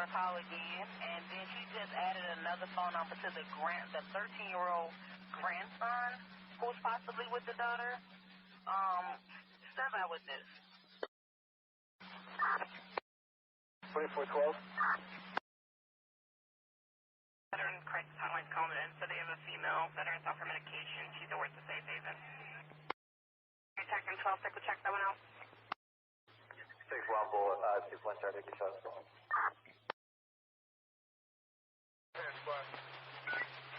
her a call again, and then she just added another phone number to the 13-year-old grandson who's possibly with the daughter. Step out with this. 2412. Veteran crisis hotline's calling in, so they have a female veteran off her medication. She's at work to Safe Haven. Detecting 12, take a check that one out. 6 Rumble, 2-1 Charlie, get shot.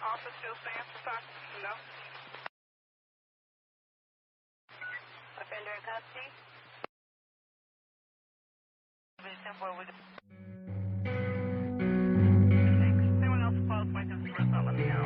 Also still stands for talk. No. Offender in custody. Anyone else close, might just let me know.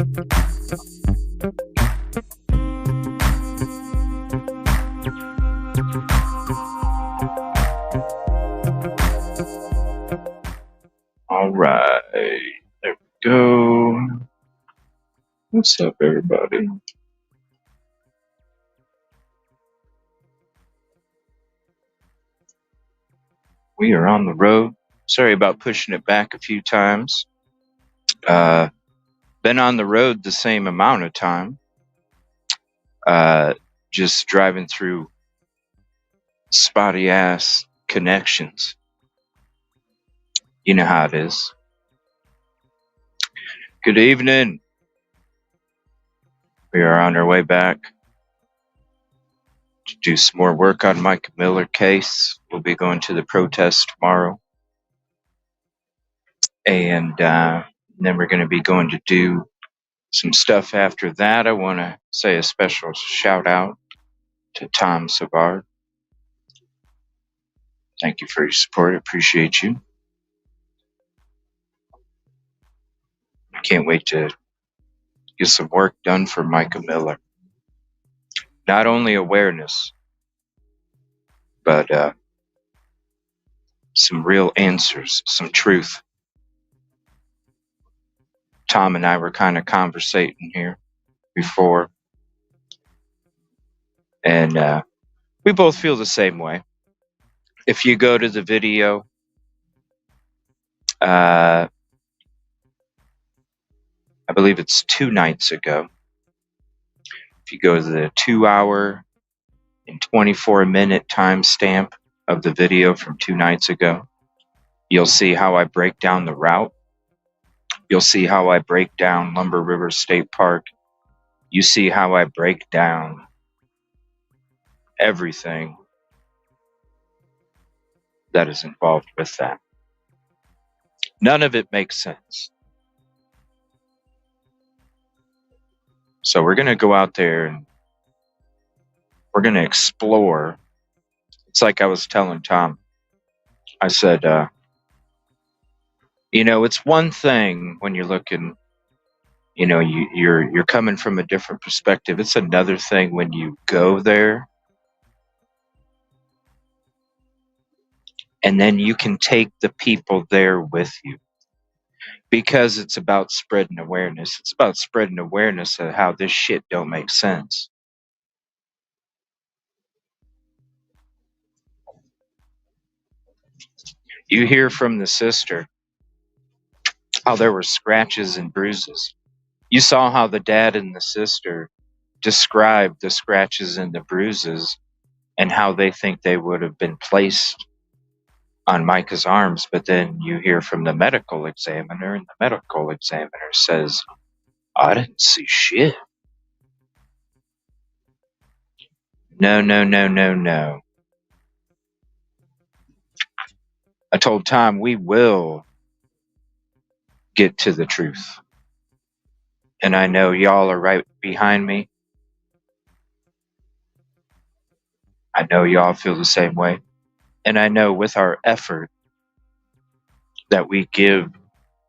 All right, there we go. What's up, everybody? We are on the road. Sorry about pushing it back a few times. Been on the road the same amount of time. Just driving through spotty ass connections. You know how it is. Good evening. We are on our way back to do some more work on Mike Miller case. We'll be going to the protest tomorrow. And then we're going to be going to do some stuff after that. I want to say a special shout out to Tom Savard. Thank you for your support. I appreciate you. I can't wait to get some work done for Micah Miller. Not only awareness, but some real answers, some truth. Tom and I were kind of conversating here before, and we both feel the same way. If you go to the video, I believe it's 2 nights ago. If you go to the 2-hour and 24-minute timestamp of the video from 2 nights ago, you'll see how I break down the route. You'll see how I break down Lumber River State Park. You see how I break down everything that is involved with that. None of it makes sense. So we're going to go out there and we're going to explore. It's like I was telling Tom. I said, it's one thing when you're looking, you're coming from a different perspective. It's another thing when you go there and then you can take the people there with you, because it's about spreading awareness. It's about spreading awareness of how this shit don't make sense. You hear from the sister how there were scratches and bruises. You saw how the dad and the sister described the scratches and the bruises and how they think they would have been placed on Micah's arms. But then you hear from the medical examiner, and the medical examiner says, I didn't see shit. No. I told Tom we will get to the truth. And I know y'all are right behind me. I know y'all feel the same way. And I know with our effort that we give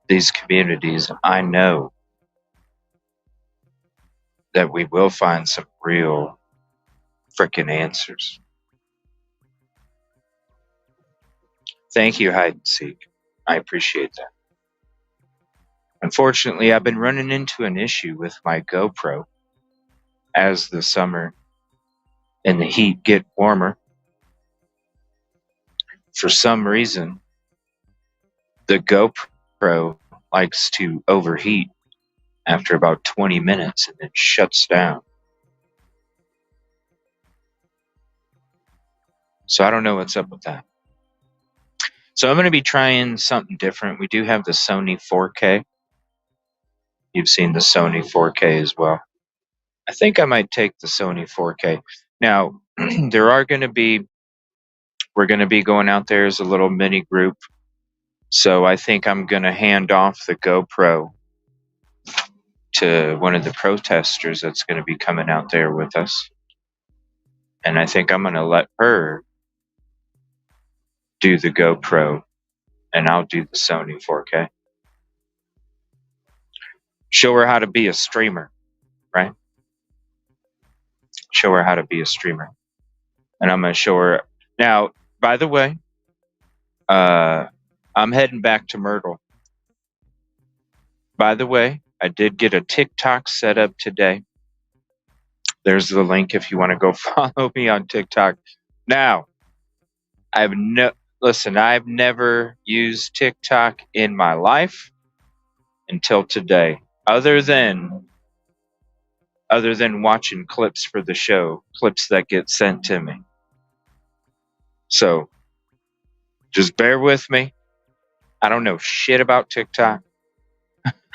these communities, I know that we will find some real frickin' answers. Thank you, Hide and Seek. I appreciate that. Unfortunately, I've been running into an issue with my GoPro as the summer and the heat get warmer. For some reason, the GoPro likes to overheat after about 20 minutes and then shuts down. So I don't know what's up with that. So I'm going to be trying something different. We do have the Sony 4K. You've seen the Sony 4K as well. I think I might take the Sony 4K. Now, we're going to be going out there as a little mini group. So I think I'm going to hand off the GoPro to one of the protesters that's going to be coming out there with us. And I think I'm going to let her do the GoPro and I'll do the Sony 4K. Show her how to be a streamer, right? Show her how to be a streamer. And I'm going to show her. Now, by the way, I'm heading back to Myrtle. By the way, I did get a TikTok set up today. There's the link if you want to go follow me on TikTok. Now, I've never used TikTok in my life until today, other than watching clips for the show, clips that get sent to me. So just bear with me. I don't know shit about TikTok.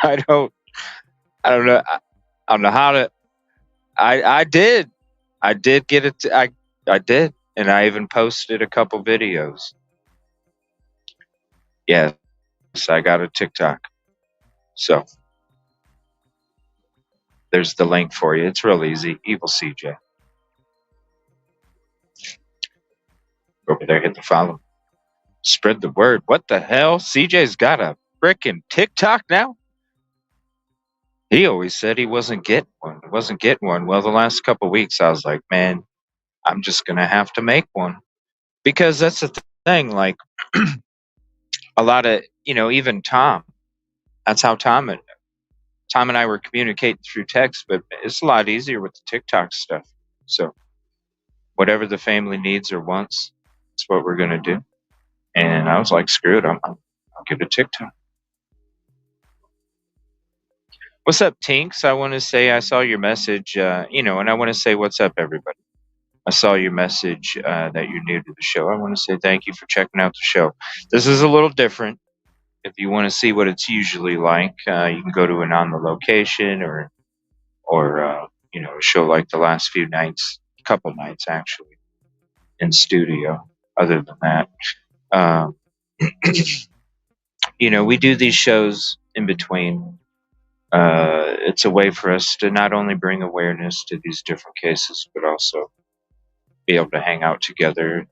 I don't know. I don't know how to. I did get it. I did, and I even posted a couple videos. Yes, I got a TikTok. So there's the link for you. It's real easy. Evil CJ. Go over there, hit the follow. Spread the word. What the hell? CJ's got a frickin' TikTok now? He always said he wasn't getting one. Well, the last couple weeks, I was like, man, I'm just going to have to make one. Because that's the thing. Like, a lot of, even Tom. That's how Tom and I were communicating through text. But it's a lot easier with the TikTok stuff. So whatever the family needs or wants, that's what we're going to do. And I was like, screw it. I'll give it a TikTok. What's up, Tinks? I want to say I saw your message, and I want to say what's up, everybody. I saw your message that you're new to the show. I want to say thank you for checking out the show. This is a little different. If you want to see what it's usually like, you can go to an on the location or a show like the last few nights, couple nights actually, in studio. Other than that, we do these shows in between. It's a way for us to not only bring awareness to these different cases, but also be able to hang out together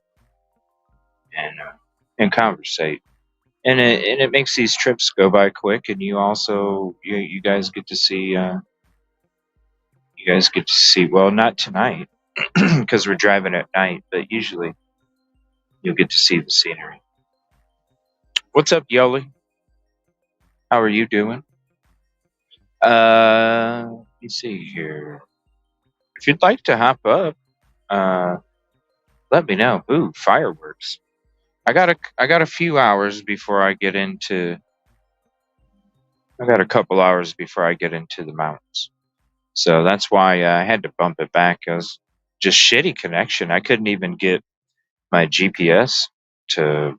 and conversate. And it makes these trips go by quick. And you also you guys get to see well, not tonight because we're driving at night, but usually you'll get to see the scenery. What's up, Yoli? How are you doing? Let me see here. If you'd like to hop up, let me know. Ooh, fireworks. I got a few hours before I get into. I got a couple hours before I get into the mountains, so that's why I had to bump it back. It was just shitty connection. I couldn't even get my GPS to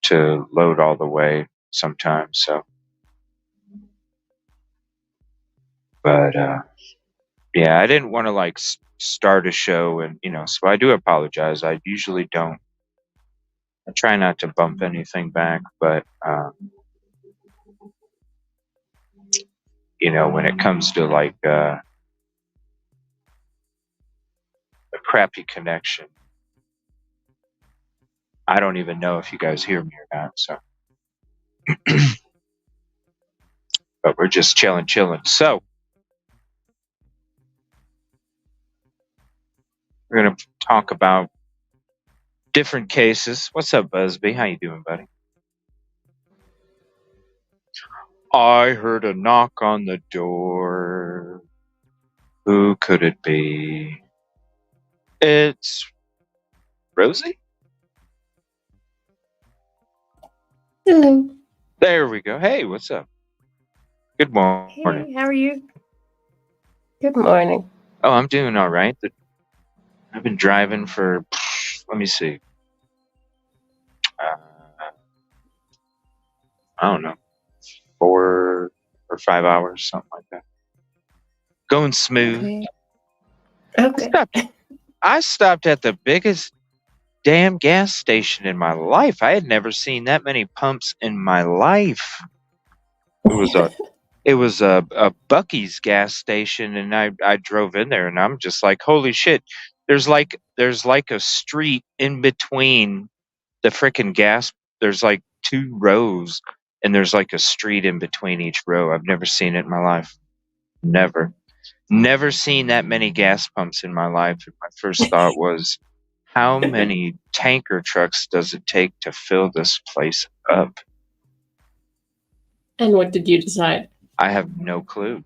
load all the way sometimes. So, but yeah, I didn't want to start a show, and so I do apologize. I usually don't. I try not to bump anything back, but when it comes to a crappy connection, I don't even know if you guys hear me or not. So, but we're just chilling. So, we're gonna talk about different cases. What's up, Busby? How you doing, buddy? I heard a knock on the door. Who could it be? It's Rosie? Hello. There we go. Hey, what's up? Good morning. Hey, how are you? Good morning. Oh, I'm doing all right. I've been driving for, let me see. I don't know, 4 or 5 hours, something like that. Going smooth. Okay. I stopped at the biggest damn gas station in my life. I had never seen that many pumps in my life. It was a Buc-ee's gas station, and I drove in there, and I'm just like, holy shit! There's like a street in between the frickin' gas. There's like 2 rows and there's like a street in between each row. I've never seen it in my life. Never seen that many gas pumps in my life. And my first thought was, how many tanker trucks does it take to fill this place up? And what did you decide? I have no clue.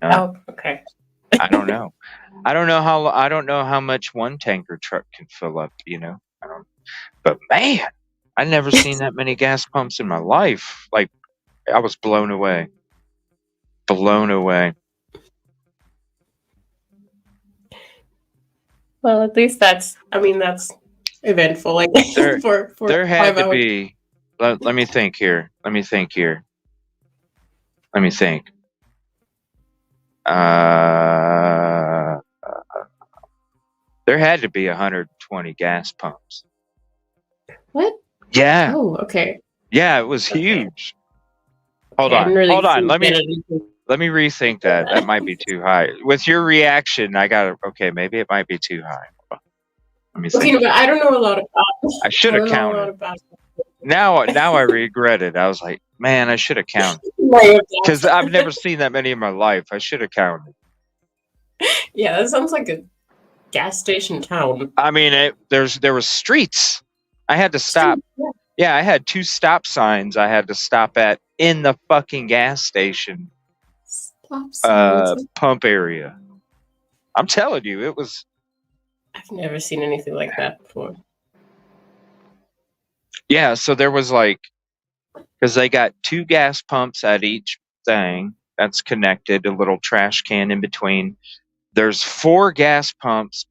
Oh, okay. I don't know. I don't know how much one tanker truck can fill up, But man, I never seen that many gas pumps in my life. Like, I was blown away. Blown away. Well, at least that's eventful. Like for there had 5 to hours. be. Let me think here. Let me think. There had to be 120 gas pumps. What? Yeah. Oh, okay. Yeah, it was Okay. huge. Hold on. Let me rethink that. That might be too high. With your reaction, okay, maybe it might be too high. Let me think. But I don't know a lot about. I should have counted. Now I regret it. I was like, man, I should have counted. Because I've never seen that many in my life. I should have counted. Yeah, that sounds like a gas station town. I mean, there were streets. I had to stop. Yeah, I had 2 stop signs I had to stop at in the fucking gas station pump area. I'm telling you, it was. I've never seen anything like that before. Yeah, so there was because they got 2 gas pumps at each thing that's connected, a little trash can in between. There's 4 gas pumps,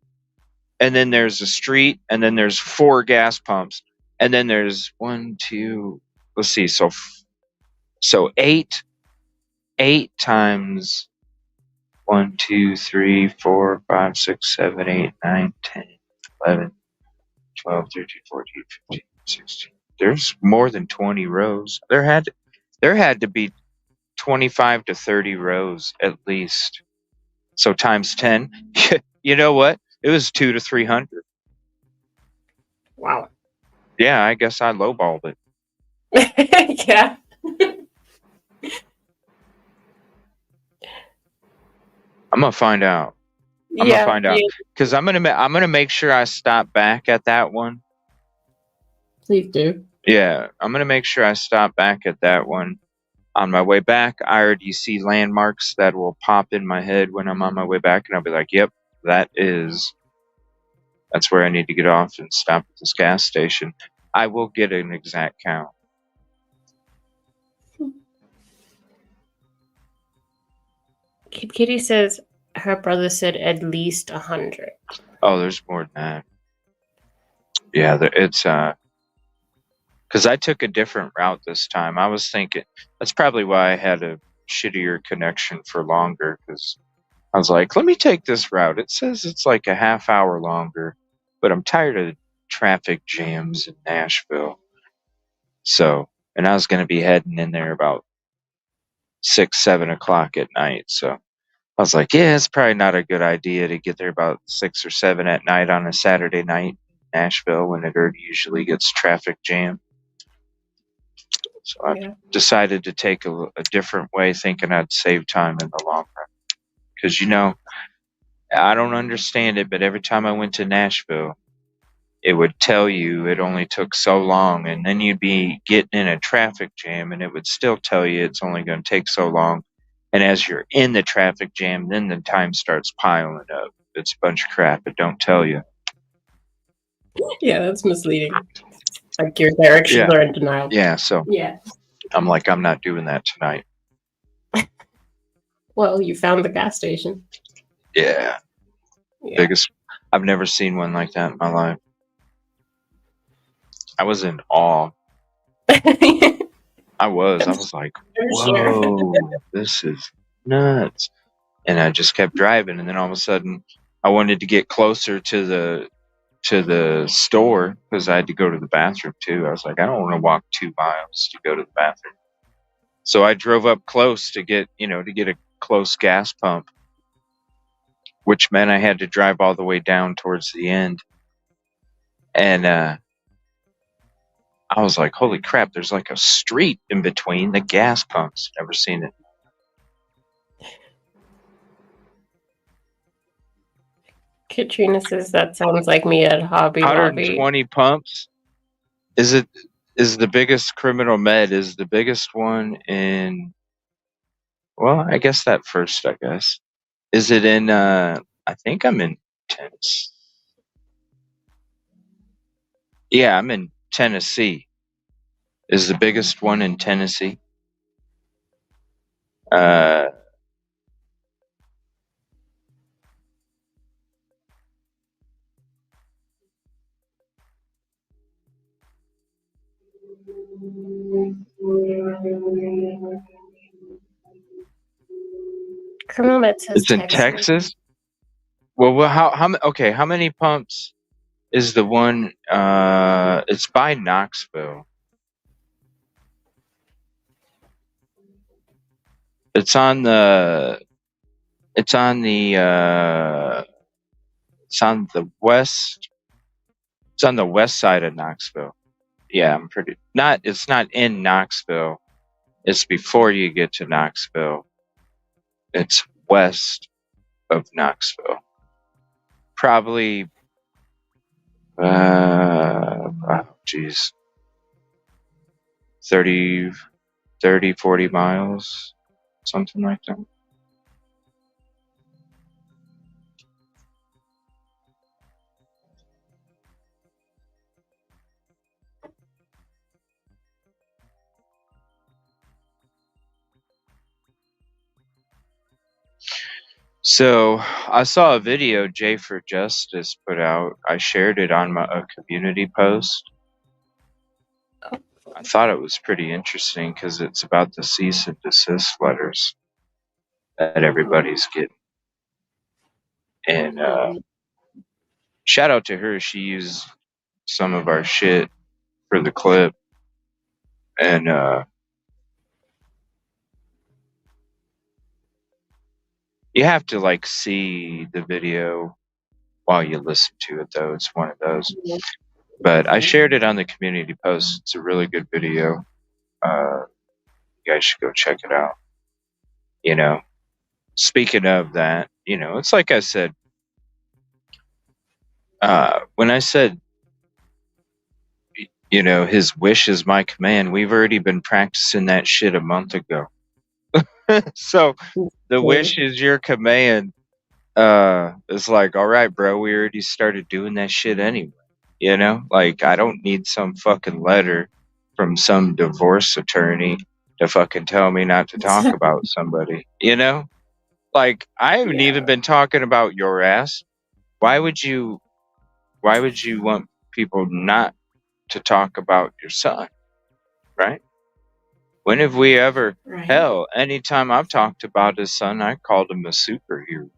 and then there's a street, and then there's 4 gas pumps, and then there's 1, 2. Let's see, so 8 times 1, 2, 3, 4, 5, 6, 7, 8, 9, 10, 11, 12, 13, 14, 15, 16. There's more than 20 rows. There had to be 25 to 30 rows at least. So times 10. You know what? It was 200 to 300. Wow. Yeah, I guess I lowballed it. Yeah. I'm gonna find out. Because I'm gonna make sure I stop back at that one. Please do. Yeah, I'm gonna make sure I stop back at that one. On my way back, I already see landmarks that will pop in my head when I'm on my way back, and I'll be like, "Yep, that's where I need to get off and stop at this gas station." I will get an exact count. Kid Kitty says her brother said at least 100. Oh, there's more than that. Yeah, it's because I took a different route this time. I was thinking that's probably why I had a shittier connection for longer, because I was like, let me take this route. It says it's like a half hour longer, but I'm tired of traffic jams in Nashville. So, and I was going to be heading in there about 6, 7 o'clock at night. So I was like, yeah, it's probably not a good idea to get there about 6 or 7 at night on a Saturday night in Nashville when it usually gets traffic jam. So I decided to take a different way, thinking I'd save time in the long run. Because, I don't understand it, but every time I went to Nashville, it would tell you it only took so long, and then you'd be getting in a traffic jam, and it would still tell you it's only going to take so long. And as you're in the traffic jam, then the time starts piling up. It's a bunch of crap. It don't tell you. Yeah, that's misleading. Like your directions are in denial. Yeah, so yeah. I'm like, I'm not doing that tonight. Well, you found the gas station. Yeah. Biggest. I've never seen one like that in my life. I was in awe. I was like, whoa, this is nuts. And I just kept driving, and then all of a sudden I wanted to get closer to the store because I had to go to the bathroom too. I was like, I don't want to walk 2 miles to go to the bathroom. So I drove up close to get a close gas pump, which meant I had to drive all the way down towards the end. And I I was like, holy crap, there's like a street in between the gas pumps. Never seen it. Katrina says that sounds like me at Hobby Lobby. 120 pumps. Is the biggest criminal med is the biggest one in, well, I guess that first, I guess. Is it in I think I'm in Tennessee. Yeah, I'm in Tennessee. Is the biggest one in Tennessee. Criminal Med says It's in Texas. Well, how many pumps is the one? It's by Knoxville. It's on the west. It's on the west side of Knoxville. Yeah, it's not in Knoxville. It's before you get to Knoxville. It's west of Knoxville. Probably, geez, 30, 40 miles, something like that. So I saw a video Jay for Justice put out. I shared it on a community post. I thought it was pretty interesting because it's about the cease and desist letters that everybody's getting. And shout out to her. She used some of our shit for the clip. And you have to like see the video while you listen to it, though. It's one of those. But I shared it on the community post. It's a really good video. You guys should go check it out. You know, speaking of that, it's like I said, when I said, his wish is my command, we've already been practicing that shit a month ago. So the wish is your command. It's like, all right, bro, we already started doing that shit anyway. Like, I don't need some fucking letter from some divorce attorney to fucking tell me not to talk about somebody. Like, I haven't even been talking about your ass. Why would you want people not to talk about your son? Right? When have we ever, hell, anytime I've talked about his son, I called him a superhero.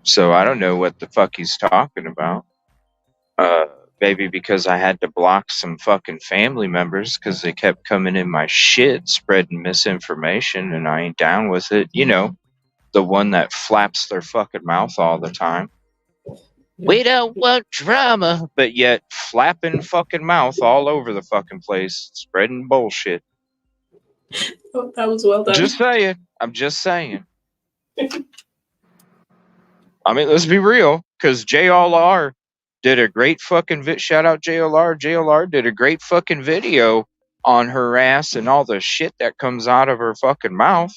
So I don't know what the fuck he's talking about. Maybe because I had to block some fucking family members because they kept coming in my shit spreading misinformation, and I ain't down with it. The one that flaps their fucking mouth all the time. We don't want drama, but yet flapping fucking mouth all over the fucking place, spreading bullshit. Oh, that was well done. Just saying. I'm just saying. I mean, let's be real, because JLR did a great fucking shout out JLR. JLR did a great fucking video on her ass and all the shit that comes out of her fucking mouth.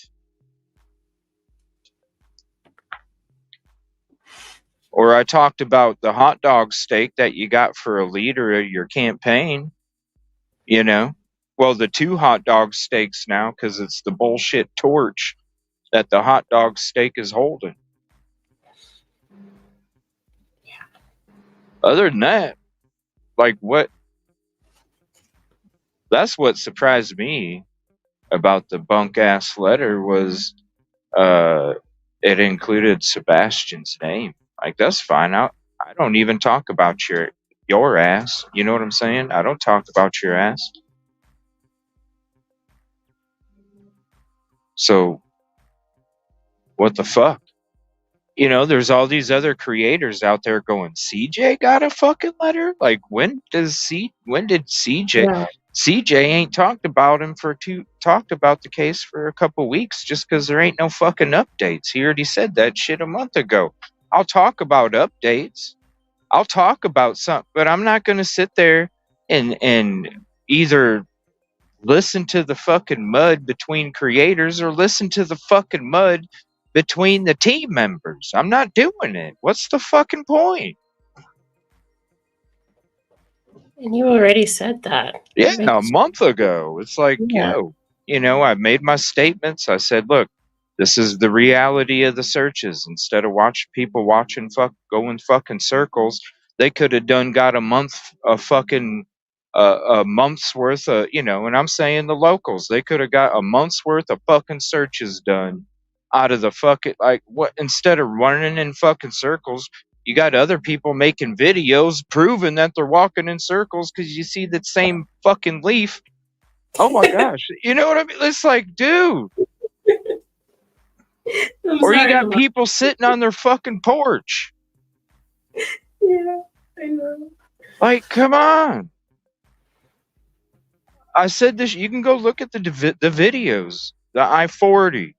Or I talked about the hot dog steak that you got for a leader of your campaign. Well, the 2 hot dog steaks now, because it's the bullshit torch that the hot dog steak is holding. Other than that, like, what? That's what surprised me about the bunk ass letter was it included Sebastian's name. Like, that's fine. I don't even talk about your ass. You know what I'm saying? I don't talk about your ass. So what the fuck? There's all these other creators out there going, CJ got a fucking letter? Like, when did CJ? Yeah. CJ ain't talked about the case for a couple weeks just because there ain't no fucking updates. He already said that shit a month ago. I'll talk about updates. I'll talk about something, but I'm not going to sit there and either listen to the fucking mud between creators or listen to the fucking mud between the team members. I'm not doing it. What's the fucking point? And you already said that. Yeah, a month ago. It's like, Yeah. I made my statements. I said, look, this is the reality of the searches. Instead of going fucking circles, they could have got a month's worth of, and I'm saying the locals, they could have got a month's worth of fucking searches done out of the fucking, like, what, instead of running in fucking circles, you got other people making videos proving that they're walking in circles because you see that same fucking leaf. Oh my gosh. You know what I mean? It's like, dude. Or you got people sitting on their fucking porch. Yeah, I know. Like, come on. I said this. You can go look at the videos. The I-40.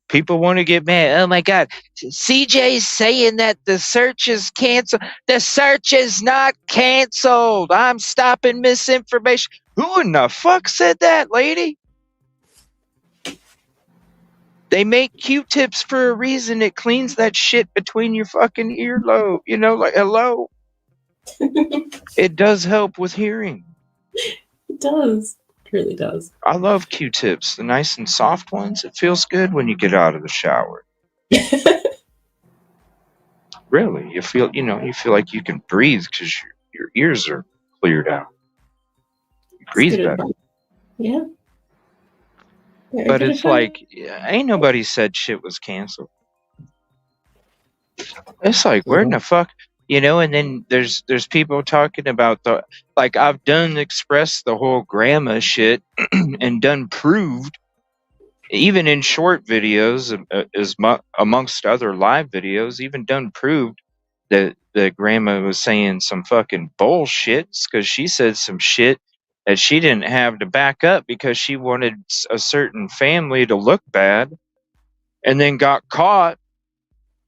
People want to get mad. Oh my God. CJ's saying that the search is canceled. The search is not canceled. I'm stopping misinformation. Who in the fuck said that, lady? They make Q-tips for a reason. It cleans that shit between your fucking earlobe. Like, hello. It does help with hearing. It does. It really does. I love Q-tips. The nice and soft ones. It feels good when you get out of the shower. Really, you feel like you can breathe because your ears are cleared out. You breathe better. Yeah. But it's like, ain't nobody said shit was canceled. It's like, where in the fuck, and then there's people talking about I've done expressed the whole grandma shit and done proved, even in short videos, amongst other live videos, even done proved that the grandma was saying some fucking bullshits because she said some shit that she didn't have to back up because she wanted a certain family to look bad, and then got caught,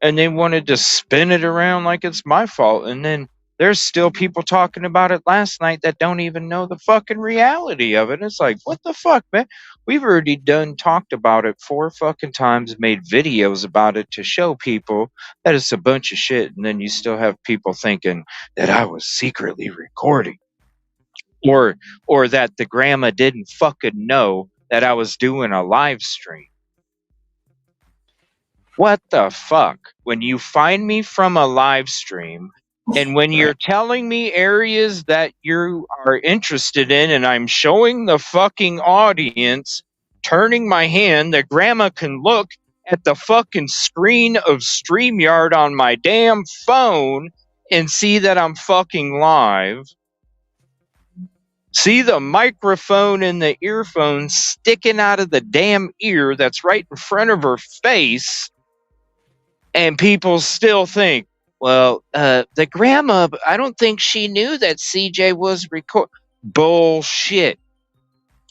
and they wanted to spin it around like it's my fault. And then there's still people talking about it last night that don't even know the fucking reality of it. It's like, what the fuck, man? We've already talked about it 4 fucking times, made videos about it to show people that it's a bunch of shit. And then you still have people thinking that I was secretly recording. Or that the grandma didn't fucking know that I was doing a live stream. What the fuck? When you find me from a live stream, and when you're telling me areas that you are interested in, and I'm showing the fucking audience, turning my hand, that grandma can look at the fucking screen of StreamYard on my damn phone and see that I'm fucking live. See the microphone and the earphone sticking out of the damn ear that's right in front of her face. And people still think, well, the grandma, I don't think she knew that CJ was Bullshit.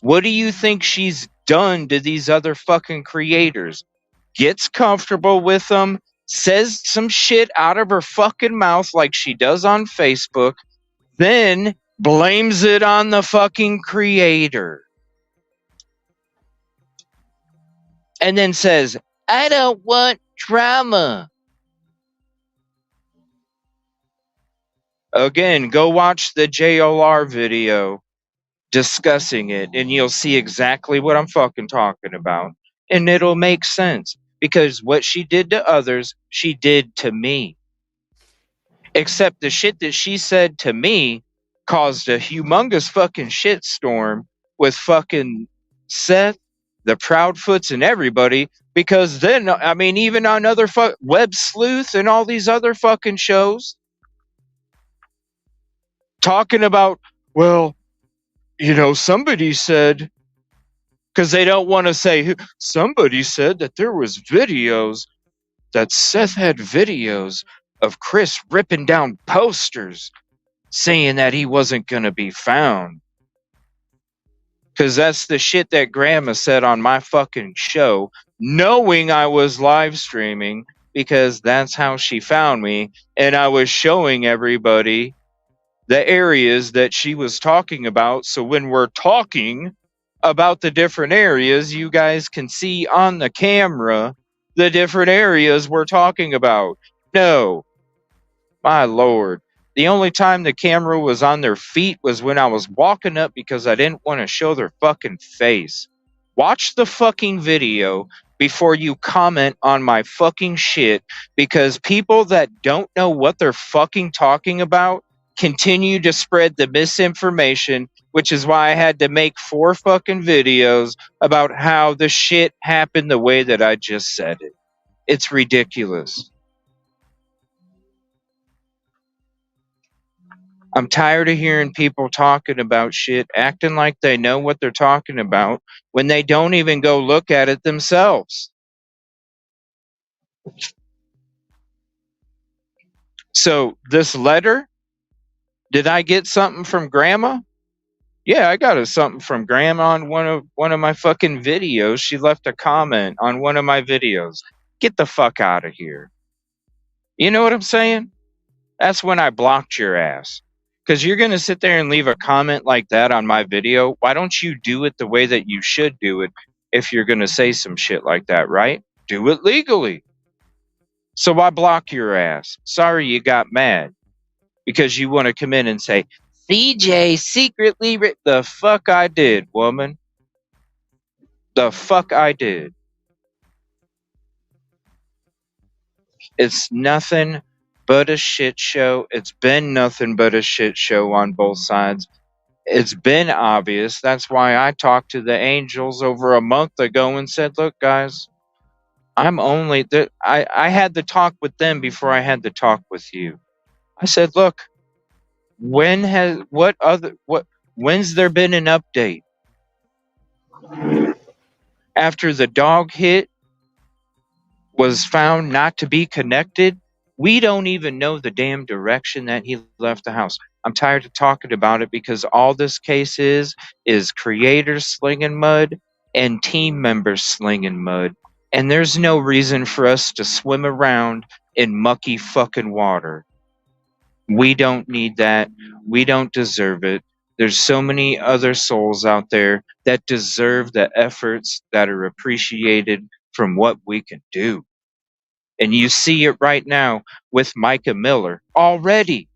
What do you think she's done to these other fucking creators? Gets comfortable with them, says some shit out of her fucking mouth like she does on Facebook, then blames it on the fucking creator. And then says, I don't want drama. Again, go watch the JLR video discussing it, and you'll see exactly what I'm fucking talking about. And it'll make sense, because what she did to others, she did to me. Except the shit that she said to me caused a humongous fucking shitstorm with fucking Seth, the Proudfoots, and everybody. Because then, I mean, even on other Web Sleuth and all these other fucking shows, talking about, well, somebody said, because they don't want to say, somebody said that there was videos that Seth had videos of Chris ripping down posters saying that he wasn't going to be found. Because that's the shit that Grandma said on my fucking show, knowing I was live streaming, because that's how she found me. And I was showing everybody the areas that she was talking about. So when we're talking about the different areas, you guys can see on the camera the different areas we're talking about. No, my lord. The only time the camera was on their feet was when I was walking up because I didn't want to show their fucking face. Watch the fucking video before you comment on my fucking shit, because people that don't know what they're fucking talking about continue to spread the misinformation, which is why I had to make 4 fucking videos about how the shit happened the way that I just said it. It's ridiculous. I'm tired of hearing people talking about shit, acting like they know what they're talking about when they don't even go look at it themselves. So, this letter, did I get something from Grandma? Yeah, I got something from Grandma on one of my fucking videos. She left a comment on one of my videos. Get the fuck out of here. You know what I'm saying? That's when I blocked your ass. Because you're going to sit there and leave a comment like that on my video. Why don't you do it the way that you should do it if you're going to say some shit like that, right? Do it legally. So I block your ass. Sorry you got mad. Because you want to come in and say, CJ secretly the fuck I did, woman. The fuck I did. It's nothing but a shit show. It's been nothing but a shit show on both sides. It's been obvious. That's why I talked to the Angels over a month ago and said, look, guys, I had the talk with them before I had the talk with you. I said, look, when's there been an update? After the dog hit was found not to be connected, we don't even know the damn direction that he left the house. I'm tired of talking about it because all this case is creators slinging mud and team members slinging mud. And there's no reason for us to swim around in mucky fucking water. We don't need that. We don't deserve it. There's so many other souls out there that deserve the efforts that are appreciated from what we can do. And you see it right now with Micah Miller already.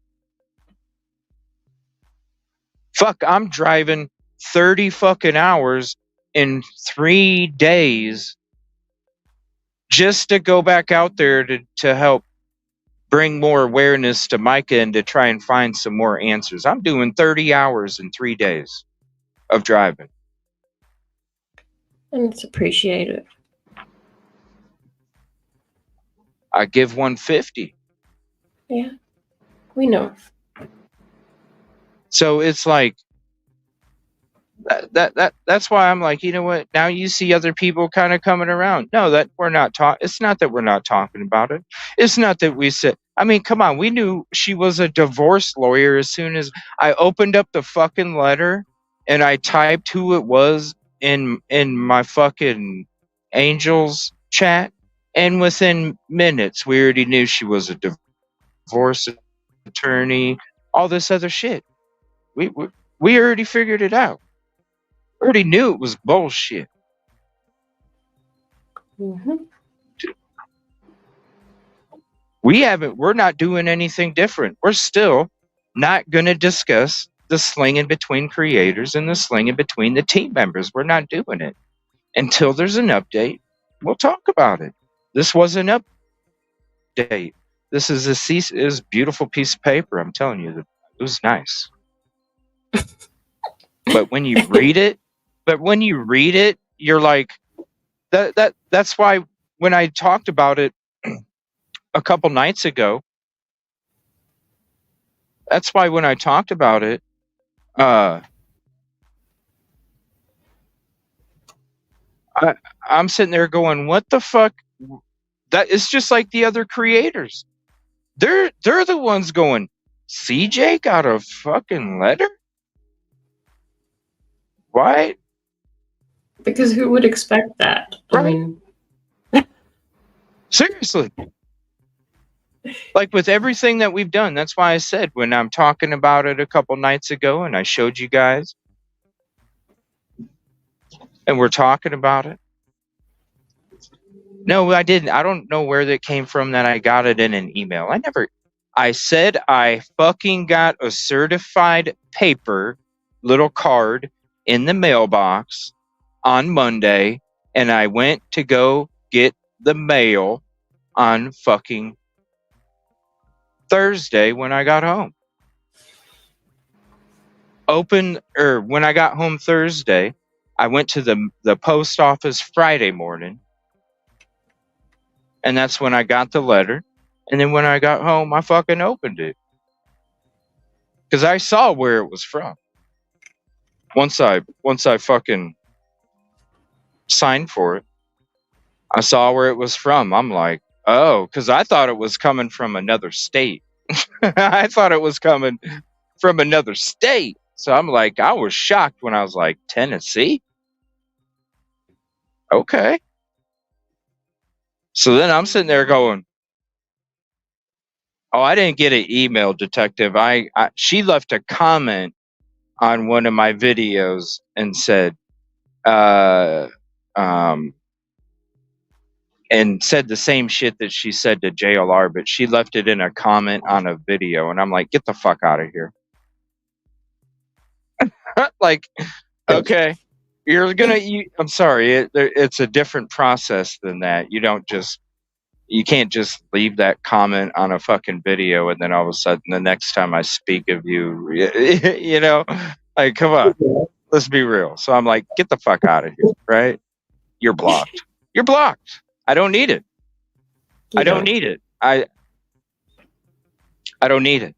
Fuck, I'm driving 30 fucking hours in 3 days just to go back out there to help bring more awareness to Micah and to try and find some more answers. I'm doing 30 hours in 3 days of driving. And it's appreciated. I give 150. Yeah, we know. So it's like that's why I'm like, you know what? Now you see other people kind of coming around. No, that we're not talking. It's not that we're not talking about it. It's not that we said. I mean, come on. We knew she was a divorce lawyer as soon as I opened up the fucking letter and I typed who it was in my fucking Angels chat, and within minutes we already knew she was a divorce attorney. All this other shit. We already figured it out. Already knew it was bullshit. Mm-hmm. We're not doing anything different. We're still not going to discuss the slinging between creators and the slinging between the team members. We're not doing it. Until there's an update, we'll talk about it. This was an update. This is a beautiful piece of paper. I'm telling you, it was nice. But when you read it, you're like, that's why when I talked about it a couple nights ago, that's why when I talked about it, I'm sitting there going, what the fuck? That it's just like the other creators. They're the ones going, CJ got a fucking letter? Why? Because who would expect that? Right. I mean, Seriously. Like with everything that we've done, that's why I said when I'm talking about it a couple nights ago and I showed you guys and we're talking about it. No, I didn't. I don't know where that came from that I got it in an email. I said I fucking got a certified paper little card in the mailbox on Monday and I went to go get the mail on fucking Thursday when I got home. When I got home Thursday, I went to the post office Friday morning, and that's when I got the letter. And then when I got home, I fucking opened it because I saw where it was from. Once I fucking signed for it, I saw where it was from. I'm like, oh, because I thought it was coming from another state. I thought it was coming from another state. So I'm like, I was shocked when I was like, Tennessee? Okay. So then I'm sitting there going, oh, I didn't get an email, detective. She left a comment on one of my videos and said, and said the same shit that she said to JLR, but she left it in a comment on a video. And I'm like, get the fuck out of here. Like, okay, you're gonna, I'm sorry. It's a different process than that. You can't just leave that comment on a fucking video and then all of a sudden the next time I speak of you, you know, like, come on, let's be real. So I'm like, get the fuck out of here, right? You're blocked. You're blocked. I don't need it. I don't need it. I don't need it.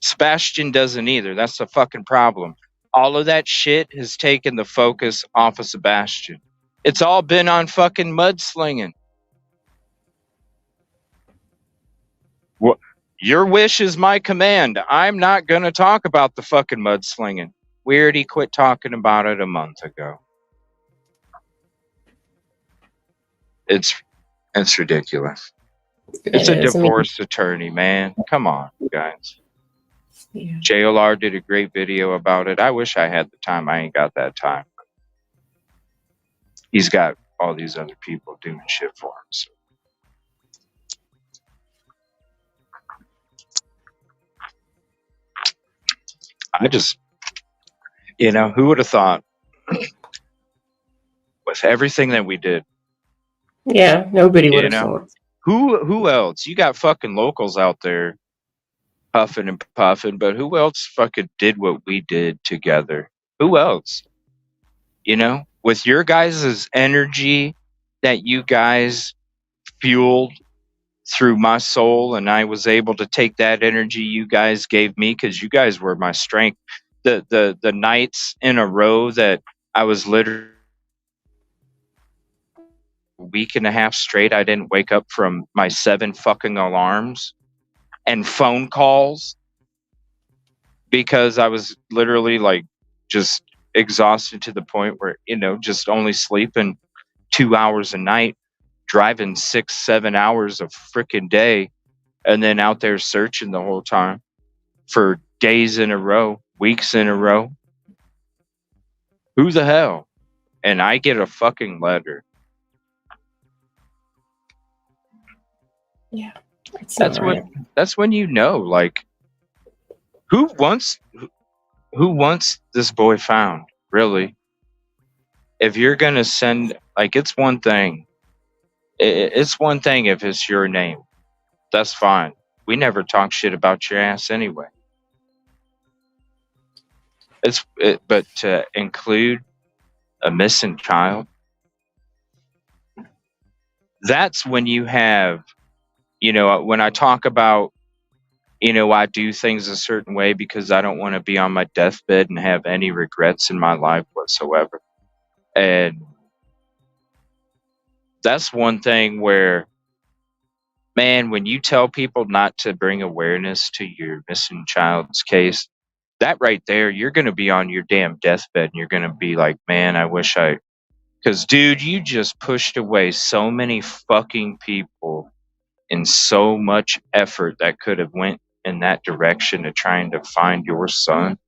Sebastian doesn't either. That's the fucking problem. All of that shit has taken the focus off of Sebastian. It's all been on fucking mudslinging. What? Your wish is my command. I'm not going to talk about the fucking mudslinging. We already quit talking about it a month ago. It's ridiculous. It's a divorce attorney, man. Come on, guys. Yeah. JLR did a great video about it. I wish I had the time. I ain't got that time. He's got all these other people doing shit for him. So. I just, who would have thought with everything that we did? Yeah, nobody would have thought. Who else? You got fucking locals out there puffing and puffing, but who else fucking did what we did together? Who else? With your guys' energy that you guys fueled through my soul, and I was able to take that energy you guys gave me because you guys were my strength. The nights in a row that I was literally a week and a half straight, I didn't wake up from my 7 fucking alarms and phone calls because I was literally like just exhausted to the point where, just only sleeping 2 hours a night, driving 6-7 hours a freaking day, and then out there searching the whole time for days in a row, weeks in a row. Who the hell? And I get a fucking letter. Yeah. That's when like, who wants this boy found, really? If you're gonna send, like, it's one thing. It's one thing if it's your name. That's fine. We never talk shit about your ass anyway. But to include a missing child, that's when you have, when I talk about, I do things a certain way because I don't want to be on my deathbed and have any regrets in my life whatsoever. And that's one thing where Man, when you tell people not to bring awareness to your missing child's case, that right there, you're going to be on your damn deathbed and you're going to be like, man, I wish I. Because, dude, you just pushed away so many fucking people and so much effort that could have went in that direction of trying to find your son,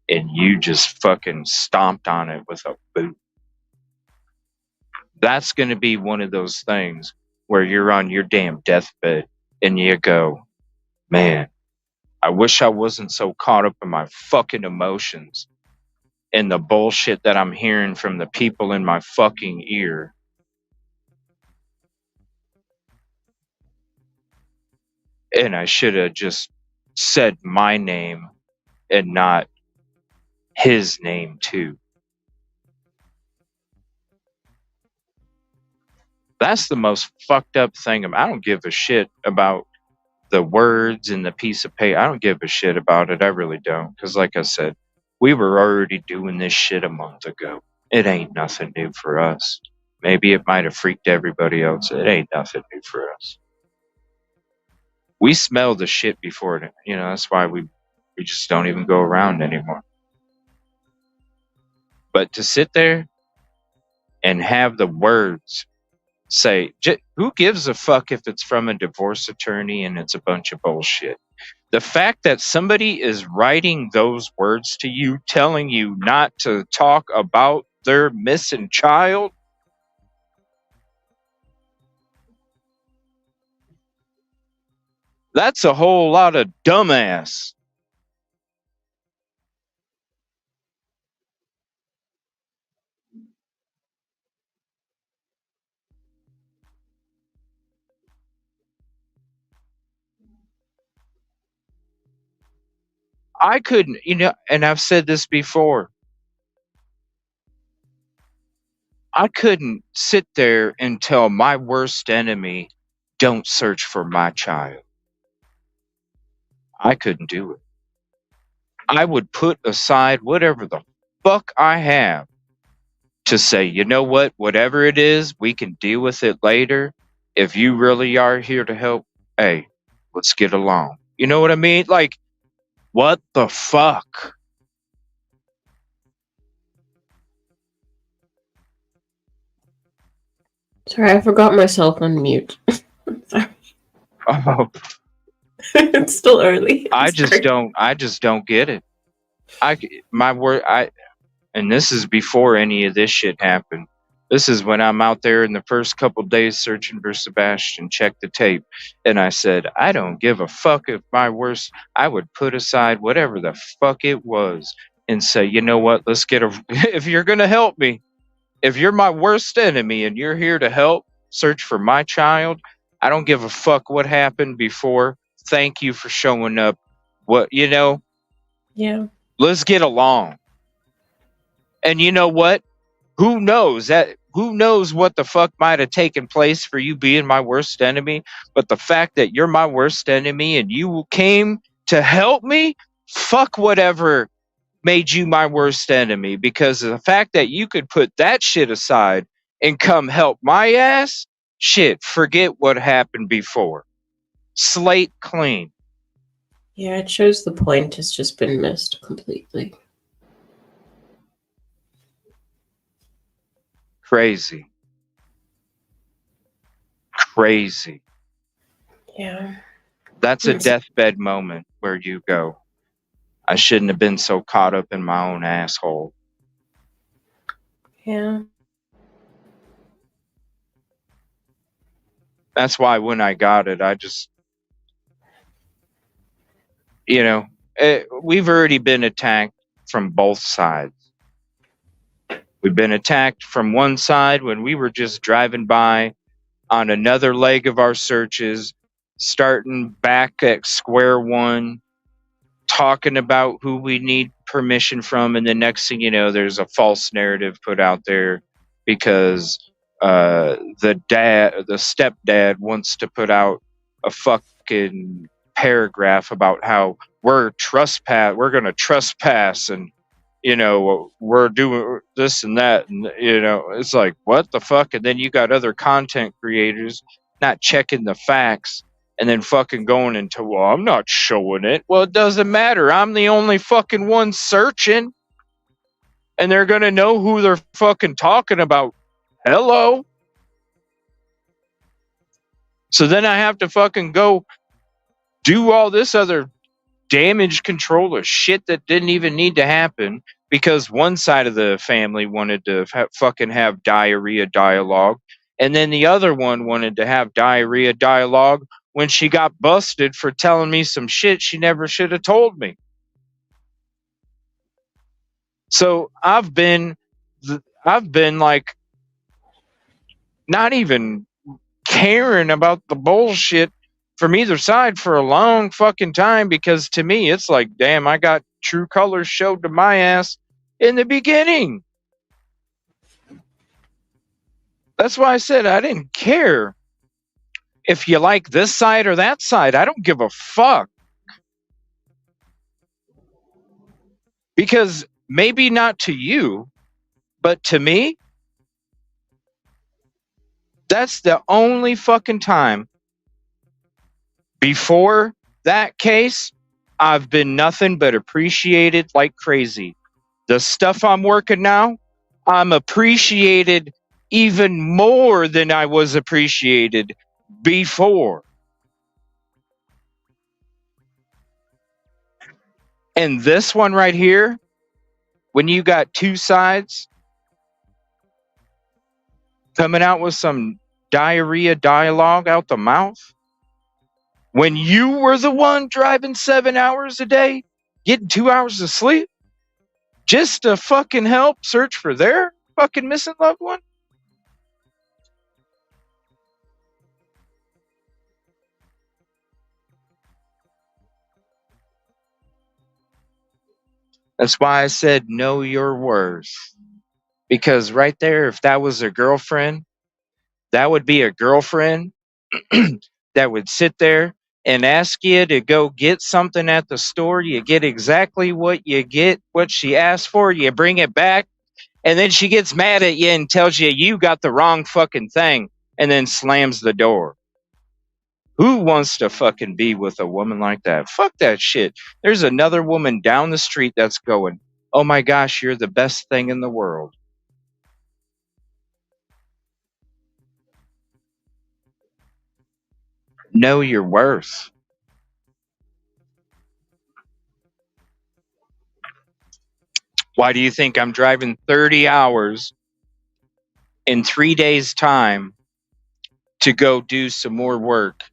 and you just fucking stomped on it with a boot. That's going to be one of those things where you're on your damn deathbed and you go, man, I wish I wasn't so caught up in my fucking emotions and the bullshit that I'm hearing from the people in my fucking ear. And I should have just said my name and not his name too. That's the most fucked up thing. I don't give a shit about the words and the piece of paper. I don't give a shit about it. I really don't. Because, like I said, we were already doing this shit a month ago. It ain't nothing new for us. Maybe it might have freaked everybody else. It ain't nothing new for us. We smell the shit before it. You know, that's why we just don't even go around anymore. But to sit there and have the words say, who gives a fuck if it's from a divorce attorney and it's a bunch of bullshit? The fact that somebody is writing those words to you, telling you not to talk about their missing child, that's a whole lot of dumbass. I couldn't, and I've said this before, I couldn't sit there and tell my worst enemy, don't search for my child. I couldn't do it. I would put aside whatever the fuck I have to say, you know what, whatever it is, we can deal with it later. If you really are here to help, hey, let's get along. You know what I mean? Like, what the fuck? Sorry, I forgot myself on mute. Sorry. Oh, It's still early. I just don't get it. And this is before any of this shit happened. This is when I'm out there in the first couple days searching for Sebastian, check the tape. And I said, I don't give a fuck if my worst, I would put aside whatever the fuck it was and say, you know what, let's get if you're going to help me, if you're my worst enemy and you're here to help search for my child, I don't give a fuck what happened before. Thank you for showing up. Yeah. Let's get along. And you know what? Who knows what the fuck might have taken place for you being my worst enemy? But the fact that you're my worst enemy and you came to help me, fuck whatever made you my worst enemy. Because of the fact that you could put that shit aside and come help my ass, shit, forget what happened before. Slate clean. Yeah, it shows the point has just been missed completely. Crazy. Yeah. That's a deathbed moment where you go, I shouldn't have been so caught up in my own asshole. Yeah. That's why when I got it, I just, we've already been attacked from both sides. We've been attacked from one side when we were just driving by on another leg of our searches, starting back at square one, talking about who we need permission from, and the next thing you know, there's a false narrative put out there because the stepdad wants to put out a fucking paragraph about how we're going to trespass, and we're doing this and that, and it's like, what the fuck? And then you got other content creators not checking the facts and then fucking going into, well, I'm not showing it. Well, it doesn't matter. I'm the only fucking one searching, and they're gonna know who they're fucking talking about. Hello. So then I have to fucking go do all this other damage control or shit that didn't even need to happen because one side of the family wanted to fucking have diarrhea dialogue, and then the other one wanted to have diarrhea dialogue when she got busted for telling me some shit she never should have told me. So I've been like not even caring about the bullshit from either side for a long fucking time, because to me it's like, damn, I got true colors showed to my ass in the beginning. That's why I said I didn't care if you like this side or that side. I don't give a fuck. Because maybe not to you, but to me, that's the only fucking time. Before that case, I've been nothing but appreciated like crazy. The stuff I'm working now, I'm appreciated even more than I was appreciated before. And this one right here, when you got two sides coming out with some diarrhea dialogue out the mouth, when you were the one driving 7 hours a day, getting 2 hours of sleep, just to fucking help search for their fucking missing loved one? That's why I said know your worth. Because right there, if that was a girlfriend, that would be a girlfriend that would sit there and ask you to go get something at the store. You get exactly what you get, what she asked for. You bring it back. And then she gets mad at you and tells you you got the wrong fucking thing, and then slams the door. Who wants to fucking be with a woman like that? Fuck that shit. There's another woman down the street that's going, oh my gosh, you're the best thing in the world. Know your worth. Why do you think I'm driving 30 hours in 3 days' time to go do some more work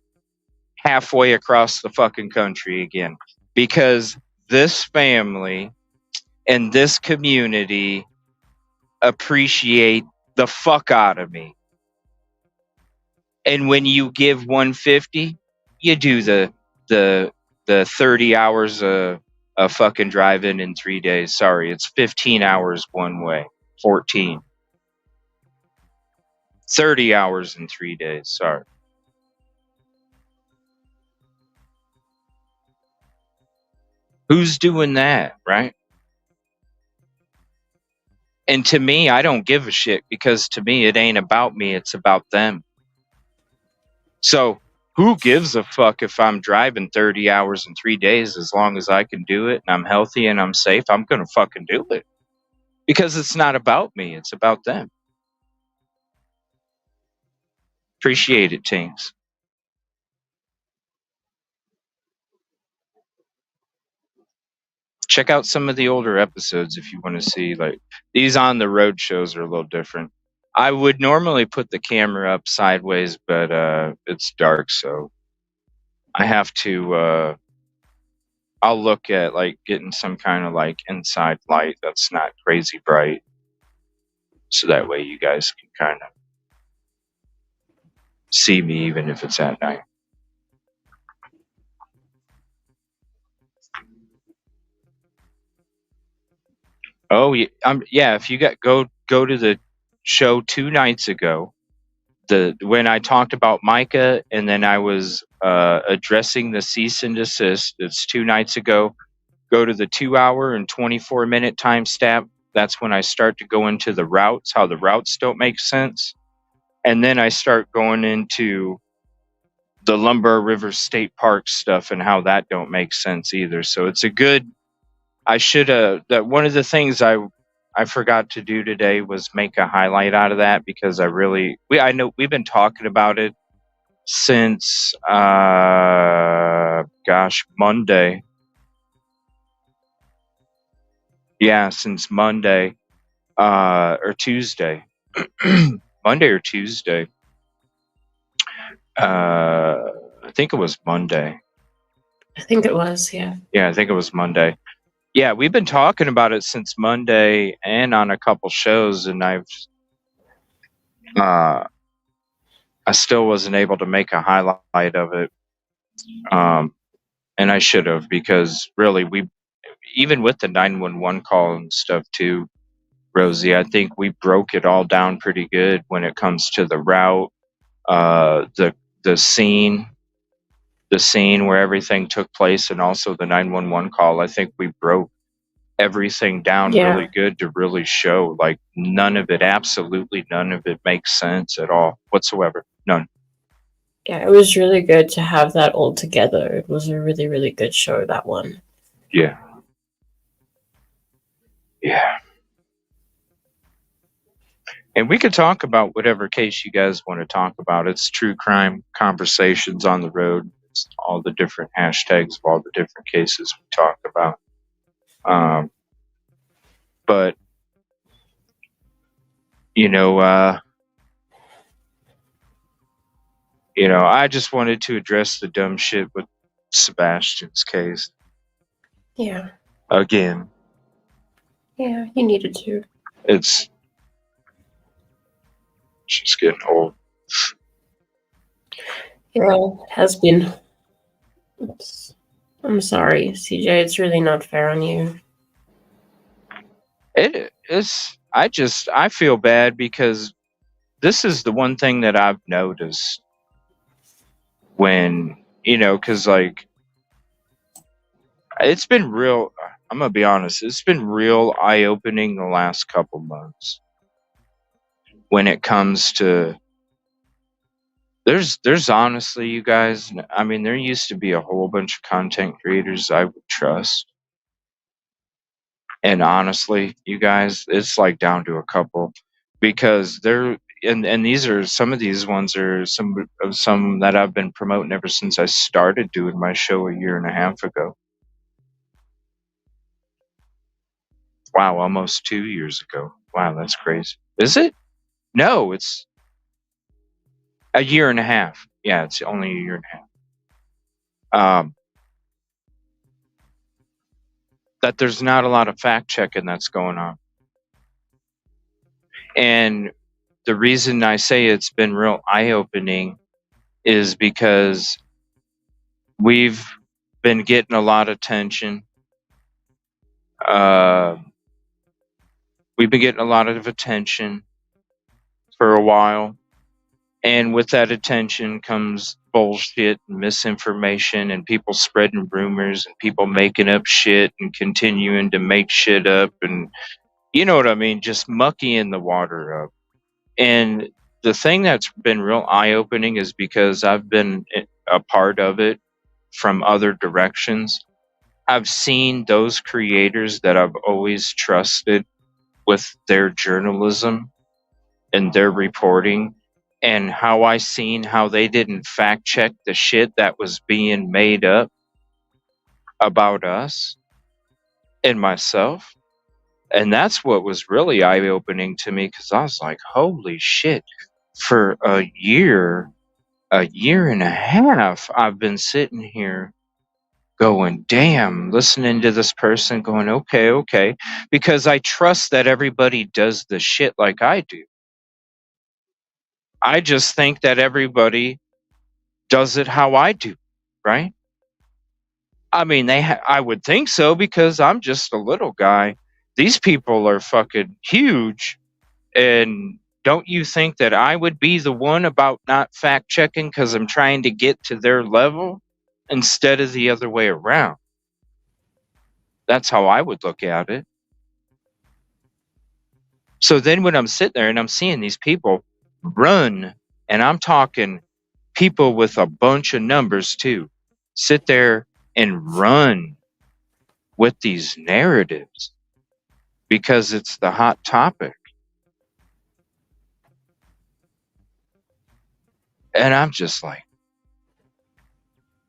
halfway across the fucking country again? Because this family and this community appreciate the fuck out of me. And when you give 150, you do the 30 hours of fucking driving in 3 days. Sorry, it's 15 hours one way. 14. 30 hours in 3 days. Sorry. Who's doing that, right? And to me, I don't give a shit, because to me, it ain't about me. It's about them. So who gives a fuck if I'm driving 30 hours in 3 days? As long as I can do it and I'm healthy and I'm safe, I'm going to fucking do it. Because it's not about me. It's about them. Appreciate it, teams. Check out some of the older episodes if you want to see, like, these on the road shows are a little different. I would normally put the camera up sideways, but it's dark, so I have to I'll look at like getting some kind of like inside light that's not crazy bright, so that way you guys can kind of see me even if it's at night. Oh yeah, yeah. If you got go to the show 2 nights ago, when I talked about Micah, and then I was addressing the cease and desist. It's 2 nights ago. Go to the 2 hour and 24-minute timestamp. That's when I start to go into the routes, how the routes don't make sense, and then I start going into the Lumber River State Park stuff and how that don't make sense either. So it's a good. I should have that one of the things I forgot to do today was make a highlight out of that because I know we've been talking about it since Monday. Yeah, since Monday or Tuesday. Monday or Tuesday. I think it was Monday. I think it was, yeah. Yeah, I think it was Monday. Yeah, we've been talking about it since Monday and on a couple shows, and I still wasn't able to make a highlight of it. And I should have, because really we even with the 911 call and stuff too, Rosie, I think we broke it all down pretty good when it comes to the route, the scene where everything took place, and also the 911 call. I think we broke everything down really good to really show like absolutely none of it makes sense at all whatsoever. None. Yeah, it was really good to have that all together. It was a really, really good show, that one. Yeah. Yeah. And we could talk about whatever case you guys want to talk about. It's true crime conversations on the road. It's all the different hashtags of all the different cases we talk about. But I just wanted to address the dumb shit with Sebastian's case. Yeah. Again. Yeah, you needed to. It's just getting old. Yeah, it has been. Oops. I'm sorry, CJ. It's really not fair on you. It is. I feel bad because this is the one thing that I've noticed when, because like it's been real. I'm going to be honest. It's been real eye-opening the last couple months when it comes to there's honestly, you guys, I mean, there used to be a whole bunch of content creators I would trust. And honestly, you guys, it's like down to a couple because they're and these are some of these ones are some that I've been promoting ever since I started doing my show a year and a half ago. Wow, almost 2 years ago. Wow, that's crazy. Is it? No, it's a year and a half. Yeah, it's only a year and a half. That there's not a lot of fact checking that's going on. And the reason I say it's been real eye-opening is because we've been getting a lot of attention. We've been getting a lot of attention for a while. And with that attention comes bullshit and misinformation and people spreading rumors and people making up shit and continuing to make shit up. And you know what I mean? Just mucking the water up. And the thing that's been real eye-opening is because I've been a part of it from other directions. I've seen those creators that I've always trusted with their journalism and their reporting, and how I seen how they didn't fact check the shit that was being made up about us and myself. And that's what was really eye-opening to me, because I was like, holy shit, for a year and a half, I've been sitting here going, damn, listening to this person going, okay, because I trust that everybody does the shit like I do. I just think that everybody does it how I do, right? I mean, I would think so, because I'm just a little guy. These people are fucking huge. And don't you think that I would be the one about not fact checking because I'm trying to get to their level instead of the other way around? That's how I would look at it. So then when I'm sitting there and I'm seeing these people run, and I'm talking people with a bunch of numbers too sit there and run with these narratives because it's the hot topic. And I'm just like,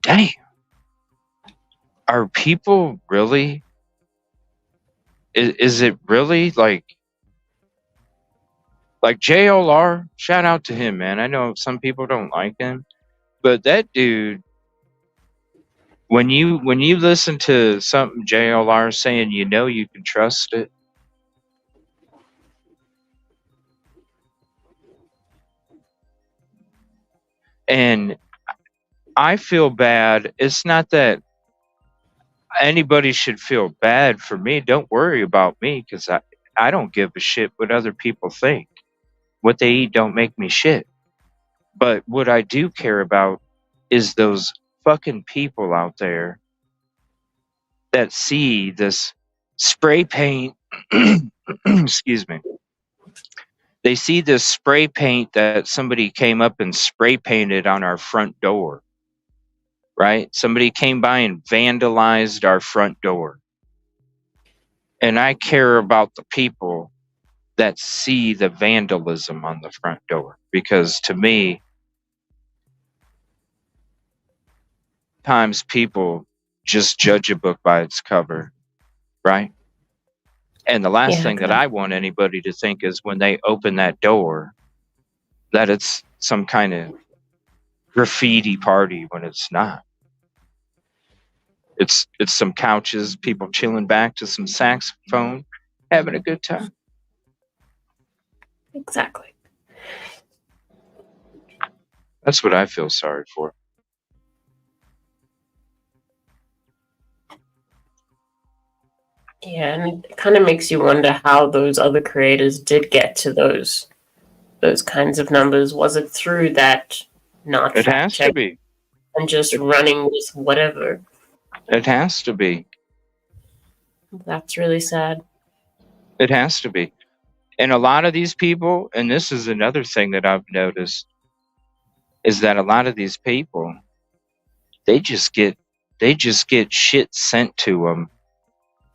dang, are people really, is it really like JLR? Shout out to him, man. I know some people don't like him, but that dude, when you listen to something JLR saying, you know you can trust it. And I feel bad. It's not that anybody should feel bad for me. Don't worry about me because I don't give a shit what other people think. What they eat don't make me shit. But what I do care about is those fucking people out there that see this spray paint. Excuse me. They see this spray paint that somebody came up and spray painted on our front door. Right? Somebody came by and vandalized our front door. And I care about the people that see the vandalism on the front door because to me, times people just judge a book by its cover, right? And the last thing that I want anybody to think is when they open that door that it's some kind of graffiti party when it's not. It's some couches, people chilling back to some saxophone, having a good time. Exactly. That's what I feel sorry for. Yeah, and it kind of makes you wonder how those other creators did get to those kinds of numbers. Was it through that not It fact has check to be. and just running with whatever? It has to be. That's really sad. It has to be. And a lot of these people, and this is another thing that I've noticed, is that a lot of these people, they just get shit sent to them.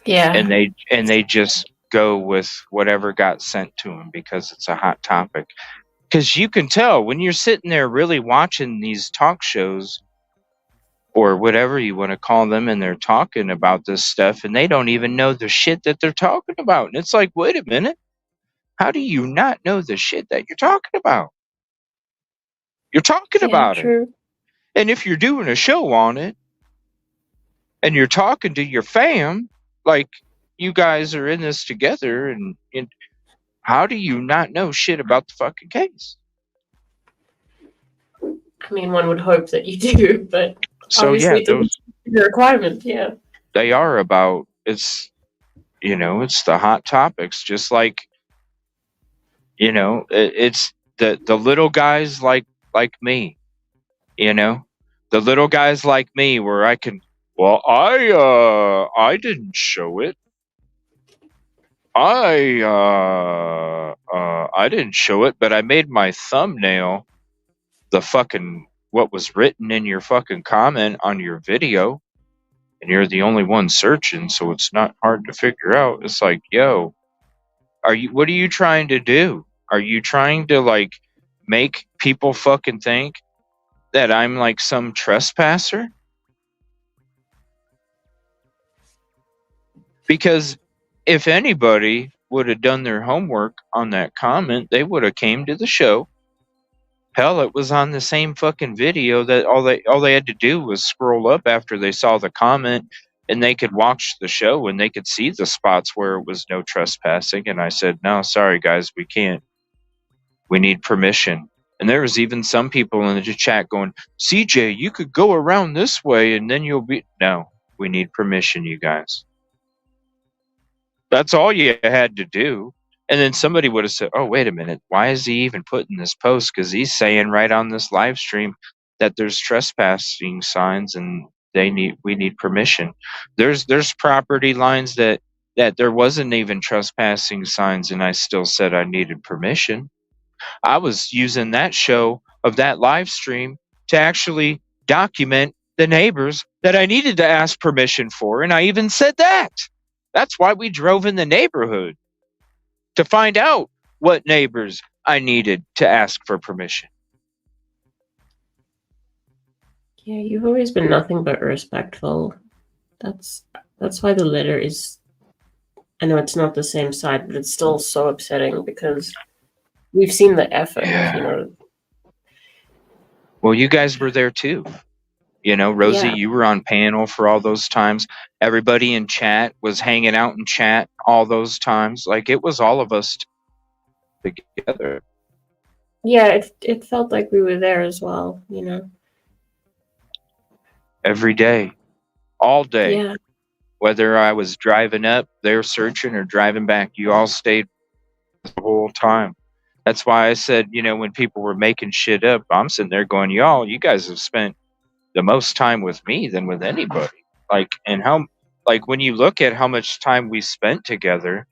Yeah. And they just go with whatever got sent to them because it's a hot topic. Because you can tell when you're sitting there really watching these talk shows or whatever you want to call them, and they're talking about this stuff, and they don't even know the shit that they're talking about. And it's like, wait a minute. How do you not know the shit that you're talking about? You're talking about true. it. And if you're doing a show on it and you're talking to your fam, like you guys are in this together, and how do you not know shit about the fucking case? I mean, one would hope that you do, but so obviously yeah, those it's a requirement. Yeah, they are about it's it's the hot topics, just like it's the little guys like me, the little guys like me where I can. Well, I didn't show it. I didn't show it, but I made my thumbnail the fucking what was written in your fucking comment on your video, and you're the only one searching, so it's not hard to figure out. It's like, yo, what are you trying to do? Are you trying to like make people fucking think that I'm like some trespasser? Because if anybody would have done their homework on that comment, they would have came to the show. Hell, it was on the same fucking video that all they had to do was scroll up after they saw the comment, and they could watch the show and they could see the spots where it was no trespassing. And I said, no, sorry guys, we can't. We need permission. And there was even some people in the chat going, CJ, you could go around this way and then you'll be. No, we need permission, you guys. That's all you had to do. And then somebody would have said, oh, wait a minute. Why is he even putting this post? Because he's saying right on this live stream that there's trespassing signs and we need permission. There's property lines that there wasn't even trespassing signs, and I still said I needed permission. I was using that show of that live stream to actually document the neighbors that I needed to ask permission for. And I even said that. That's why we drove in the neighborhood, to find out what neighbors I needed to ask for permission. Yeah, you've always been nothing but respectful. That's why the letter is. I know it's not the same side, but it's still so upsetting because we've seen the effort. Yeah. You know. Well, you guys were there too. You know, Rosie, Yeah. you were on panel for all those times. Everybody in chat was hanging out in chat all those times. Like, it was all of us together. Yeah, it felt like we were there as well. You know. Every day, all day. Yeah. Whether I was driving up there searching or driving back, you all stayed the whole time. That's why I said, you know, when people were making shit up, I'm sitting there going, y'all, you guys have spent the most time with me than with anybody. Like, and how, like, when you look at how much time we spent together,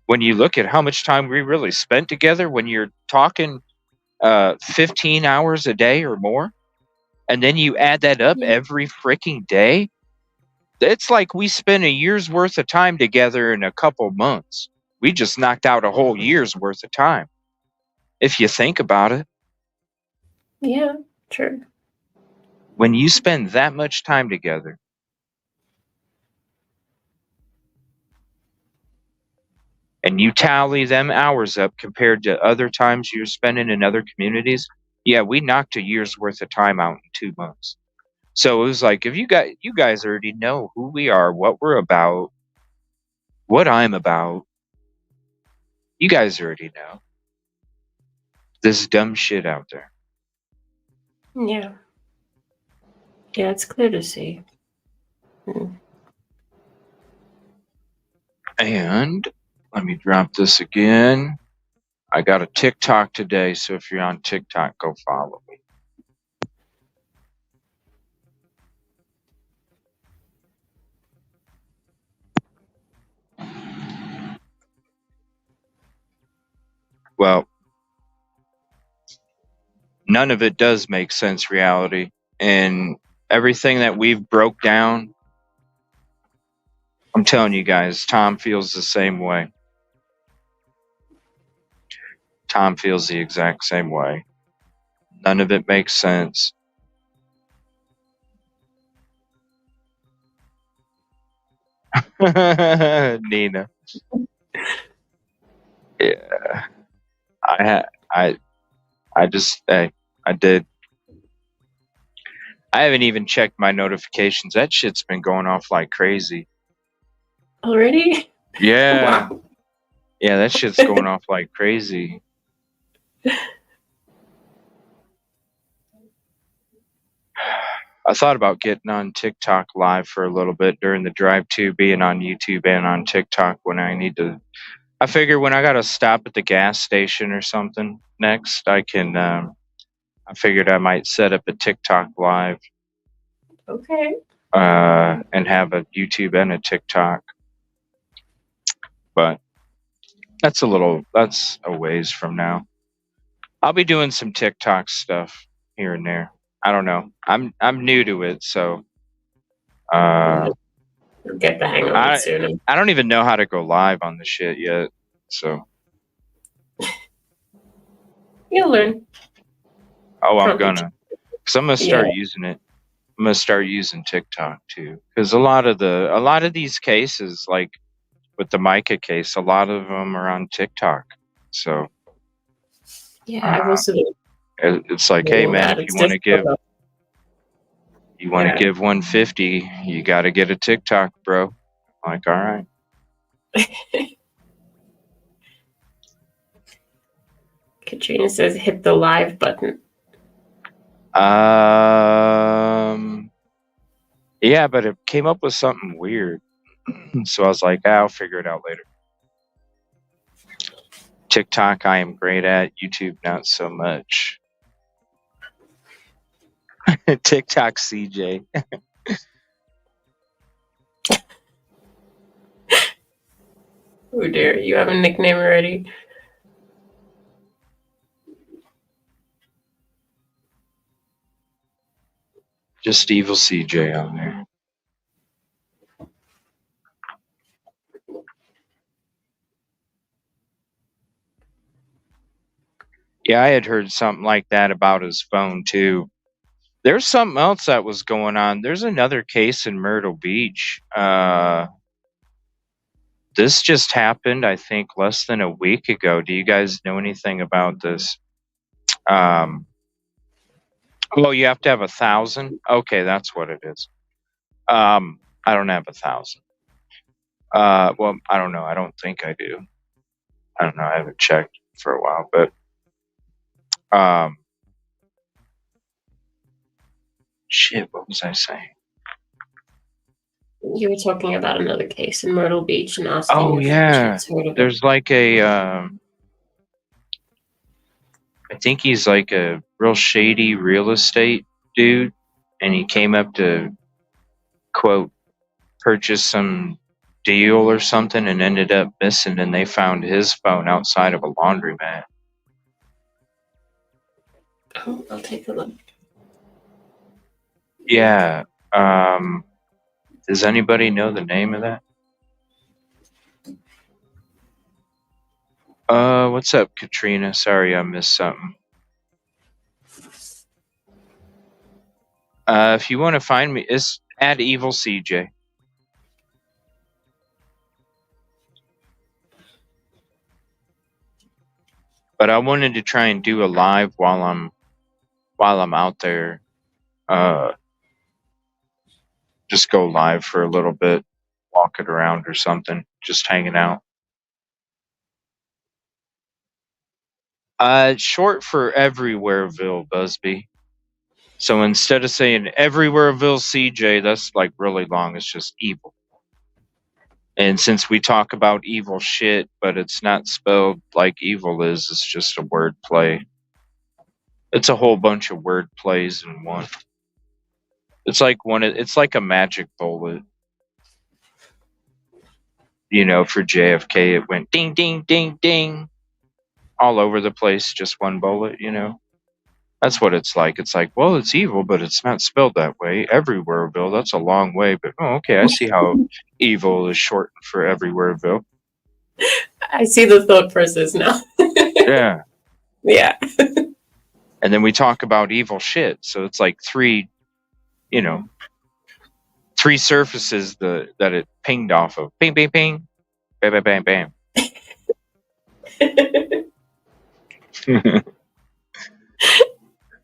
when you look at how much time we really spent together, when you're talking 15 hours a day or more, and then you add that up Yeah. every freaking day, it's like we spent a year's worth of time together in a couple months. We just knocked out a whole year's worth of time, if you think about it. Yeah. True. When you spend that much time together, and you tally them hours up compared to other times you're spending in other communities, yeah, we knocked a year's worth of time out in 2 months. So it was like, if you guys already know who we are, what we're about, what I'm about, you guys already know. This dumb shit out there. Yeah. Yeah, it's clear to see. And let me drop this again. I got a TikTok today, so if you're on TikTok, go follow me. Well, none of it does make sense reality. And everything that we've broke down, I'm telling you guys, Tom feels the same way. Tom feels the exact same way. None of it makes sense. Nina. Yeah. I just I did. I haven't even checked my notifications. That shit's been going off like crazy. Already? Yeah. Wow. Yeah, that shit's going off like crazy. I thought about getting on TikTok live for a little bit during the drive to, being on YouTube and on TikTok when I need to. I figure when I gotta stop at the gas station or something next, I can. I figured I might set up a TikTok live. Okay. And have a YouTube and a TikTok. But that's a ways from now. I'll be doing some TikTok stuff here and there. I don't know. I'm new to it, so You'll get the hang of it soon. I don't even know how to go live on the shit yet. So You'll learn. I'm gonna, because I'm gonna start Yeah. using it. I'm gonna start using TikTok too, because a lot of these cases, like with the Micah case, a lot of them are on TikTok. So Yeah, I've also been it's like, hey doing man, that. if It's you want to difficult. give 150, you got to get a TikTok, bro. I'm like, all right. Katrina says hit the live button. Yeah, but it came up with something weird. So I was like, I'll figure it out later. TikTok, I am great at. YouTube, not so much. TikTok CJ. Oh dear, you have a nickname already. Just evil CJ on there. Yeah, I had heard something like that about his phone too. There's something else that was going on. There's another case in Myrtle Beach. This just happened, I think, less than a week ago. Do you guys know anything about this? Well, you have to have 1,000. Okay, that's what it is. I don't have 1,000. Well, I don't know. I don't think I do. I don't know. I haven't checked for a while, but shit. What was I saying? You were talking about another case in Myrtle Beach and asking Oh if yeah, she's heard of it. there's like a. I think he's like a real shady real estate dude, and he came up to quote purchase some deal or something and ended up missing, and they found his phone outside of a laundromat. Oh, I'll take a look. Yeah. Does anybody know the name of that? What's up, Katrina? Sorry, I missed something. If you want to find me, it's at Evil CJ. But I wanted to try and do a live while I'm out there. Just go live for a little bit, walk it around or something, just hanging out. Short for Everywhereville, Busby. So instead of saying Everywhereville CJ, that's like really long. It's just evil. And since we talk about evil shit, but it's not spelled like evil is, it's just a word play. It's a whole bunch of word plays in one. It's like it's like a magic bullet. You know, for JFK, it went ding, ding, ding, ding, all over the place, just one bullet, you know? That's what it's like. It's like, well, it's evil, but it's not spelled that way. Everywhereville, that's a long way, but oh, okay, I see how evil is shortened for Everywhereville. I see the thought process now. Yeah. Yeah. And then we talk about evil shit. So it's like three surfaces that it pinged off of. Ping, ping, ping. Bam, bam, bam, bam.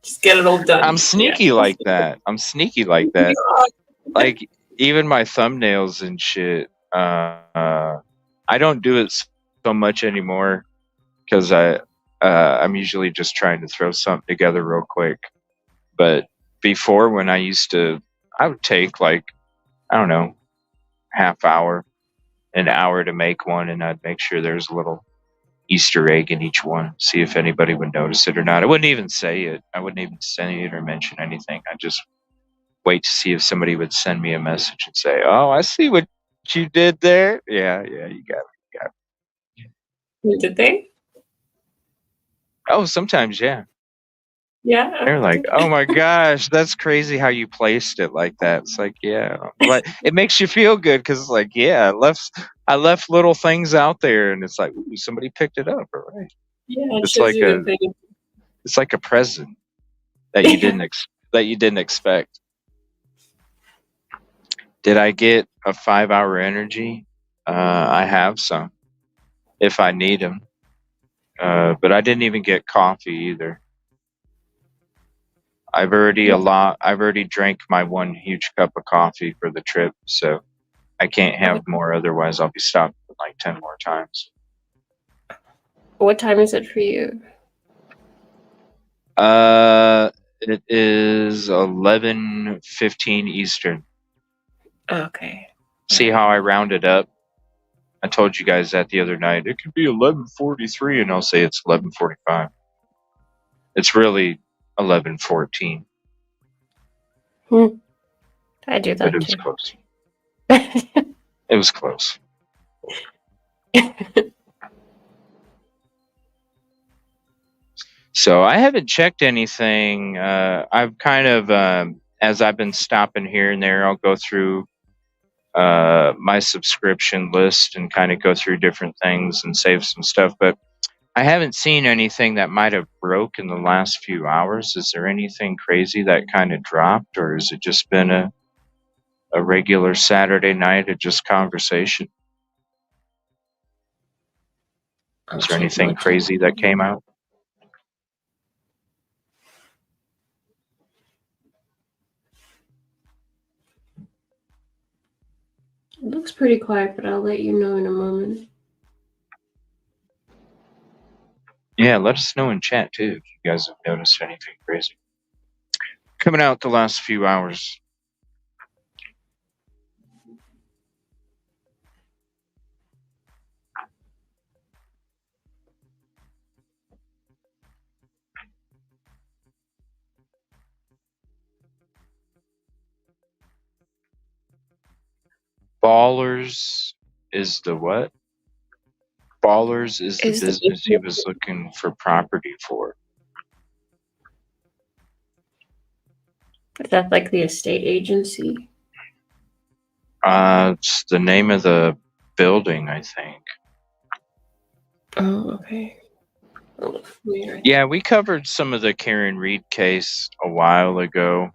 Just get it all done. I'm sneaky like that. Like even my thumbnails and shit. I don't do it so much anymore because I'm usually just trying to throw something together real quick. But before, when I would take like, I don't know, half hour, an hour to make one, and I'd make sure there's a little Easter egg in each one, see if anybody would notice it or not. I wouldn't even say it. I wouldn't even say it or mention anything. I'd just wait to see if somebody would send me a message and say, "Oh, I see what you did there." Yeah, you got it. Did they? Oh, sometimes, yeah. Yeah. They're like, "Oh my gosh, that's crazy how you placed it like that." It's like, yeah, like it makes you feel good because it's like, yeah, I left little things out there, and it's like, ooh, somebody picked it up. All right. Yeah, it It's shows like you that it's like a present that you didn't expect. Did I get a 5-hour energy? I have some if I need them, but I didn't even get coffee either. I've already drank my one huge cup of coffee for the trip, so I can't have more. Otherwise, I'll be stopped like 10 more times. What time is it for you? It is 11:15 Eastern. Okay. See how I rounded up? I told you guys that the other night. It could be 11:43, and I'll say it's 11:45. It's really 11:14. I do that But it was too. close. It was close. So I haven't checked anything. I've kind of as I've been stopping here and there, I'll go through my subscription list and kind of go through different things and save some stuff. But I haven't seen anything that might have broke in the last few hours. Is there anything crazy that kind of dropped, or has it just been a regular Saturday night of just conversation? Is there anything crazy that came out? It looks pretty quiet, but I'll let you know in a moment. Yeah, let us know in chat too if you guys have noticed anything crazy coming out the last few hours. Ballers is the what? Ballers is the business he was looking for property for. Is that like the estate agency? It's the name of the building, I think. Oh, okay. Yeah, we covered some of the Karen Reed case a while ago.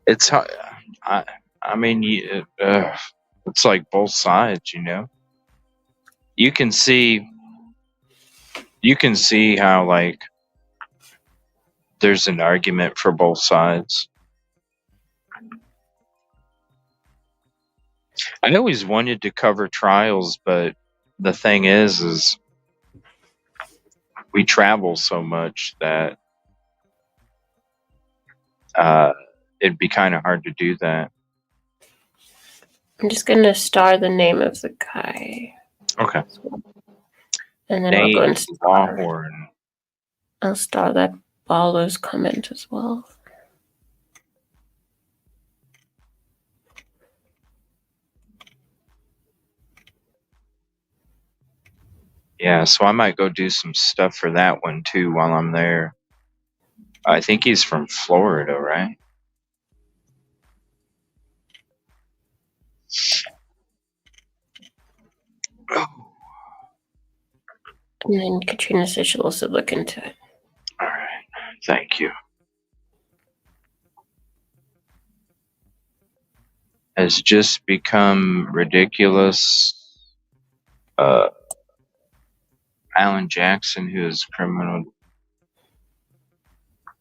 It's I mean, it's like both sides, you know. You can see how like there's an argument for both sides. I always wanted to cover trials, but the thing is we travel so much that it'd be kind of hard to do that. I'm just gonna star the name of the guy. Okay. And then Nate I'll go and star. Lawhorn. I'll star that Ballo's comment as well. Yeah, so I might go do some stuff for that one too while I'm there. I think he's from Florida, right? Oh. And then Katrina said she'll also look into it. All right. Thank you. Has just become ridiculous. Alan Jackson, who is criminal.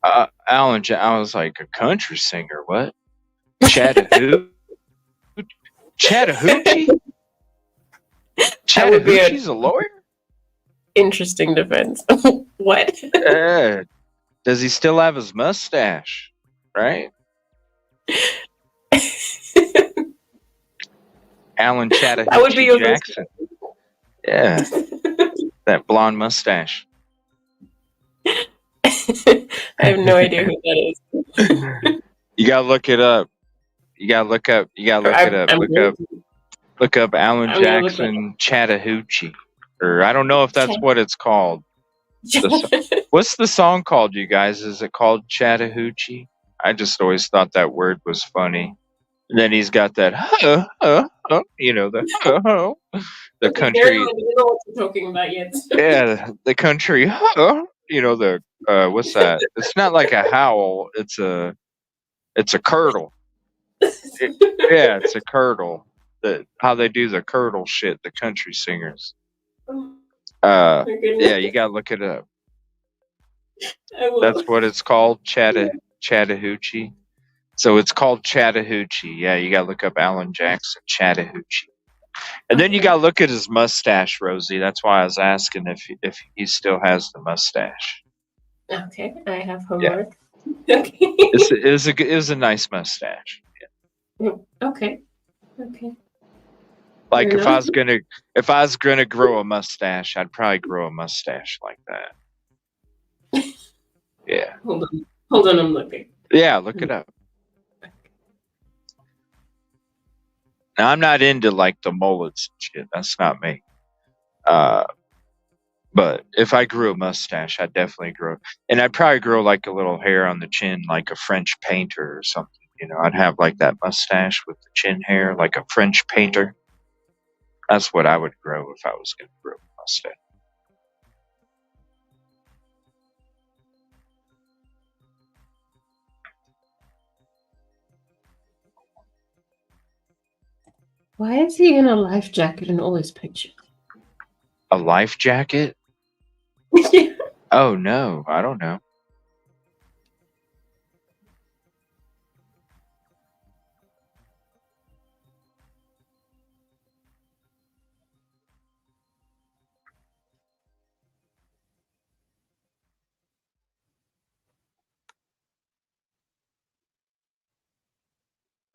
I was like a country singer. What? Chattahoochee? Chattahoochee's a lawyer? Interesting defense. What? Does he still have his mustache? Right? Alan Chattahoochee That would be Jackson. Yeah. That blonde mustache. I have no idea who that is. You gotta look it up. You gotta look it up. Look up Alan Jackson Chattahoochee. Or I don't know if that's what it's called. What's the song called, you guys? Is it called Chattahoochee? I just always thought that word was funny. And then he's got that, you know, the country. I don't know what you're talking about yet. Yeah, the country, you know, the what's that? It's not like a howl. It's a curdle. Yeah, it's a curdle. How they do the curdle shit, the country singers. Yeah, you gotta look it up. That's what it's called, Chattahoochee. So it's called Chattahoochee. Yeah, you gotta look up Alan Jackson Chattahoochee. And then you gotta look at his mustache, Rosie. That's why I was asking if he still has the mustache. Okay, I have homework. Yeah. Okay. It was a nice mustache. Yeah. Okay. Like if I was gonna grow a mustache, I'd probably grow a mustache like that. Yeah. Hold on, I'm looking. Yeah, look it up. Now I'm not into like the mullets and shit. That's not me. But if I grew a mustache, I'd definitely grow, and I'd probably grow like a little hair on the chin, like a French painter or something. I'd have like that mustache with the chin hair, like a French painter. That's what I would grow if I was going to grow a mustache. Why is he in a life jacket in all his pictures? A life jacket? Yeah. Oh no, I don't know.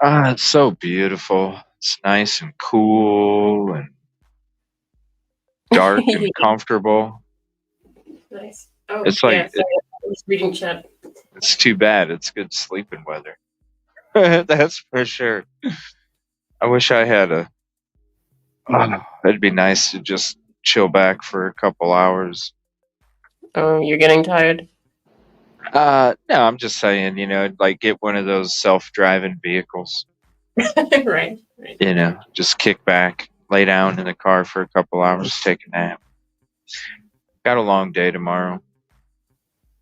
Ah, it's so beautiful. It's nice and cool and dark and comfortable. Nice. Oh, It's yeah, like sorry, I was reading chat. it's too bad. It's good sleeping weather. That's for sure. I wish I had a. Oh, it'd be nice to just chill back for a couple hours. Oh, you're getting tired? No, I'm just saying, like get one of those self-driving vehicles. Right. Just kick back, lay down in the car for a couple hours, take a nap. Got a long day tomorrow,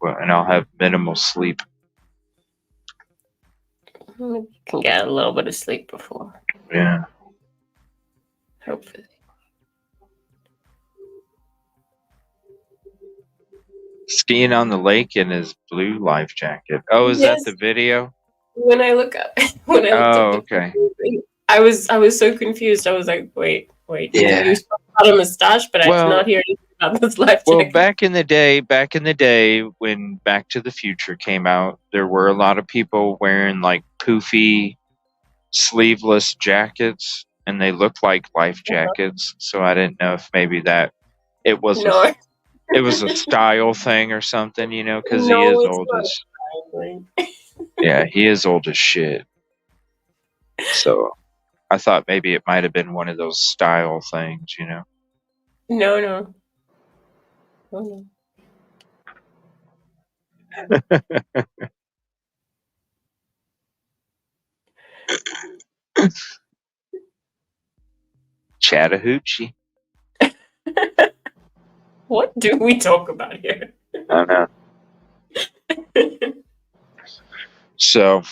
and I'll have minimal sleep. You can get a little bit of sleep before. Yeah. Hopefully. Skiing on the lake in his blue life jacket. Oh, is Yes. that the video? When I looked up Oh, okay. I was so confused. I was like, wait. Yeah. You spoke about a mustache, but I did not hear anything about this life Well, jacket. back in the day when Back to the Future came out, there were a lot of people wearing like poofy, sleeveless jackets, and they looked like life jackets. So I didn't know if maybe that it was No. it was a style thing or something, because No, he is it's old not. as yeah, he is old as shit. So I thought maybe it might have been one of those style things, No. Oh, no. Chattahoochee. What do we talk about here? I know. So,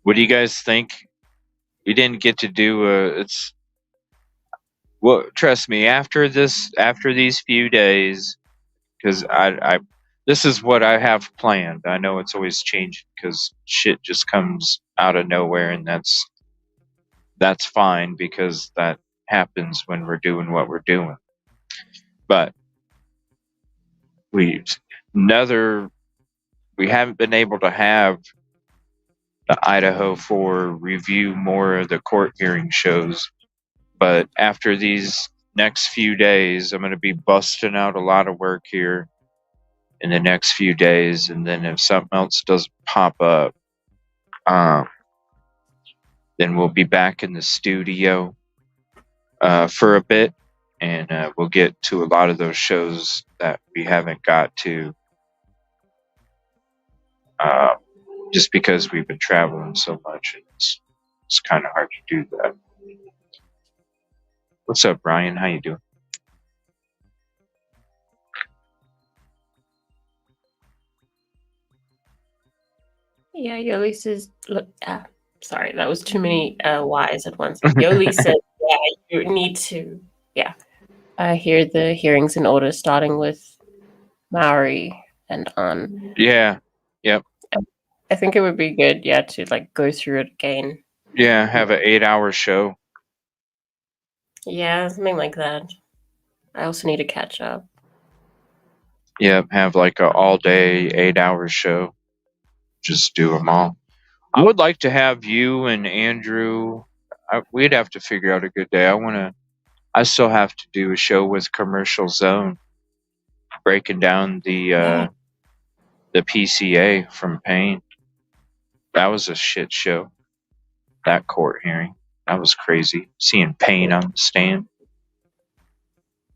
what do you guys think? We didn't get to do it's well, trust me, after these few days, because I this is what I have planned. I know it's always changing because shit just comes out of nowhere, and that's fine because that happens when we're doing what we're doing. But we another we haven't been able to have the Idaho 4 review more of the court hearing shows. But after these next few days, I'm going to be busting out a lot of work here in the next few days. And then if something else doesn't pop up, then we'll be back in the studio for a bit. And we'll get to a lot of those shows that we haven't got to just because we've been traveling so much. It's kind of hard to do that. What's up, Brian? How you doing? Yeah, Yoli says, look, sorry, that was too many Y's at once. Yoli said, yeah, you need to, hear the hearings in order, starting with Maori and on. Yeah. Yep. I think it would be good, to like go through it again. Yeah, have an 8-hour show. Yeah, something like that. I also need to catch up. Yeah, have like a all day 8-hour show. Just do them all. I would like to have you and Andrew. We'd have to figure out a good day. I still have to do a show with Commercial Zone, breaking down the PCA from Payne. That was a shit show. That court hearing, that was crazy. Seeing Payne on the stand.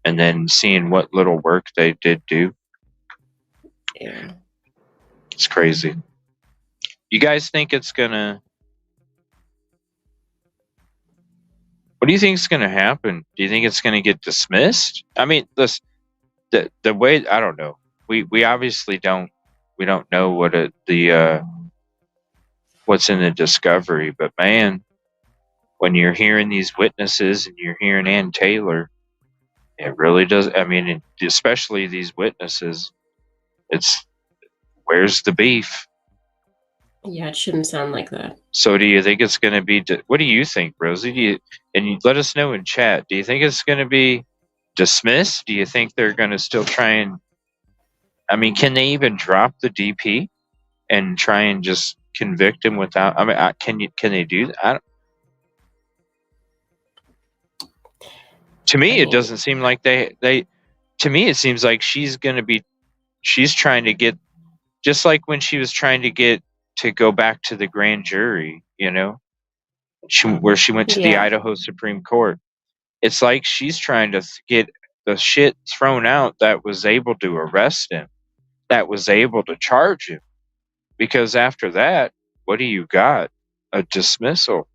and then seeing what little work they did do. Yeah. It's crazy. You guys think it's gonna? What do you think is gonna happen? Do you think it's gonna get dismissed? I mean, the way, I don't know. We obviously don't know what what's in the discovery, but man, when you're hearing these witnesses and you're hearing Ann Taylor, it really does. I mean, especially these witnesses, it's, where's the beef? Yeah, it shouldn't sound like that. So do you think it's going to be? What do you think, Rosie? And you let us know in chat. Do you think it's going to be dismissed? Do you think they're going to still try and? I mean, can they even drop the DP and try and just convict him without? I mean, can they do that? To me, it doesn't seem like they. To me, it seems like she's going to be. She's trying to get, just like when she was trying to get to go back to the grand jury, where she went to the Idaho Supreme Court. It's like she's trying to get the shit thrown out that was able to arrest him, that was able to charge him. Because after that, what do you got? A dismissal.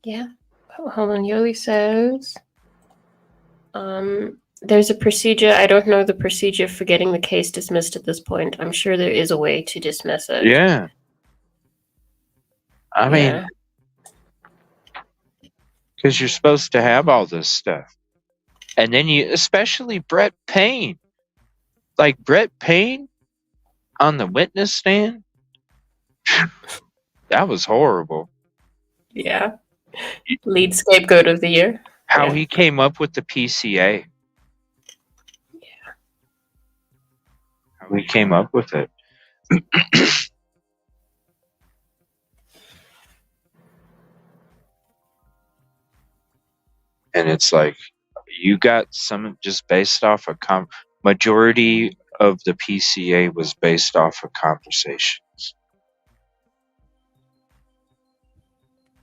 Yeah. Hold on. Yoli says, there's a procedure. I don't know the procedure for getting the case dismissed at this point. I'm sure there is a way to dismiss it. Yeah. I mean, because you're supposed to have all this stuff. And then especially Brett Payne. Like Brett Payne on the witness stand. That was horrible. Yeah. Lead scapegoat of the year. How he came up with the PCA. Yeah. How he came up with it. And it's like, you got some just based off a majority of the PCA was based off of conversations.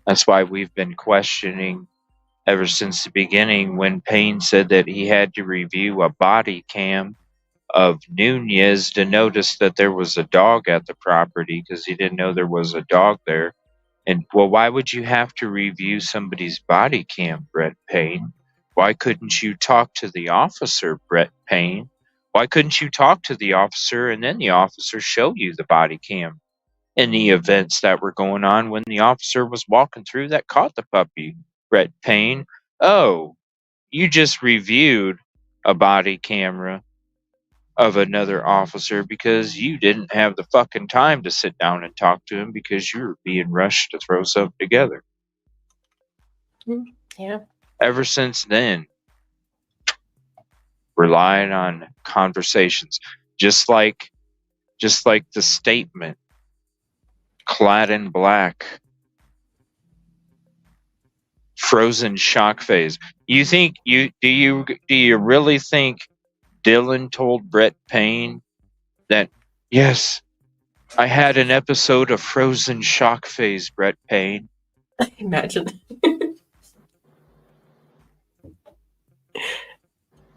That's why we've been questioning ever since the beginning when Payne said that he had to review a body cam of Nunez to notice that there was a dog at the property because he didn't know there was a dog there. And well, why would you have to review somebody's body cam, Brett Payne? Why couldn't you talk to the officer, Brett Payne? Why couldn't you talk to the officer and then the officer show you the body cam in the events that were going on when the officer was walking through that caught the puppy, Brett Payne? Oh, you just reviewed a body camera of another officer because you didn't have the fucking time to sit down and talk to him because you were being rushed to throw something together. Yeah. Ever since then, relying on conversations, just like the statement, clad in black, frozen shock phase. You think do you really think Dylan told Brett Payne that, yes, I had an episode of frozen shock phase, Brett Payne? Imagine.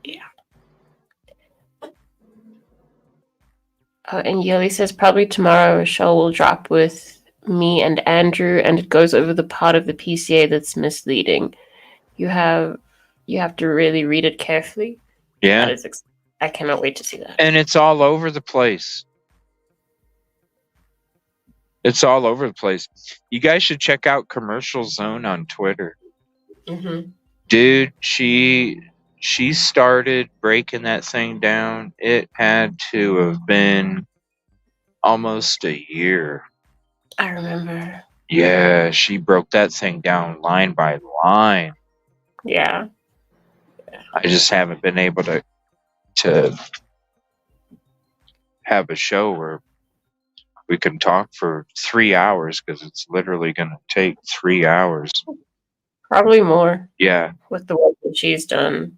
Yeah. And Yeli says probably tomorrow a show will drop with me and Andrew, and it goes over the part of the PCA that's misleading. You have to really read it carefully. Yeah. I cannot wait to see that. And it's all over the place. It's all over the place. You guys should check out Commercial Zone on Twitter. Mm-hmm. Dude, she started breaking that thing down. It had to have been almost a year. I remember. Yeah, she broke that thing down line by line. Yeah. I just haven't been able to have a show where we can talk for 3 hours because it's literally going to take 3 hours. Probably more. Yeah. With the work that she's done.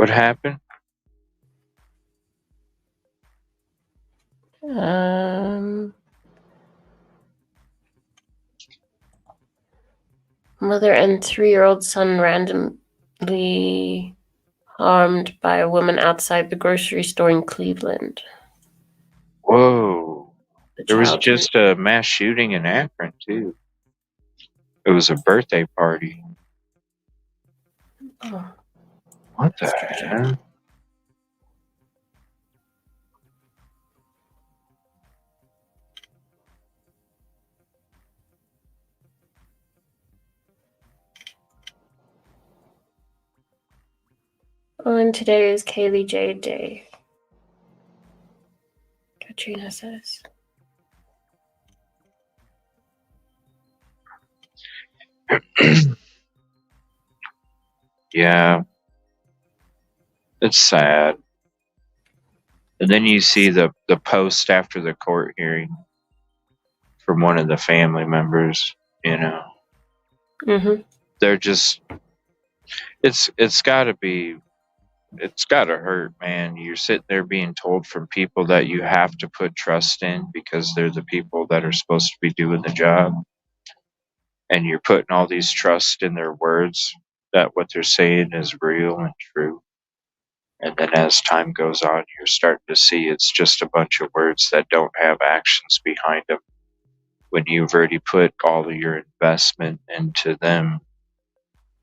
What happened? Mother and 3-year-old son randomly harmed by a woman outside the grocery store in Cleveland. Whoa. The There was child just a mass shooting in Akron, too. It was a birthday party. Oh, What the that's tragic. hell? Oh, and today is Kaylee J Day. Katrina says. Yeah. It's sad. And then you see the post after the court hearing from one of the family members, you know. Mm-hmm. They're just it's gotta hurt, man. You're sitting there being told from people that you have to put trust in because they're the people that are supposed to be doing the job. And you're putting all these trust in their words that what they're saying is real and true. And then as time goes on, you're starting to see it's just a bunch of words that don't have actions behind them. When you've already put all of your investment into them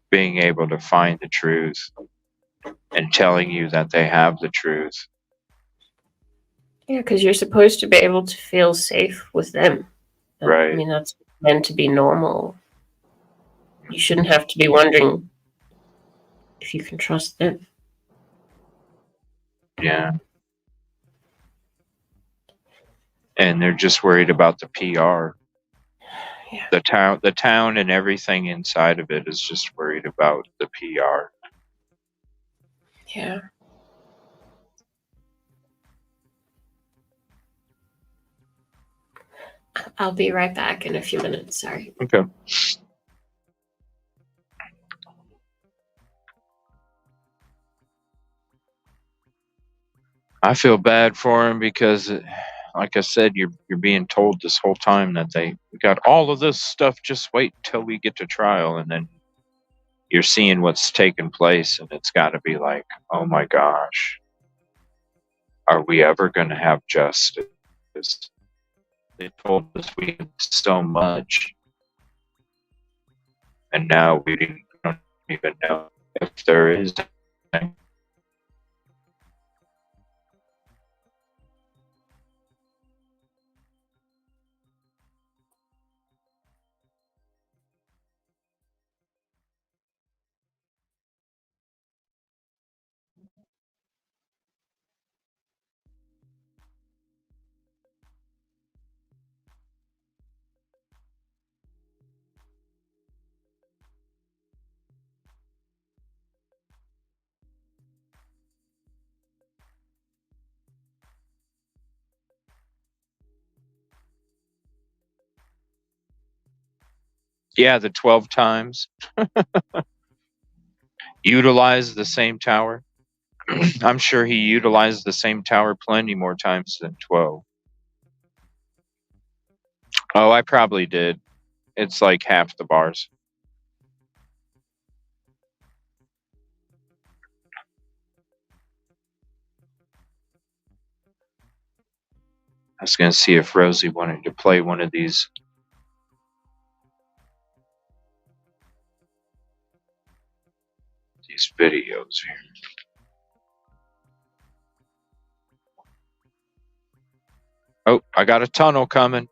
being able to find the truth and telling you that they have the truth. Yeah, because you're supposed to be able to feel safe with them. Right. I mean, that's meant to be normal. You shouldn't have to be wondering if you can trust them. Yeah. And they're just worried about the PR. Yeah. The town and everything inside of it is just worried about the PR. Yeah. I'll be right back in a few minutes. Sorry. Okay. I feel bad for him because, like I said, you're being told this whole time that we got all of this stuff. Just wait till we get to trial, and then you're seeing what's taking place, and it's got to be like, oh my gosh, are we ever going to have justice? They told us we had so much, and now we don't even know if there is anything. Yeah, the 12 times. Utilize the same tower. I'm sure he utilized the same tower plenty more times than 12. Oh, I probably did. It's like half the bars. I was going to see if Rosie wanted to play one of these videos here. Oh, I got a tunnel coming.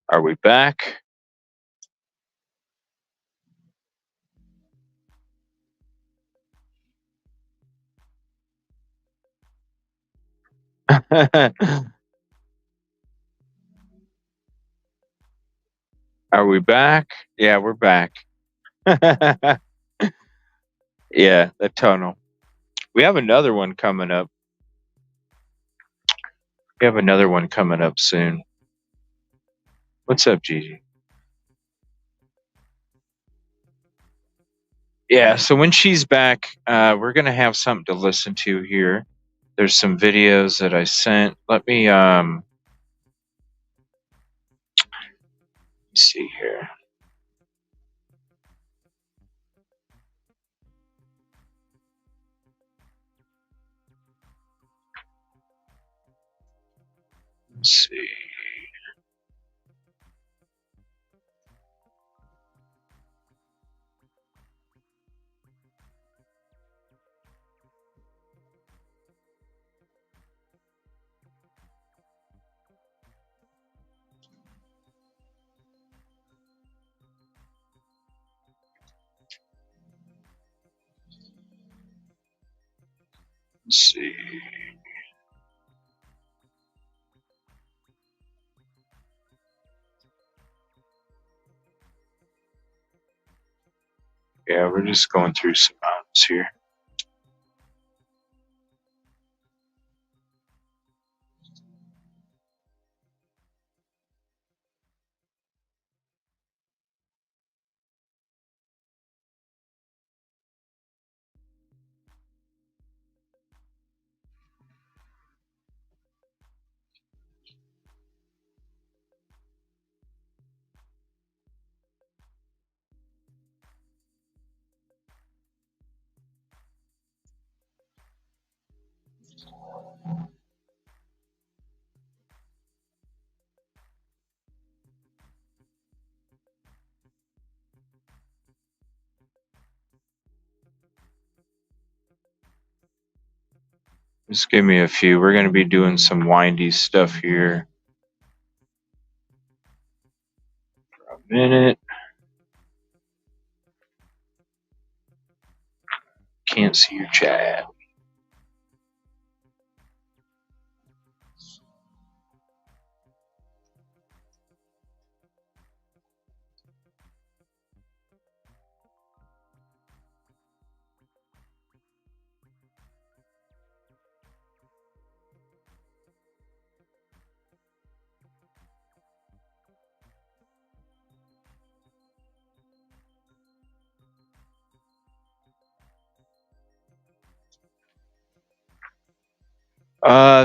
Are we back? Are we back? Yeah, we're back. Yeah, the tunnel. We have another one coming up. We have another one coming up soon. What's up, Gigi? Yeah, so when she's back, we're gonna have something to listen to here. There's some videos that I sent. Let me see here. Let's see. Let's see. Yeah, we're just going through some mountains here. Just give me a few. We're going to be doing some windy stuff here. For a minute. Can't see your chat.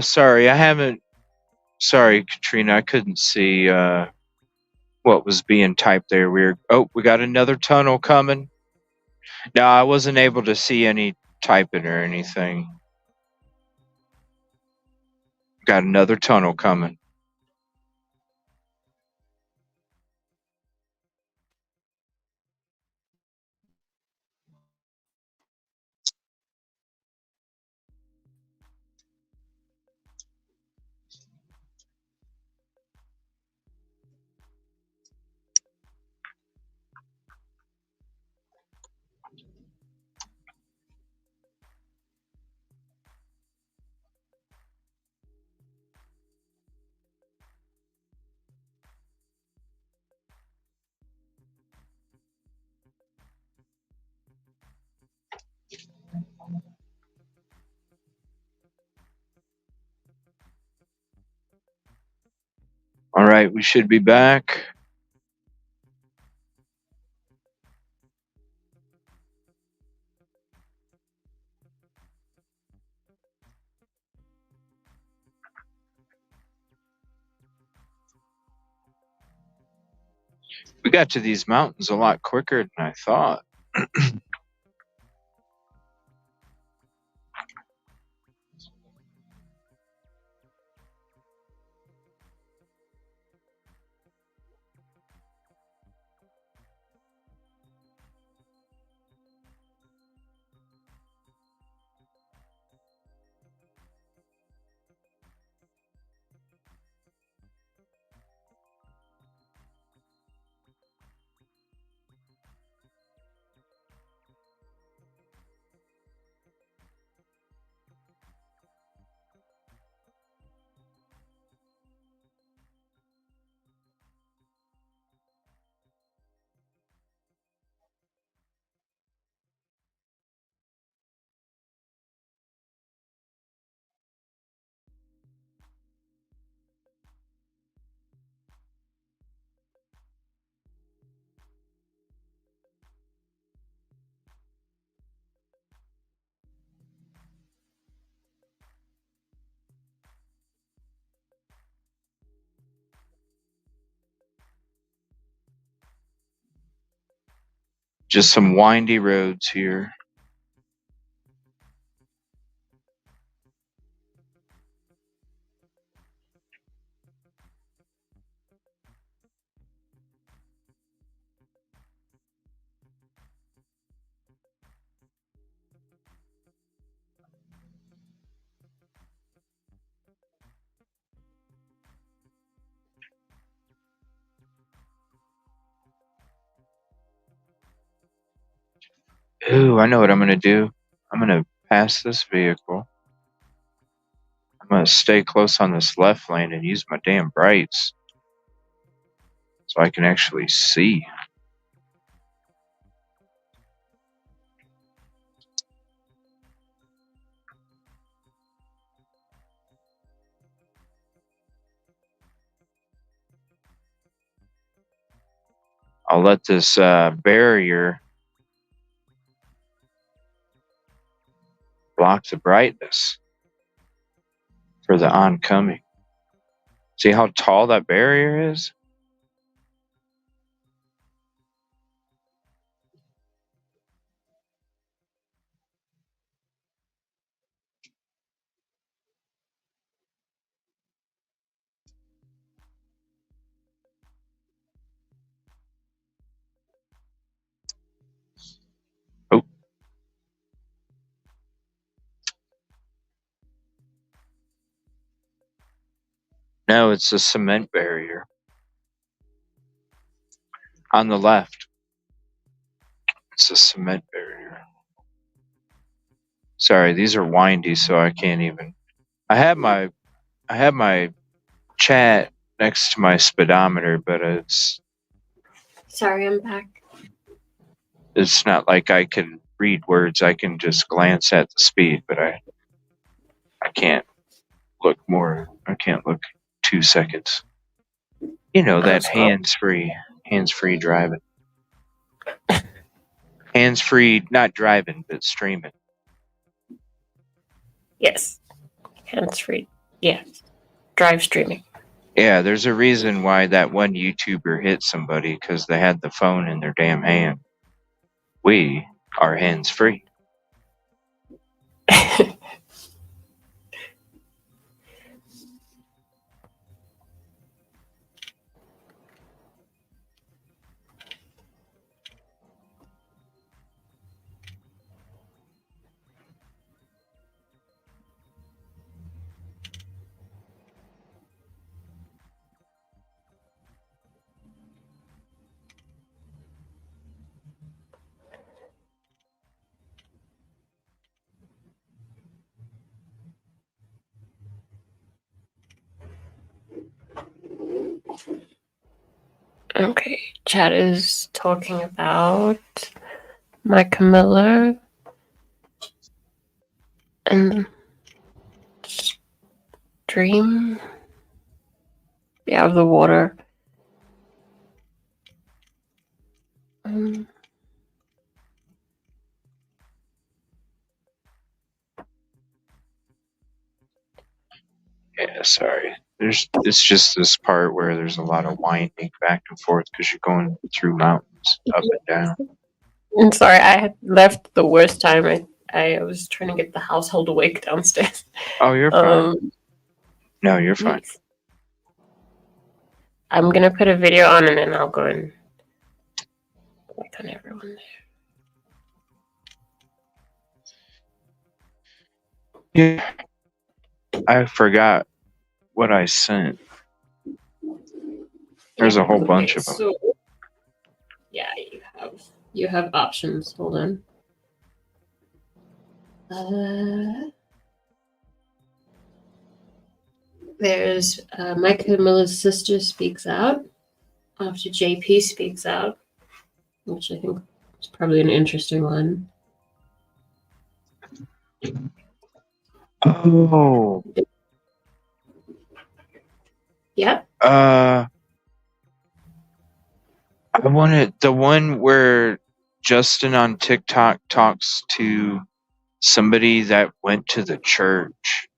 Sorry, I haven't. Sorry, Katrina, I couldn't see what was being typed there. We got another tunnel coming. No, I wasn't able to see any typing or anything. Got another tunnel coming. All right, we should be back. We got to these mountains a lot quicker than I thought. Just some windy roads here. Ooh, I know what I'm going to do. I'm going to pass this vehicle. I'm going to stay close on this left lane and use my damn brights so I can actually see. I'll let this barrier block the brightness for the oncoming. See how tall that barrier is? Oh. No, it's a cement barrier. On the left. It's a cement barrier. Sorry, these are windy, so I can't even. I have my chat next to my speedometer, but Sorry, I'm back. it's not like I can read words. I can just glance at the speed, but I can't look more. I can't look 2 seconds. You know that hands-free driving. Hands-free, not driving, but streaming. Yes. Hands-free. Yeah. Drive streaming. Yeah, there's a reason why that one YouTuber hit somebody, because they had the phone in their damn hand. We are hands-free. Okay, chat is talking about my Camilla and stream. Yeah, of the water. Yeah, sorry. It's just this part where there's a lot of winding back and forth because you're going through mountains up and down. I'm sorry, I had left the worst time. I was trying to get the household awake downstairs. Oh, you're fine. No, you're fine. I'm gonna put a video on and then I'll go and click on everyone there. Yeah. I forgot what I sent. There's a whole bunch of them. So, yeah, you have options. Hold on. There's Mike Camilla's sister speaks out after JP speaks out, which I think is probably an interesting one. Oh. Yep. I wanted the one where Justin on TikTok talks to somebody that went to the church,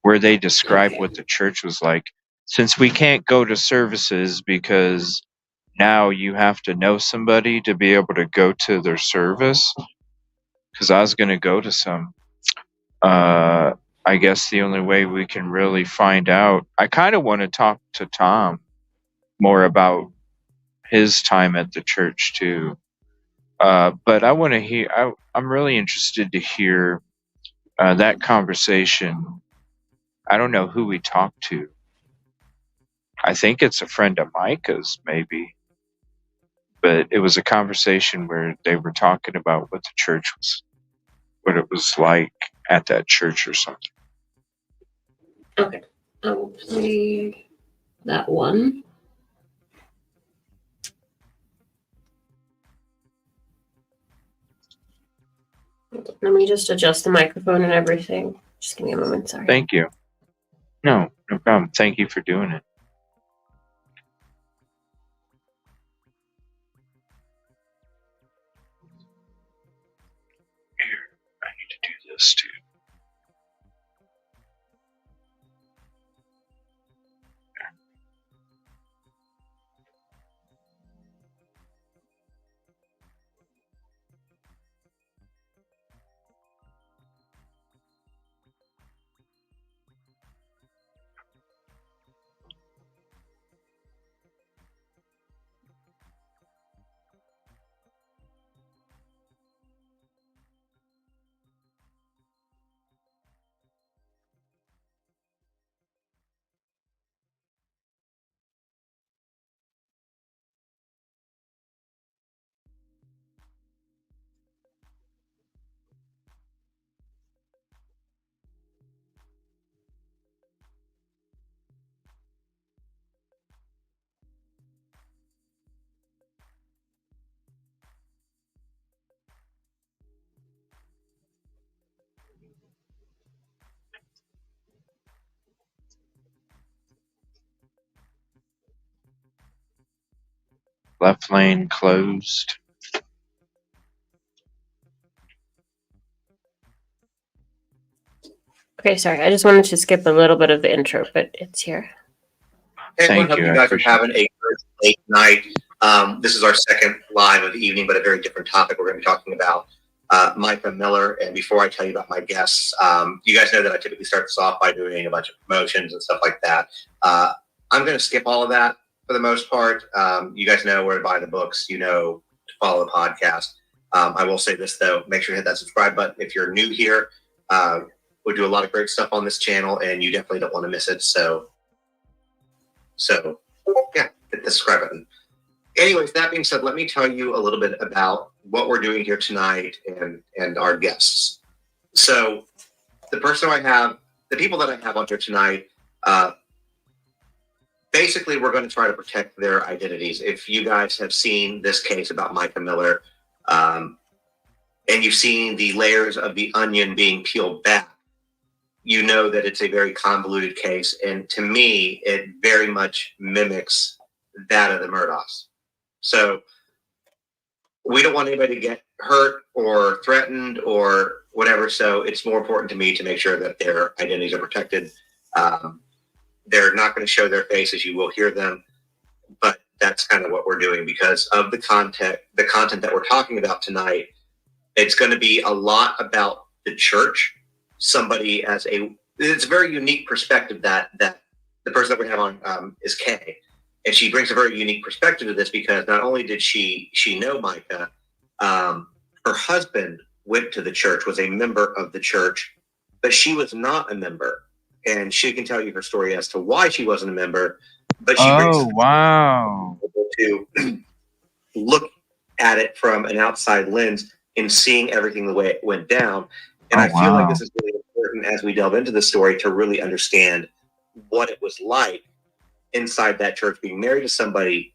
where they describe what the church was like. Since we can't go to services because now you have to know somebody to be able to go to their service. Because I was going to go to some. I guess the only way we can really find out, I kind of want to talk to Tom more about his time at the church too. But I want to hear. I'm really interested to hear that conversation. I don't know who we talked to. I think it's a friend of Micah's, maybe. But it was a conversation where they were talking about what the church was, what it was like at that church or something. Okay, I will play that one. Let me just adjust the microphone and everything. Just give me a moment, sorry. Thank you. No problem. Thank you for doing it. Here, I need to do this too. Left lane closed. Okay, sorry. I just wanted to skip a little bit of the intro, but it's here. Hey, Thank everyone, hope you, you I guys are appreciate having a good late night. This is our second live of the evening, but a very different topic. We're going to be talking about Micah Miller. And before I tell you about my guests, you guys know that I typically start this off by doing a bunch of promotions and stuff like that. I'm going to skip all of that for the most part. You guys know where to buy the books. You know to follow the podcast. I will say this, though. Make sure to hit that subscribe button if you're new here. We do a lot of great stuff on this channel, and you definitely don't want to miss it. So yeah, hit the subscribe button. Anyways, that being said, let me tell you a little bit about what we're doing here tonight and our guests. So the people that I have on here tonight, basically we're going to try to protect their identities. If you guys have seen this case about Micah Miller, and you've seen the layers of the onion being peeled back, you know that it's a very convoluted case. And to me, it very much mimics that of the Murdochs. So we don't want anybody to get hurt or threatened or whatever. So it's more important to me to make sure that their identities are protected. They're not going to show their faces. You will hear them. But that's kind of what we're doing because of the content that we're talking about tonight. It's going to be a lot about the church. It's a very unique perspective that the person that we have on is Kay, and she brings a very unique perspective to this because not only did she know Micah, her husband went to the church, was a member of the church, but she was not a member, and she can tell you her story as to why she wasn't a member. But she brings wow to look at it from an outside lens and seeing everything the way it went down. And I feel like this is really important as we delve into the story to really understand what it was like inside that church, being married to somebody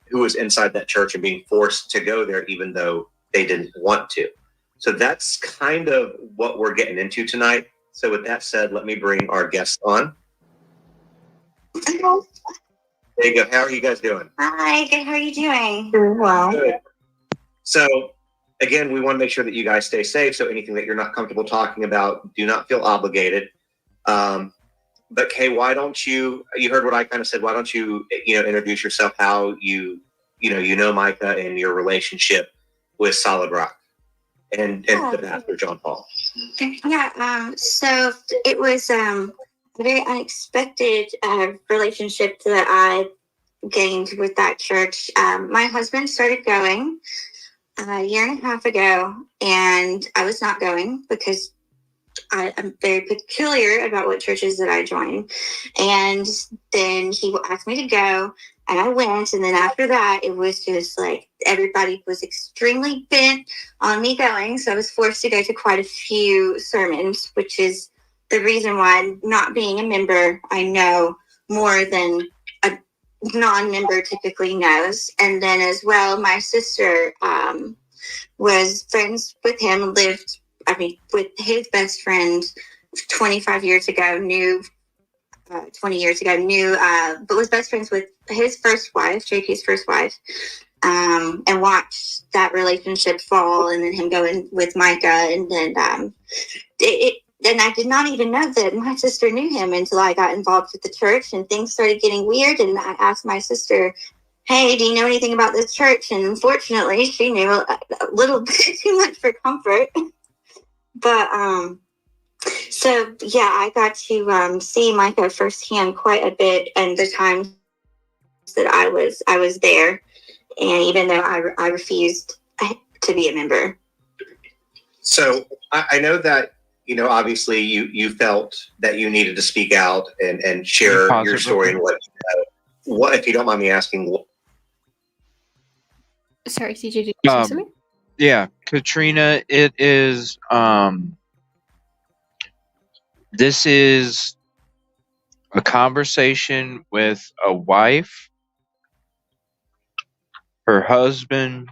who was inside that church and being forced to go there even though they didn't want to. So that's kind of what we're getting into tonight. So with that said, let me bring our guests on. Hello. There you go. How are you guys doing? Hi, good. How are you doing? Well, Good. So again, we want to make sure that you guys stay safe. So anything that you're not comfortable talking about, do not feel obligated. But Kay, why don't you heard what I kind of said, why don't you introduce yourself, how you you know Micah and your relationship with Solid Rock and the pastor John Paul. Yeah. So it was a very unexpected relationship that I gained with that church. My husband started going a year and a half ago, and I was not going because I'm very peculiar about what churches that I join. And then he asked me to go, and I went. And then after that, it was just like everybody was extremely bent on me going. So I was forced to go to quite a few sermons, which is the reason why, not being a member, I know more than a non-member typically knows. And then as well, my sister was friends with him, with his best friend 25 years ago, 20 years ago, but was best friends with his first wife, JP's first wife, and watched that relationship fall, and then him going with Micah. And then and I did not even know that my sister knew him until I got involved with the church, and things started getting weird. And I asked my sister, hey, do you know anything about this church? And unfortunately, she knew a little bit too much for comfort. But so yeah, I got to see Micah firsthand quite a bit, and the times that I was there, and even though I refused to be a member. So I know that obviously you felt that you needed to speak out and share your story and what you know. What, if you don't mind me asking? Sorry, CJ, did you say something? Yeah, Katrina, it is this is a conversation with a wife, her husband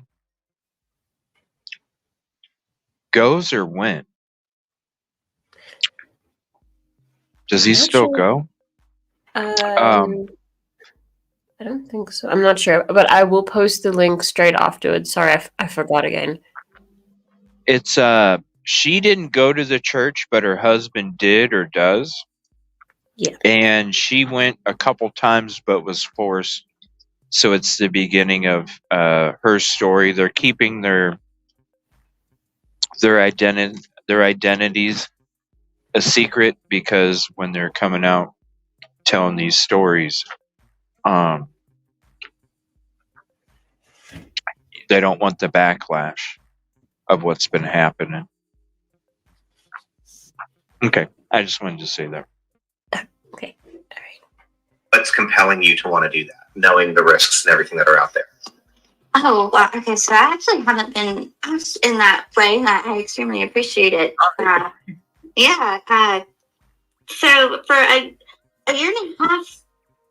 goes or went. Does he still go? I don't think so. I'm not sure, but I will post the link straight afterwards. Sorry, I forgot again. It's she didn't go to the church, but her husband did or does. Yeah. And she went a couple times, but was forced. So it's the beginning of her story. They're keeping their identities a secret, because when they're coming out telling these stories, they don't want the backlash of what's been happening. Okay, I just wanted to say that. Okay, all right. What's compelling you to want to do that, knowing the risks and everything that are out there? Oh, well, okay. So I actually haven't been asked in that way, and I extremely appreciate it. Yeah. So for a year and a half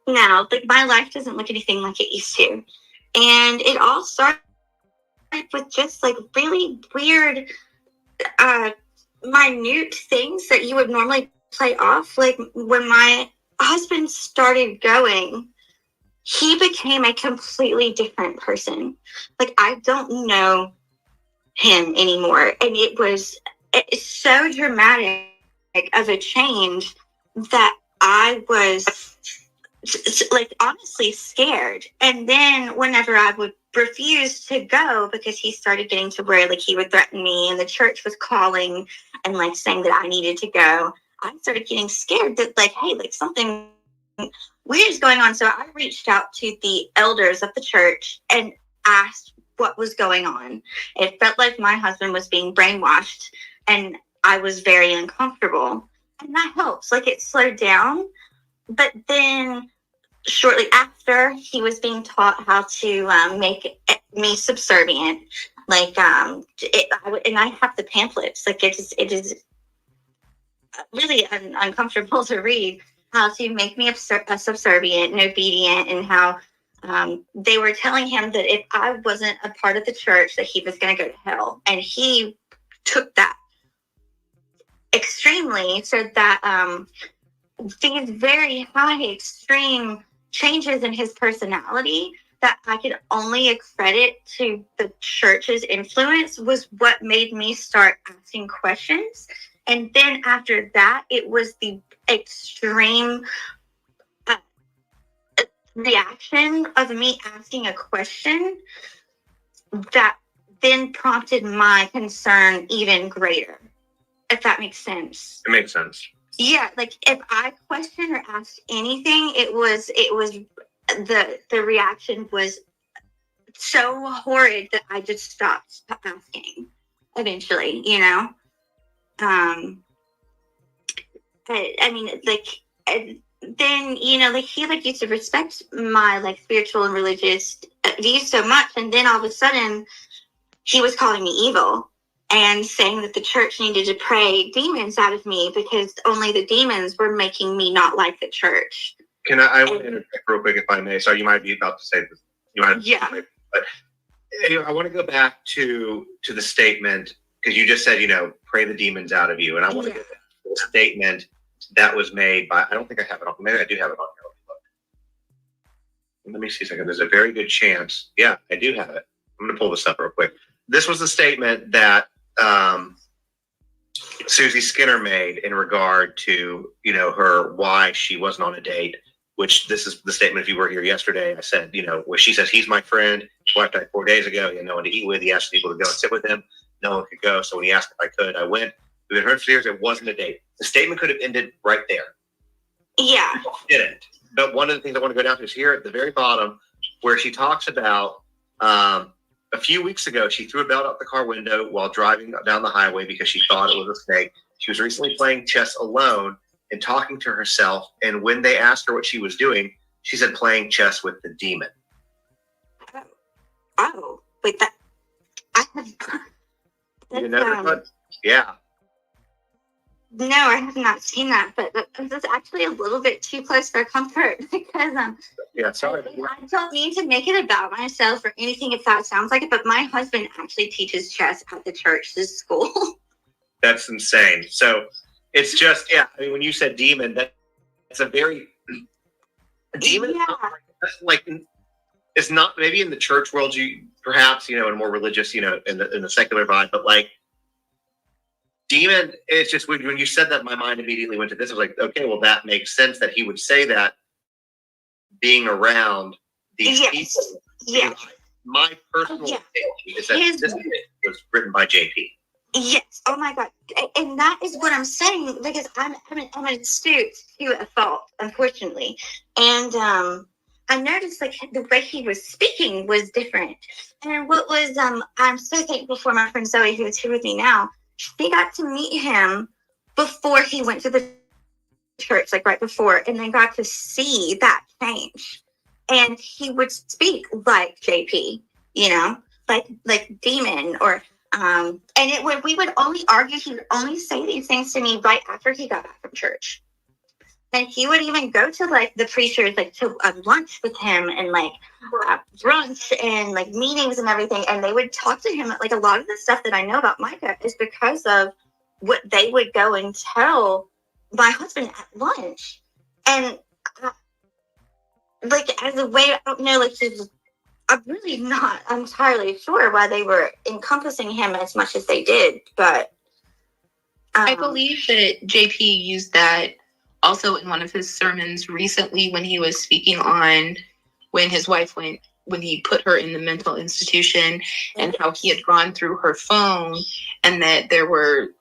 now, like, my life doesn't look anything like it used to, and it all started with just like really weird, minute things that you would normally play off. Like when my husband started going, he became a completely different person. Like, I don't know him anymore. And it's so dramatic of a change that I was like honestly scared. And then whenever I would refuse to go because he started getting to where like he would threaten me and the church was calling and like saying that I needed to go, I started getting scared that like, hey, like something weird is going on. So I reached out to the elders of the church and asked what was going on. It felt like my husband was being brainwashed, and I was very uncomfortable. And that helps. Like, it slowed down. But then shortly after, he was being taught how to make me subservient. Like, and I have the pamphlets. Like, it is really uncomfortable to read, how to make me subservient and obedient, and how they were telling him that if I wasn't a part of the church, that he was going to go to hell. And he took that extremely, so that these very high, extreme changes in his personality that I could only accredit to the church's influence was what made me start asking questions. And then after that, it was the extreme reaction of me asking a question that then prompted my concern even greater, if that makes sense. It makes sense. Yeah, like if I questioned or asked anything, it was the reaction was so horrid that I just stopped asking eventually, you know? I mean, like, then, you know, like, he, like, used to respect my, like, spiritual and religious views so much, and then all of a sudden, he was calling me evil and saying that the church needed to pray demons out of me because only the demons were making me not like the church. I want to interject real quick, if I may. Sorry, you might be about to say this. Yeah. But I want to go back to the statement, because you just said, you know, pray the demons out of you. And I want to go back to the statement that was made by, I don't think I have it on, maybe I do have it on here. Let me see a second. There's a very good chance. Yeah, I do have it. I'm going to pull this up real quick. This was the statement that Susie Skinner made in regard to, you know, her, why she wasn't on a date, which this is the statement. If you were here yesterday, I said, you know, where she says, he's my friend. His wife died 4 days ago. He had no one to eat with. He asked people to go and sit with him. No one could go. So when he asked if I could, I went. We've been heard for years. It wasn't a date. The statement could have ended right there. Yeah. It didn't. But one of the things I want to go down to is here at the very bottom, where she talks about a few weeks ago, she threw a belt out the car window while driving down the highway because she thought it was a snake. She was recently playing chess alone and talking to herself. And when they asked her what she was doing, she said playing chess with the demon. Oh, wait, that I have. You never thought, yeah. No, I have not seen that, but that's actually a little bit too close for comfort because yeah, sorry. I don't mean to make it about myself or anything if that sounds like it, but my husband actually teaches chess at the church's school. That's insane. So it's just, yeah, I mean, when you said demon, that's a very demon. Yeah. Like, it's not maybe in the church world, you perhaps, you know, in a more religious, you know, in the secular vibe, but like demon, it's just when you said that, my mind immediately went to this. I was like, okay, well, that makes sense that he would say that being around these people. Yeah. My personal opinion is that this was written by JP. Yes. Oh my God. And that is what I'm saying, because I'm astute to a fault, unfortunately. And I noticed like the way he was speaking was different. And what was I'm so thankful for my friend Zoe, who is here with me now. She got to meet him before he went to the church, like right before, and then got to see that change. And he would speak like JP, you know, like demon or and it would, we would only argue. He would only say these things to me right after he got back from church. And he would even go to like the preachers, like to lunch with him and like brunch and like meetings and everything. And they would talk to him. Like a lot of the stuff that I know about Micah is because of what they would go and tell my husband at lunch. And like as a way, I don't know, like I'm really not entirely sure why they were encompassing him as much as they did. But I believe that JP used that also in one of his sermons recently when he was speaking on when his wife went, when he put her in the mental institution and how he had gone through her phone and that there were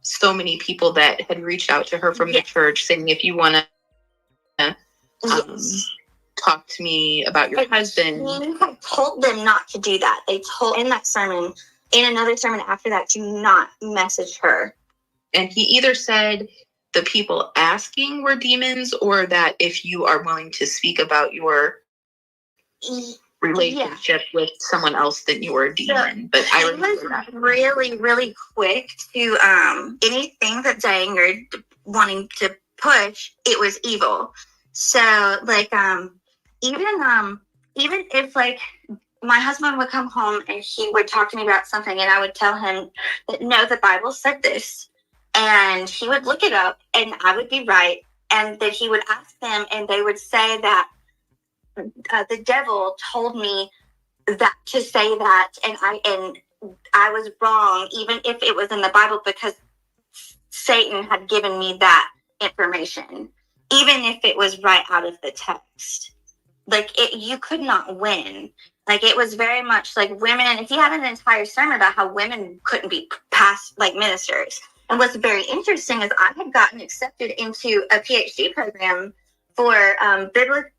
so many people that had reached out to her from the church saying, if you want to talk to me about your husband. He had told them not to do that. They told in that sermon, in another sermon after that, do not message her. And he either said the people asking were demons or that if you are willing to speak about your relationship with someone else, then you were a demon. But I remember was really, really quick to anything that saying or wanting to push, it was evil. So like even if like my husband would come home and he would talk to me about something and I would tell him that no, the Bible said this. And he would look it up and I would be right. And that he would ask them and they would say that the devil told me that to say that. And I was wrong, even if it was in the Bible, because Satan had given me that information, even if it was right out of the text. like you could not win. Like it was very much like women. He had an entire sermon about how women couldn't be past like ministers. And what's very interesting is I had gotten accepted into a PhD program for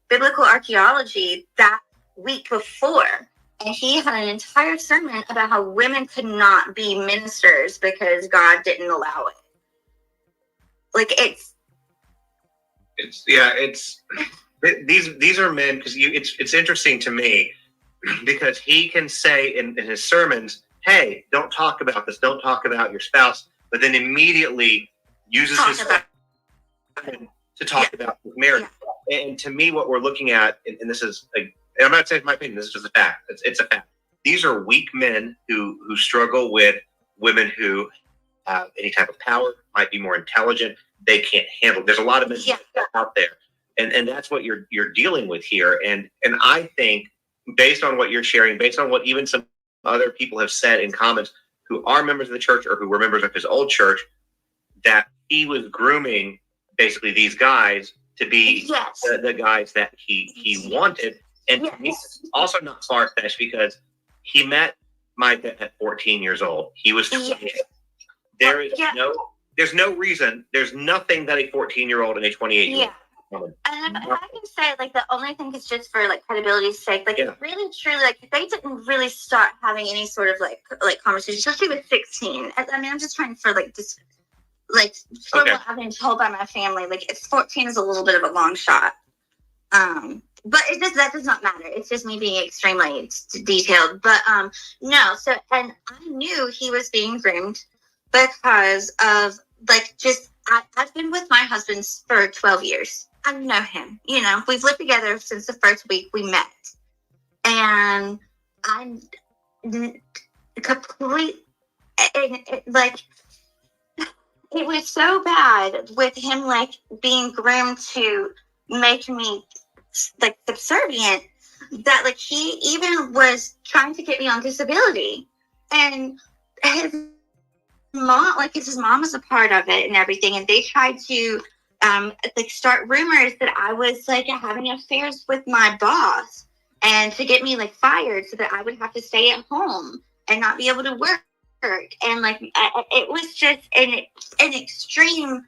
biblical archaeology that week before. And he had an entire sermon about how women could not be ministers because God didn't allow it. Like these are men, because it's interesting to me because he can say in his sermons, hey, don't talk about this, don't talk about your spouse, but then immediately uses his sermon to talk about marriage. Yeah. And to me, what we're looking at, and this is, I'm not saying my opinion, this is just a fact. It's a fact. These are weak men who struggle with women who have any type of power, might be more intelligent. They can't handle. There's a lot of men out there, and that's what you're dealing with here. And I think, based on what you're sharing, based on what even some other people have said in comments who are members of the church or who were members of his old church, that he was grooming basically these guys to be the guys that he wanted. And to me, it's also not far-fetched because he met Micah at 14 years old. He was 28. There's no reason, there's nothing that a 14-year-old and a 28-year-old woman. And if I can say, like, the only thing is just for, like, credibility's sake, like, really, truly, like, they didn't really start having any sort of, like conversation, especially with 16. I mean, I'm just trying for, like, just, like, from what I've been told by my family, like, 14 is a little bit of a long shot. But that does not matter. It's just me being extremely detailed. But, no, so, and I knew he was being groomed because of, like, just, I've been with my husband for 12 years. I know him, you know, we've lived together since the first week we met. And I'm complete, like, it was so bad with him, like, being groomed to make me, like, subservient that, like, he even was trying to get me on disability. And his mom, like, his mom was a part of it and everything. And they tried to, like, start rumors that I was, like, having affairs with my boss and to get me, like, fired so that I would have to stay at home and not be able to work. And, like, it was just an extreme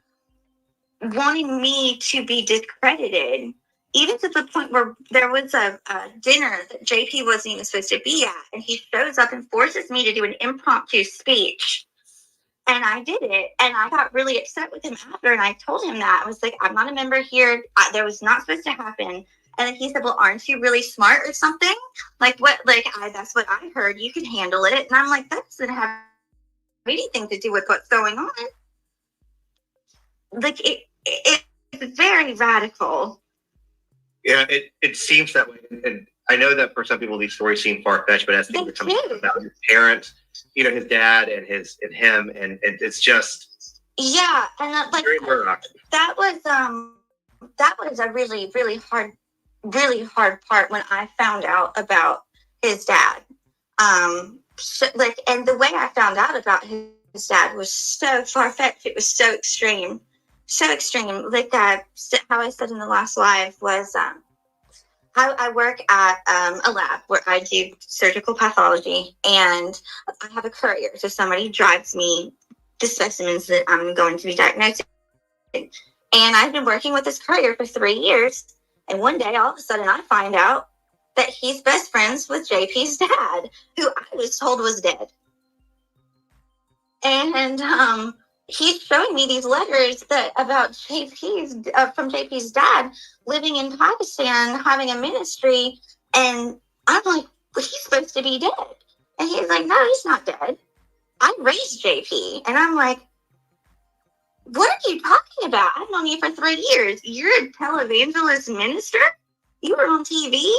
wanting me to be discredited, even to the point where there was a dinner that JP wasn't even supposed to be at, and he shows up and forces me to do an impromptu speech. And I did it, and I got really upset with him after, and I told him that. I was like, I'm not a member here. That was not supposed to happen. And then he said, well, aren't you really smart or something? Like, what? Like, that's what I heard. You can handle it. And I'm like, that doesn't have anything to do with what's going on. Like, it's very radical. Yeah, it seems that way. And I know that for some people, these stories seem far-fetched, but as people are coming about his parents, you know, his dad and him, and it's just... Yeah, and like, that was a really, really hard part when I found out about his dad. So, like, and the way I found out about his dad was so far-fetched. It was so extreme. Like, how I said in the last live was, I work at a lab where I do surgical pathology, and I have a courier. So somebody drives me the specimens that I'm going to be diagnosing. And I've been working with this courier for 3 years. And one day, all of a sudden, I find out that he's best friends with JP's dad, who I was told was dead. And he's showing me these letters about from JP's dad living in Pakistan, having a ministry. And I'm like, well, he's supposed to be dead. And he's like, no, he's not dead. I raised JP. And I'm like, what are you talking about? I've known you for 3 years. You're a televangelist minister? You were on TV?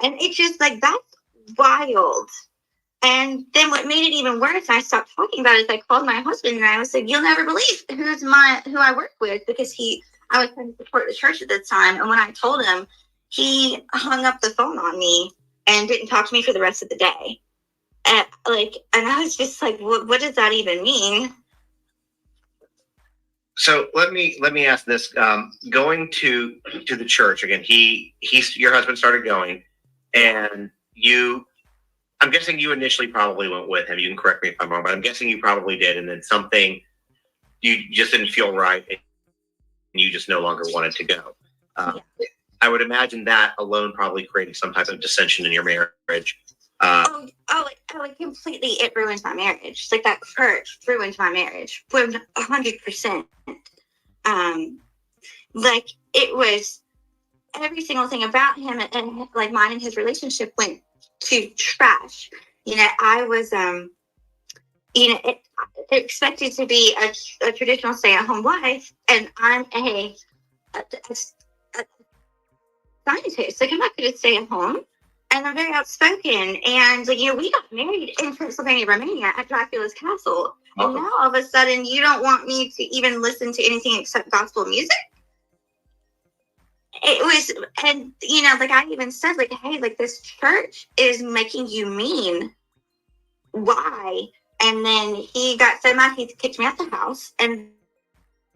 And it's just like, that's wild. And then what made it even worse, I stopped talking about it, is I called my husband and I was like, you'll never believe who I work with, because I was trying to support the church at the time. And when I told him, he hung up the phone on me and didn't talk to me for the rest of the day. And I was just like, what does that even mean? So let me ask this: going to the church again. He's your husband started going, and you. I'm guessing you initially probably went with him. You can correct me if I'm wrong, but I'm guessing you probably did, and then something you just didn't feel right, and you just no longer wanted to go. I would imagine that alone probably created some type of dissension in your marriage. Completely, it ruined my marriage. Like that church ruined my marriage. 100%. Like it was every single thing about him and like mine and his relationship went to trash. You know, I was, expected to be a traditional stay-at-home wife, and I'm a scientist. Like I'm not going to stay at home. And I'm very outspoken. And, like, we got married in Pennsylvania, Romania at Dracula's castle. And now all of a sudden you don't want me to even listen to anything except gospel music? It was, and, like I even said, like, hey, like this church is making you mean. Why? And then he got so mad, he kicked me out the house. And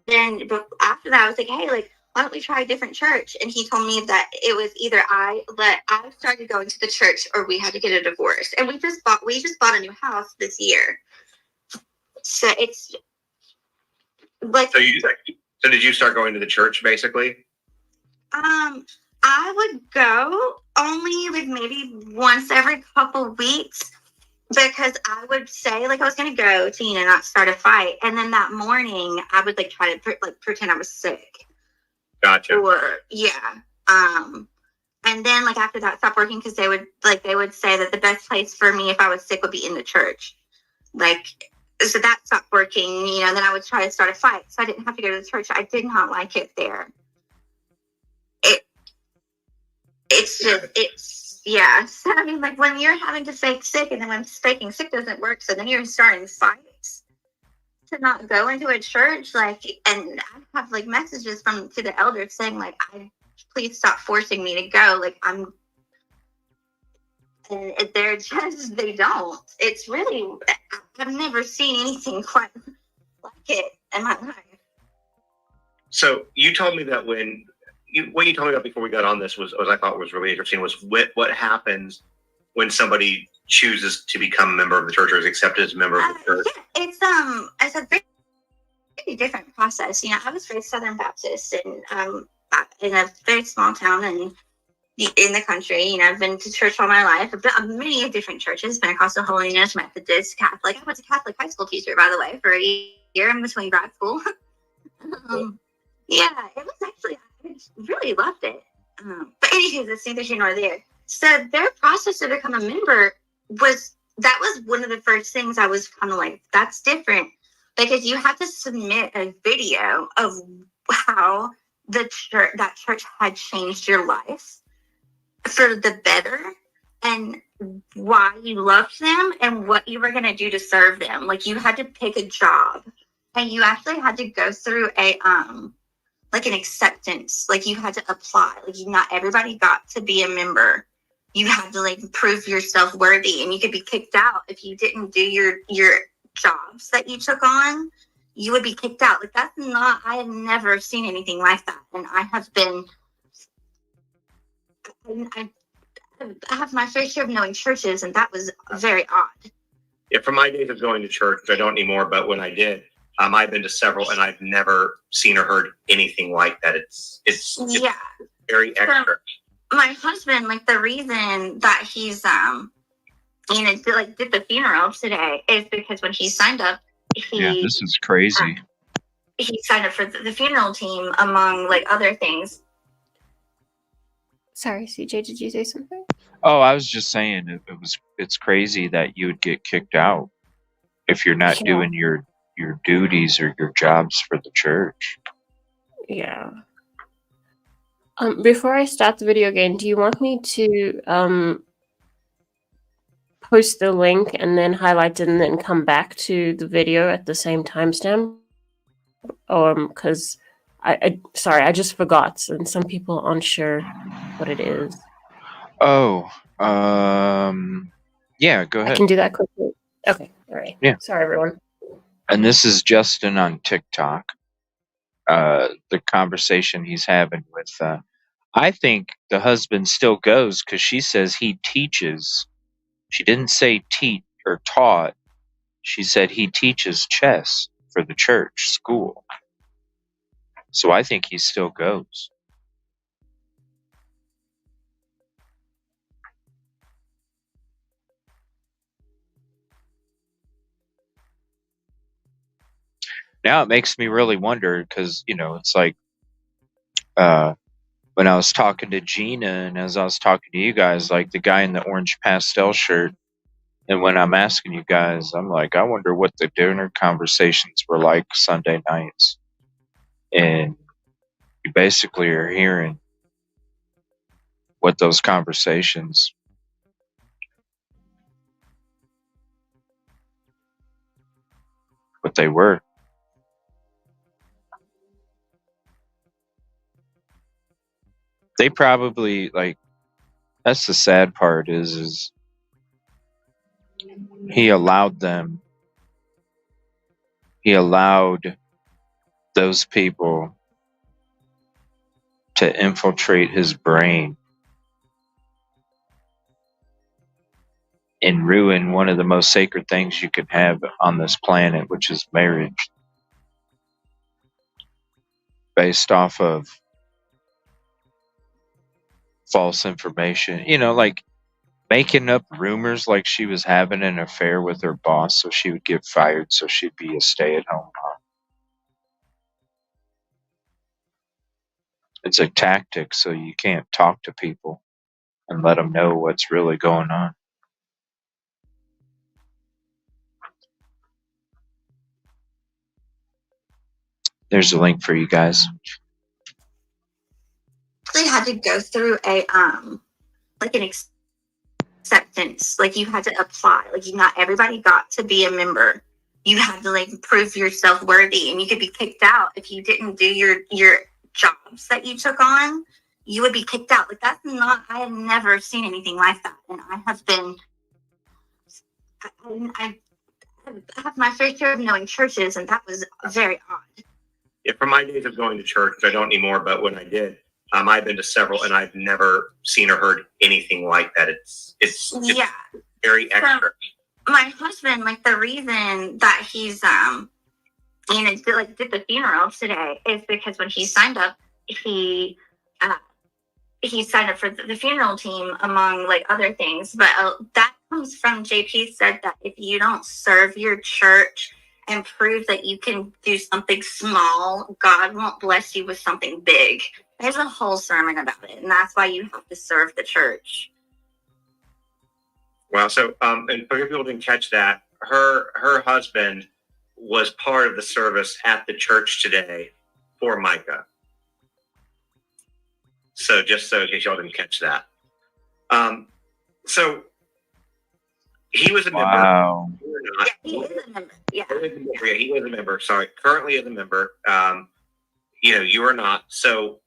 then after that, I was like, hey, like, why don't we try a different church? And he told me that it was either I started going to the church or we had to get a divorce. And we just bought a new house this year. So it's like, so did you start going to the church basically? I would go only like maybe once every couple weeks, because I would say like I was going to go to, not start a fight. And then that morning I would like try to pretend I was sick. Gotcha. Or and then like after that stopped working, because they would say that the best place for me if I was sick would be in the church. Like, so that stopped working, then I would try to start a fight. So I didn't have to go to the church. I did not like it there. Yeah. So I mean, like when you're having to fake sick, and then when faking sick doesn't work, so then you're starting fights to not go into a church, like, and I have like messages to the elders saying like, please stop forcing me to go. Like and they're just, they don't. It's really, I've never seen anything quite like it in my life. So you told me that what you told me about before we got on this was I thought was really interesting, was what happens when somebody chooses to become a member of the church or is accepted as a member of the church. Yeah, it's a very different process. I was raised Southern Baptist and in a very small town in the country. I've been to church all my life. I've been many different churches: Pentecostal Holiness, Methodist, Catholic. I was a Catholic high school teacher, by the way, for a year in between grad school. Yeah, it was actually, I really loved it. But anyway, that's neither here nor there. So their process to become a member was one of the first things I was kind of like, that's different, because you have to submit a video of how that church had changed your life for the better, and why you loved them and what you were going to do to serve them. Like you had to pick a job, and you actually had to go through like an acceptance. Like you had to apply. Like not everybody got to be a member. You had to like prove yourself worthy, and you could be kicked out if you didn't do your jobs that you took on. You would be kicked out. Like that's not, I have never seen anything like that. And I have my fair share of knowing churches, and that was very odd. Yeah, from my days of going to church, which I don't anymore, but when I did, I've been to several, and I've never seen or heard anything like that. It's very extra. So my husband, like the reason that he's did the funeral today is because when he signed up, this is crazy. He signed up for the funeral team, among like other things. Sorry, CJ, did you say something? Oh, I was just saying it's crazy that you would get kicked out if you're not doing your duties or your jobs for the church. Yeah. Before I start the video again, do you want me to post the link and then highlight it and then come back to the video at the same timestamp? Because I just forgot, and some people aren't sure what it is. Oh, yeah, go ahead. I can do that quickly. Okay, all right. Yeah. Sorry, everyone. And this is Justin on TikTok. the conversation he's having with. I think the husband still goes because she says he teaches. She didn't say teach or taught. She said he teaches chess for the church school. So I think he still goes. Now it makes me really wonder because, it's like when I was talking to Gina and as I was talking to you guys, like the guy in the orange pastel shirt, and when I'm asking you guys, I'm like, I wonder what the dinner conversations were like Sunday nights. And you basically are hearing what those conversations, what they were. They probably that's the sad part is he allowed those people to infiltrate his brain and ruin one of the most sacred things you could have on this planet, which is marriage, based off of false information. Like making up rumors like she was having an affair with her boss so she would get fired so she'd be a stay-at-home mom. It's a tactic so you can't talk to people and let them know what's really going on. There's a link for you guys. They had to go through a like an acceptance. Like you had to apply. Like not everybody got to be a member. You had to prove yourself worthy, and you could be kicked out if you didn't do your jobs that you took on. You would be kicked out. Like that's not. I have never seen anything like that, and I have been. I have my fair share of knowing churches, and that was very odd. Yeah, from my days of going to church, which I don't anymore, but when I did, I've been to several, and I've never seen or heard anything like that. It's very extra. So, my husband, the reason that he's did the funeral today is because when he signed up, he signed up for the funeral team among other things. But that comes from JP said that if you don't serve your church and prove that you can do something small, God won't bless you with something big. There's a whole sermon about it, and that's why you have to serve the church. Wow. So, and for people didn't catch that, her husband was part of the service at the church today for Micah. So just so in case y'all didn't catch that. So he was a member. Wow. Yeah, he is a member. Yeah. He was a member. Sorry. Currently is a member. You are not. So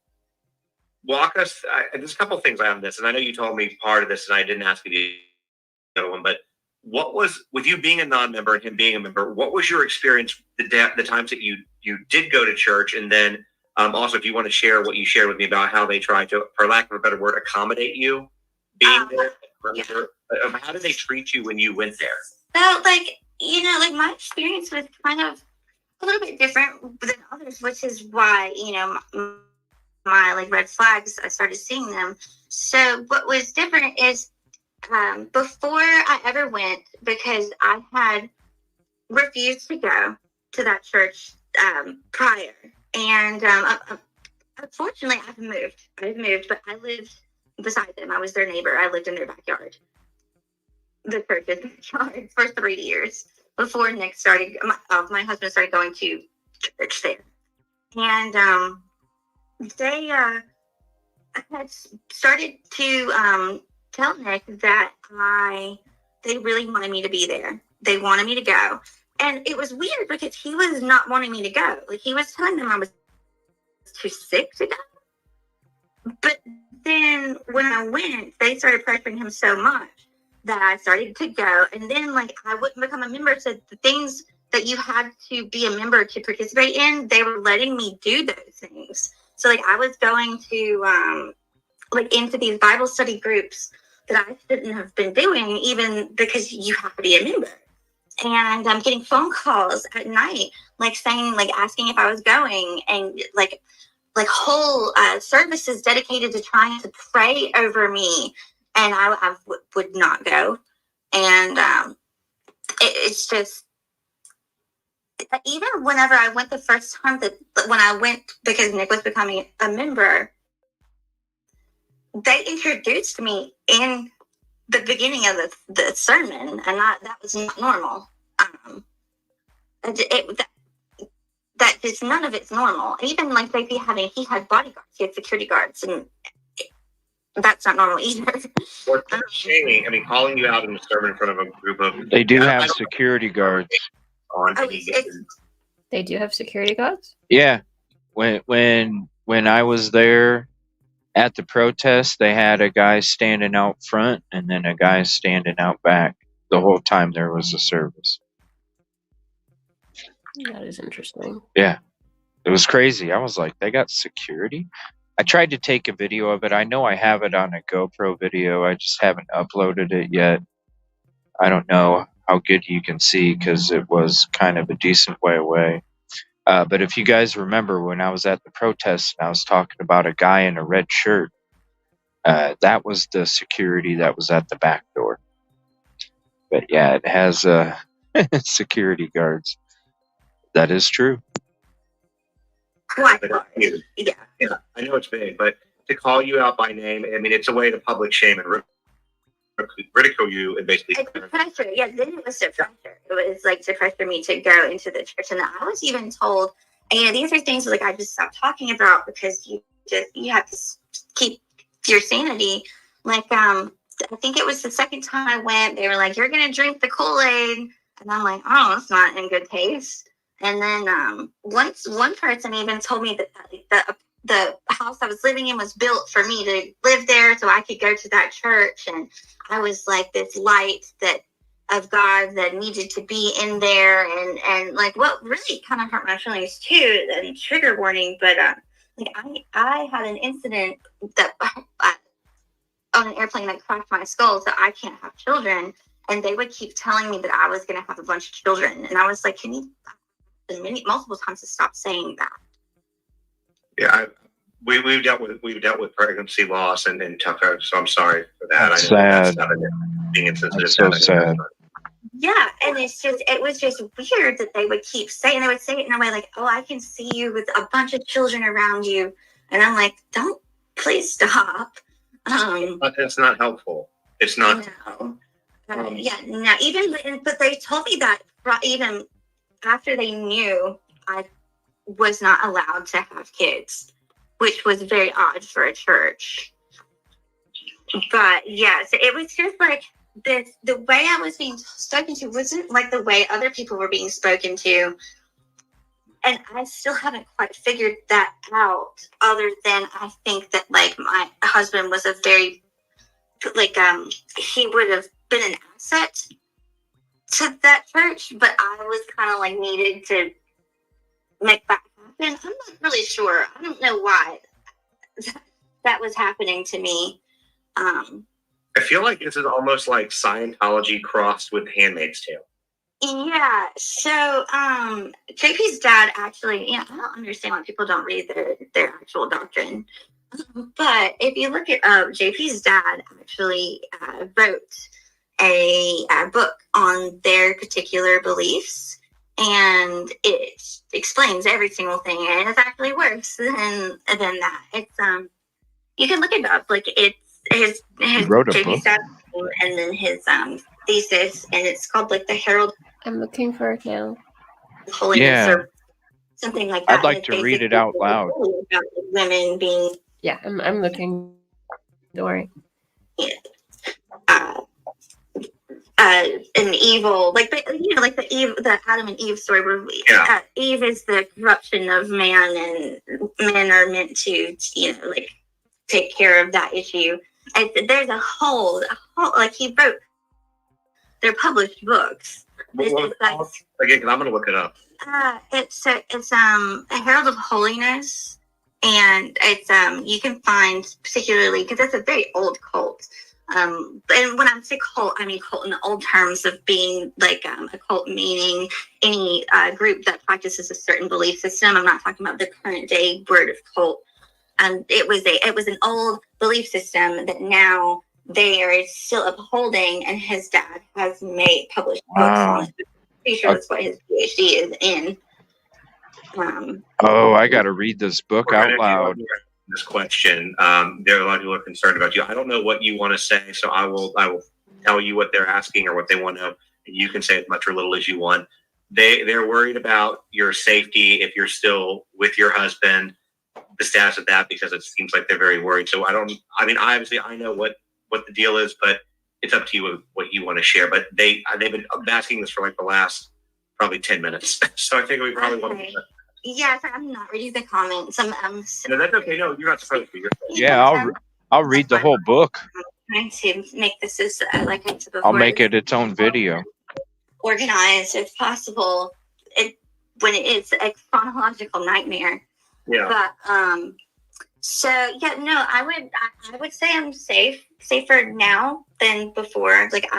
walk us, there's a couple of things on this, and I know you told me part of this, and I didn't ask you the other one, but what was, with you being a non-member and him being a member, what was your experience the times that you did go to church, and then also if you want to share what you shared with me about how they tried to, for lack of a better word, accommodate you being there? Yeah. How did they treat you when you went there? So, my experience was kind of a little bit different than others, which is why, my red flags, I started seeing them. So what was different is before I ever went, because I had refused to go to that church prior. And unfortunately, I've moved, but I lived beside them. I was their neighbor. I lived in their backyard. The church's backyard for 3 years before Nick started, my husband started going to church there. And they had started to tell Nick that they really wanted me to be there. They wanted me to go. And it was weird because he was not wanting me to go. He was telling them I was too sick to go. But then when I went, they started pressuring him so much that I started to go. And then I wouldn't become a member. So the things that you had to be a member to participate in, they were letting me do those things. So like I was going to like into these Bible study groups that I shouldn't have been doing, even because you have to be a member. And I'm getting phone calls at night, like saying, like asking if I was going, and like whole services dedicated to trying to pray over me, and I would not go. And it's just, even whenever I went the first time, when I went because Nick was becoming a member, they introduced me in the beginning of the sermon, and that was not normal. That just, none of it's normal. Even like he had bodyguards, he had security guards, and that's not normal either. Or shaming, I mean, calling you out in the sermon in front of a group of... They do have security guards. They do have security guards? Yeah. When I was there at the protest, they had a guy standing out front and then a guy standing out back the whole time there was a service. That is interesting. Yeah. It was crazy. I was like, they got security? I tried to take a video of it. I know I have it on a GoPro video. I just haven't uploaded it yet. I don't know how good you can see because it was kind of a decent way away. But if you guys remember when I was at the protest and I was talking about a guy in a red shirt, that was the security that was at the back door. But yeah, it has security guards. That is true. Quite Yeah, I know it's big, but to call you out by name, I mean, it's a way to public shame and ridicule you and basically... It's pressure. Yeah, then it was to pressure. It was like to pressure me to go into the church. And I was even told, and these are things like I just stopped talking about because you have to keep your sanity. Like, I think it was the second time I went, they were like, you're going to drink the Kool-Aid. And I'm like, oh, that's not in good taste. And then once one person even told me that the house I was living in was built for me to live there so I could go to that church. And I was like this light of God that needed to be in there. And like what really kind of hurt my feelings too, and trigger warning. But like I had an incident that on an airplane that cracked my skull, so I can't have children. And they would keep telling me that I was going to have a bunch of children. And I was like, can you multiple times to stop saying that? Yeah, we've dealt with pregnancy loss and tough times, so I'm sorry for that. That's I know sad. That's not being insensitive. That's so sad. Yeah, and it was just weird that they would keep saying, they would say it in a way like, oh, I can see you with a bunch of children around you. And I'm like, please stop. But it's not helpful. It's not. But they told me that even after they knew I was not allowed to have kids, which was very odd for a church. But yes, it was just like this, the way I was being spoken to wasn't like the way other people were being spoken to. And I still haven't quite figured that out, other than I think that like my husband was a very, like, he would have been an asset to that church, but I was kind of like needed to make that happen. I'm not really sure. I don't know why that was happening to me. I feel like this is almost like Scientology crossed with Handmaid's Tale. Yeah. So, JP's dad actually, I don't understand why people don't read their actual doctrine. But if you look at JP's dad actually wrote a book on their particular beliefs, and it explains every single thing, and it's actually worse than that. It's you can look it up. Like it's his JP's dad, and then his thesis, and it's called like the Herald. I'm looking for it now. Holiness or something like that. I'd like to read it out loud. About women being. Yeah, I'm looking. Don't worry. An evil, like the Adam and Eve story, where Eve is the corruption of man, and men are meant to, like take care of that issue. And there's a whole, like he wrote. They're published books Again, because I'm going to look it up. It's a Herald of Holiness, and it's you can find particularly because it's a very old cult. And when I say cult, I mean cult in the old terms of being like a cult, meaning any group that practices a certain belief system. I'm not talking about the current day word of cult. It was an old belief system that now they are still upholding, and his dad has published books on it. Pretty sure that's what his PhD is in. I got to read this book out loud. This question, there are a lot of people who are concerned about you. I don't know what you want to say, so I will tell you what they're asking or what they want to know. You can say as much or little as you want. They're worried about your safety if you're still with your husband, the status of that, because it seems like they're very worried. So obviously I know what the deal is, but it's up to you what you want to share. But they've been asking this for like the last probably 10 minutes. So I think we probably want to. Yes, I'm not reading the comments. No, that's okay. No, you're not supposed to. Yeah, I'll read the whole book. I'm trying to make this as like I said before. I'll make it its own video. Organized if possible. When it's a chronological nightmare. Yeah. But so yeah, no, I would say I'm safer now than before. Like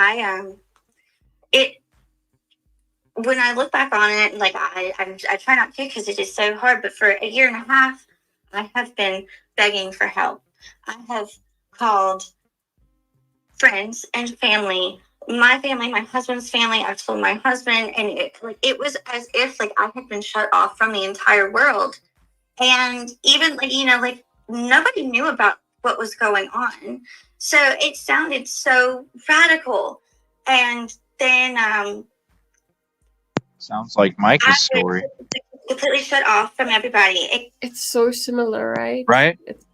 when I look back on it, like I try not to because it is so hard. But for a year and a half, I have been begging for help. I have called friends and family, my family, my husband's family. I've told my husband, and it was as if like I had been shut off from the entire world. And even like nobody knew about what was going on, so it sounded so radical. And then sounds like Micah's story. Completely shut off from everybody. It's so similar, right? Right? It's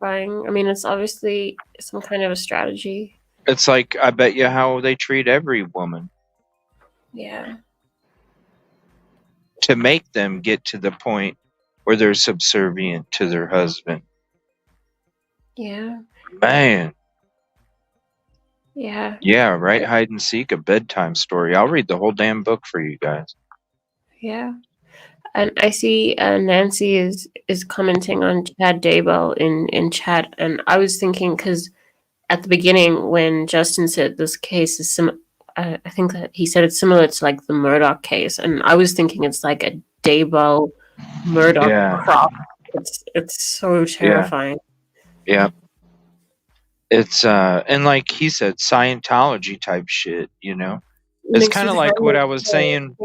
terrifying. I mean, it's obviously some kind of a strategy. It's like, I bet you how they treat every woman. Yeah. To make them get to the point where they're subservient to their husband. Yeah. Man. Yeah. Yeah, right? Hide and seek, a bedtime story. I'll read the whole damn book for you guys. Yeah. And I see Nancy is commenting on Chad Daybell in chat. And I was thinking, because at the beginning when Justin said this case is I think that he said it's similar to like the Murdoch case. And I was thinking it's like a Daybell Murdoch crop. It's so terrifying. Yeah. It's and like he said, Scientology type shit, you know. It's kind of like what I was saying,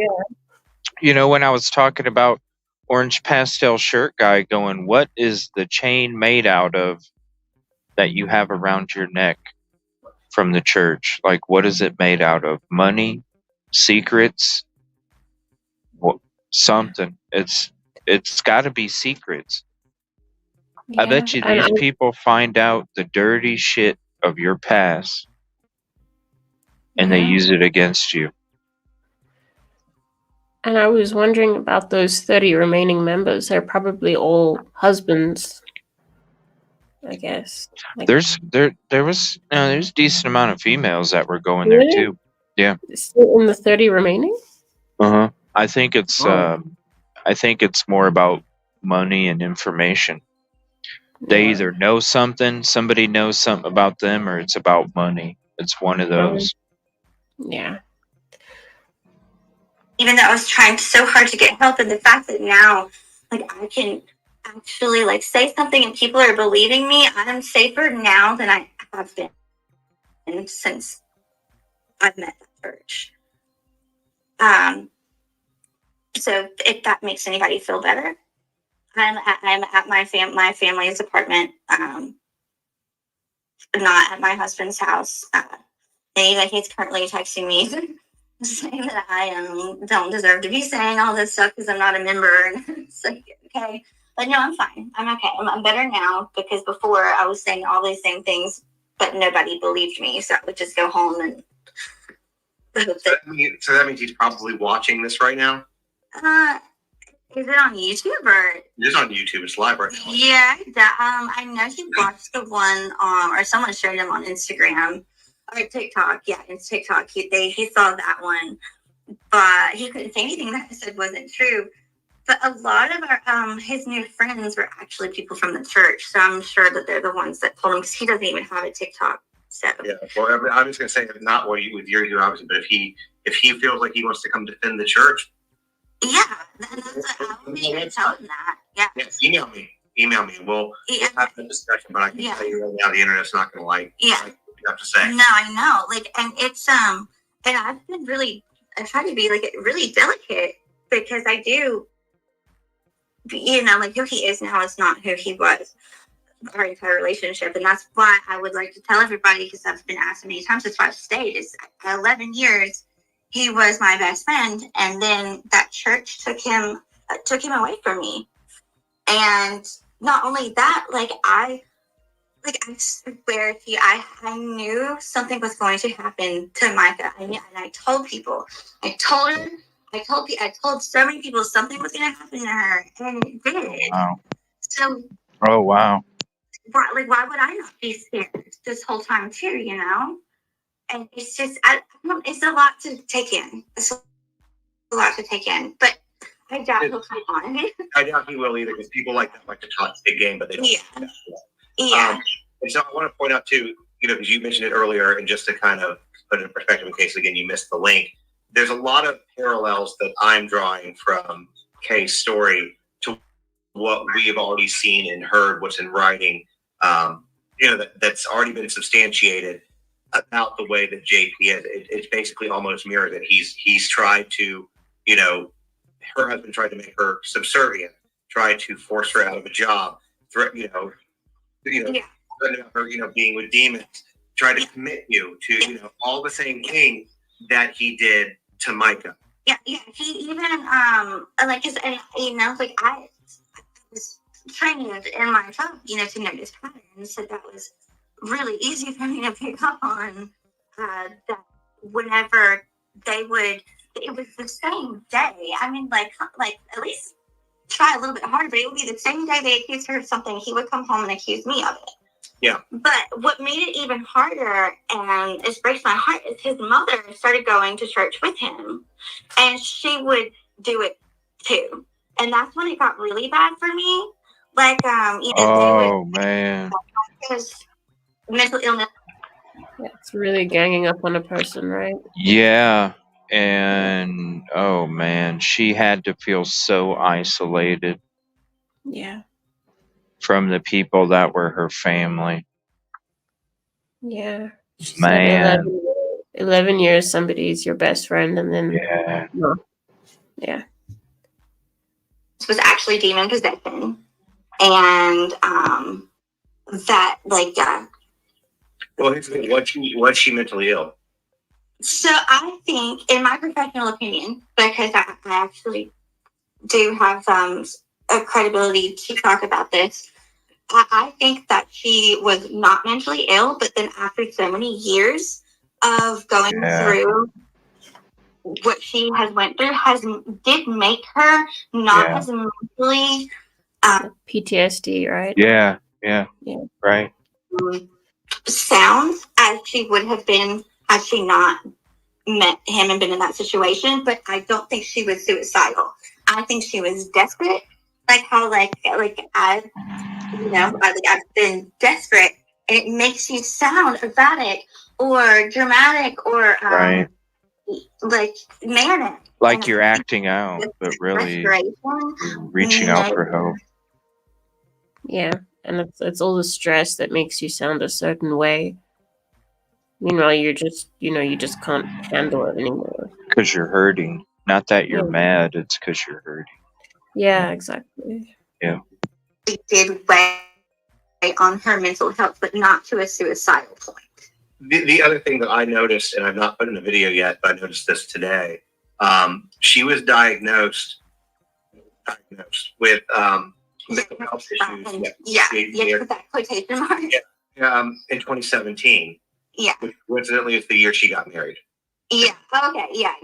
you know, when I was talking about orange pastel shirt guy going, what is the chain made out of that you have around your neck from the church? Like, what is it made out of? Money? Secrets? Something. It's got to be secrets. Yeah, I bet you these people find out the dirty shit of your past and they use it against you. And I was wondering about those 30 remaining members. They're probably all husbands, I guess. Like, there's a decent amount of females that were going there too. Yeah. Still in the 30 remaining? Uh-huh. I think it's more about money and information. They either know somebody knows something about them, or it's about money. It's one of those. Yeah. Even though I was trying so hard to get help, and the fact that now, like, I can actually, like, say something and people are believing me, I'm safer now than I have been since I've met that church. So if that makes anybody feel better, I'm at my family's apartment, not at my husband's house. And even he's currently texting me saying that I don't deserve to be saying all this stuff because I'm not a member. And it's like, okay, but no, I'm fine. I'm okay. I'm better now, because before I was saying all these same things, but nobody believed me. So I would just go home and. So that means he's probably watching this right now. Is it on YouTube or? It is on YouTube. It's live right now. Yeah, I know he watched the one or someone showed him on Instagram. Or TikTok, yeah, it's TikTok. He saw that one, but he couldn't say anything that I said wasn't true. But a lot of our his new friends were actually people from the church, so I'm sure that they're the ones that told him, because he doesn't even have a TikTok. So yeah, well, I mean, I'm just gonna say not what you with your obviously, but if he feels like he wants to come defend the church, yeah, that's what I will be tell him that. Yeah. Yes, email me. We'll have a discussion, but I can tell you right now the internet's not gonna like what you have to say. No, I know. Like, and it's and I've been I try to be like really delicate, because I do, like, who he is now is not who he was our entire relationship. And that's why I would like to tell everybody, because I've been asked many times, that's why I've stayed, is 11 years he was my best friend, and then that church took him away from me. And not only that, I swear to you, I knew something was going to happen to Micah. And I told people, I told her, I told so many people something was going to happen to her, and it did. Wow. So, Oh, wow. why would I not be scared this whole time too? And it's just, it's a lot to take in. It's a lot to take in, but I doubt he'll come on. I doubt he will either, because people like that like to talk big game, but they don't. Yeah. And so I want to point out too, because you mentioned it earlier, and just to kind of put it in perspective in case again you missed the link, there's a lot of parallels that I'm drawing from Kay's story to what we have already seen and heard, what's in writing, that's already been substantiated about the way that JP is. It's basically almost mirrored that he's tried to, her husband tried to make her subservient, tried to force her out of a job, threaten about her, being with demons, tried to commit you to, all the same things that he did to Micah. Yeah. He even I was trained in my job, to notice patterns. So that was really easy for me to pick up on. That whenever it was the same day. I mean, at least try a little bit harder, but it would be the same day they accused her of something, he would come home and accuse me of it. Yeah. But what made it even harder, and it breaks my heart, is his mother started going to church with him, and she would do it too. And that's when it got really bad for me. Oh, man. Because mental illness. Yeah, it's really ganging up on a person, right? Yeah. And, oh, man, she had to feel so isolated. Yeah. From the people that were her family. Yeah. She Man. said 11 years somebody's your best friend, and then Yeah. This was actually demon possession. And that well, was she mentally ill? So I think, in my professional opinion, because I actually do have a credibility to talk about this, I think that she was not mentally ill, but then after so many years of going through what she has went through, did make her not as mentally PTSD, right? Yeah. Right. sound as she would have been had she not met him and been in that situation. But I don't think she was suicidal. I think she was desperate, I've been desperate, and it makes you sound erratic or dramatic or manic. Like you're acting out, but really reaching out for help. Yeah, and it's all the stress that makes you sound a certain way. Meanwhile, you just can't handle it anymore. Because you're hurting. Not that you're mad, it's because you're hurting. Yeah, exactly. Yeah. It did weigh on her mental health, but not to a suicidal point. The other thing that I noticed, and I've not put in a video yet, but I noticed this today, she was diagnosed with mental health issues. With that quotation mark. In 2017. Yeah. Which coincidentally is the year she got married. Yeah. Okay. Yeah.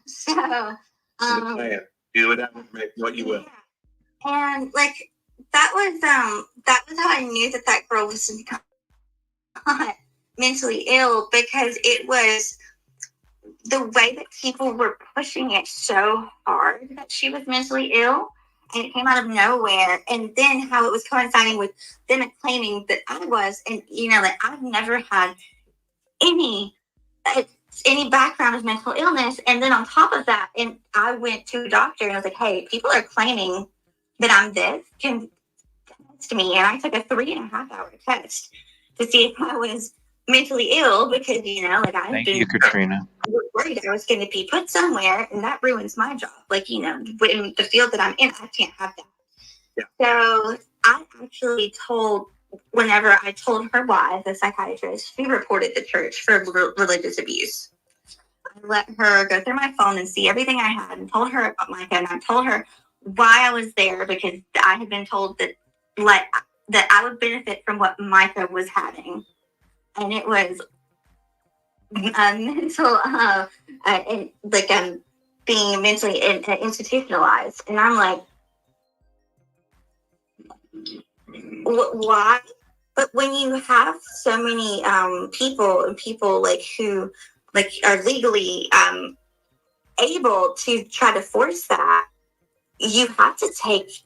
So, do with that what you will. And that was how I knew that girl was not mentally ill because it was the way that people were pushing it so hard that she was mentally ill, and it came out of nowhere. And then how it was coinciding with them claiming that I was, and like I've never had any any background of mental illness. And then on top of that, and I went to a doctor and I was like, hey, people are claiming that I'm this, can test me. And I took a 3.5-hour test to see if I was mentally ill because, like I've Thank been you, Katrina. worried I was going to be put somewhere, and that ruins my job. Like, in the field that I'm in, I can't have that. Yeah. So I actually whenever I told her why, the psychiatrist, she reported the church for religious abuse. I let her go through my phone and see everything I had and told her about Micah, and I told her why I was there because I had been told that I would benefit from what Micah was having. And it was mental, and like being mentally institutionalized. And I'm like, why? But when you have so many people like who like are legally able to try to force that, you have to take